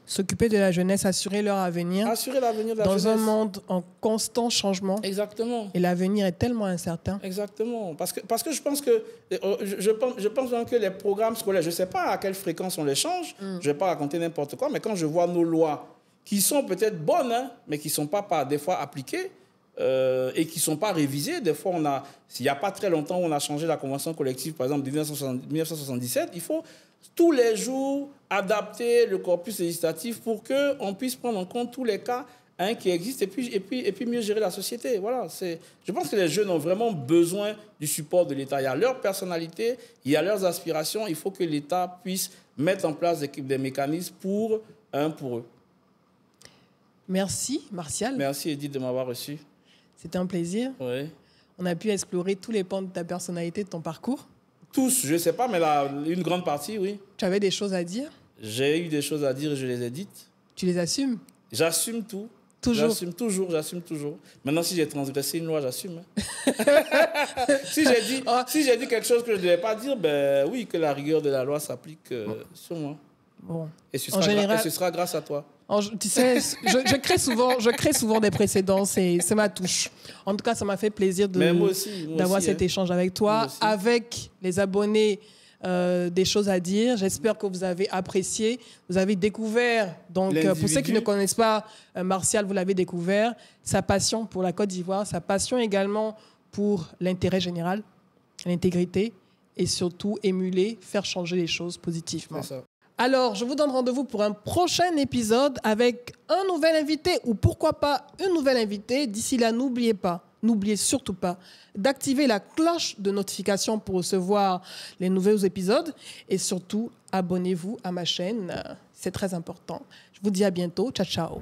S'occuper de la jeunesse, assurer leur avenir. Assurer l'avenir de la jeunesse. Dans un monde en constant changement. Exactement. Et l'avenir est tellement incertain. Exactement. Parce que je pense que, je pense que les programmes scolaires, je ne sais pas à quelle fréquence on les change, je ne vais pas raconter n'importe quoi, mais quand je vois nos lois qui sont peut-être bonnes, hein, mais qui ne sont pas des fois appliquées et qui ne sont pas révisées. Des fois, il n'y a pas très longtemps, on a changé la convention collective, par exemple, de 1977. Il faut tous les jours adapter le corpus législatif pour qu'on puisse prendre en compte tous les cas qui existent et puis mieux gérer la société. Voilà, je pense que les jeunes ont vraiment besoin du support de l'État. Il y a leur personnalité, il y a leurs aspirations. Il faut que l'État puisse mettre en place des mécanismes pour eux. Merci, Martial. Merci, Edith, de m'avoir reçu. C'était un plaisir. Oui. On a pu explorer tous les pans de ta personnalité, de ton parcours. Tous, je ne sais pas, mais une grande partie, oui. Tu avais des choses à dire? J'ai eu des choses à dire et je les ai dites. Tu les assumes? J'assume tout. Toujours? J'assume toujours. Maintenant, si j'ai transgressé une loi, j'assume. Hein. si j'ai dit quelque chose que je ne devais pas dire, ben oui, que la rigueur de la loi s'applique sur moi. Bon. Et ce sera grâce à toi. Tu sais, je crée souvent des précédents, c'est ma touche. En tout cas, ça m'a fait plaisir d'avoir cet échange avec toi, avec les abonnés, des choses à dire. J'espère que vous avez apprécié, vous avez découvert. Donc, pour ceux qui ne connaissent pas Martial, vous l'avez découvert, sa passion pour la Côte d'Ivoire, sa passion également pour l'intérêt général, l'intégrité et surtout émuler, faire changer les choses positivement. C'est ça. Alors, je vous donne rendez-vous pour un prochain épisode avec un nouvel invité ou pourquoi pas une nouvelle invitée. D'ici là, n'oubliez surtout pas d'activer la cloche de notification pour recevoir les nouveaux épisodes et surtout, abonnez-vous à ma chaîne. C'est très important. Je vous dis à bientôt. Ciao, ciao.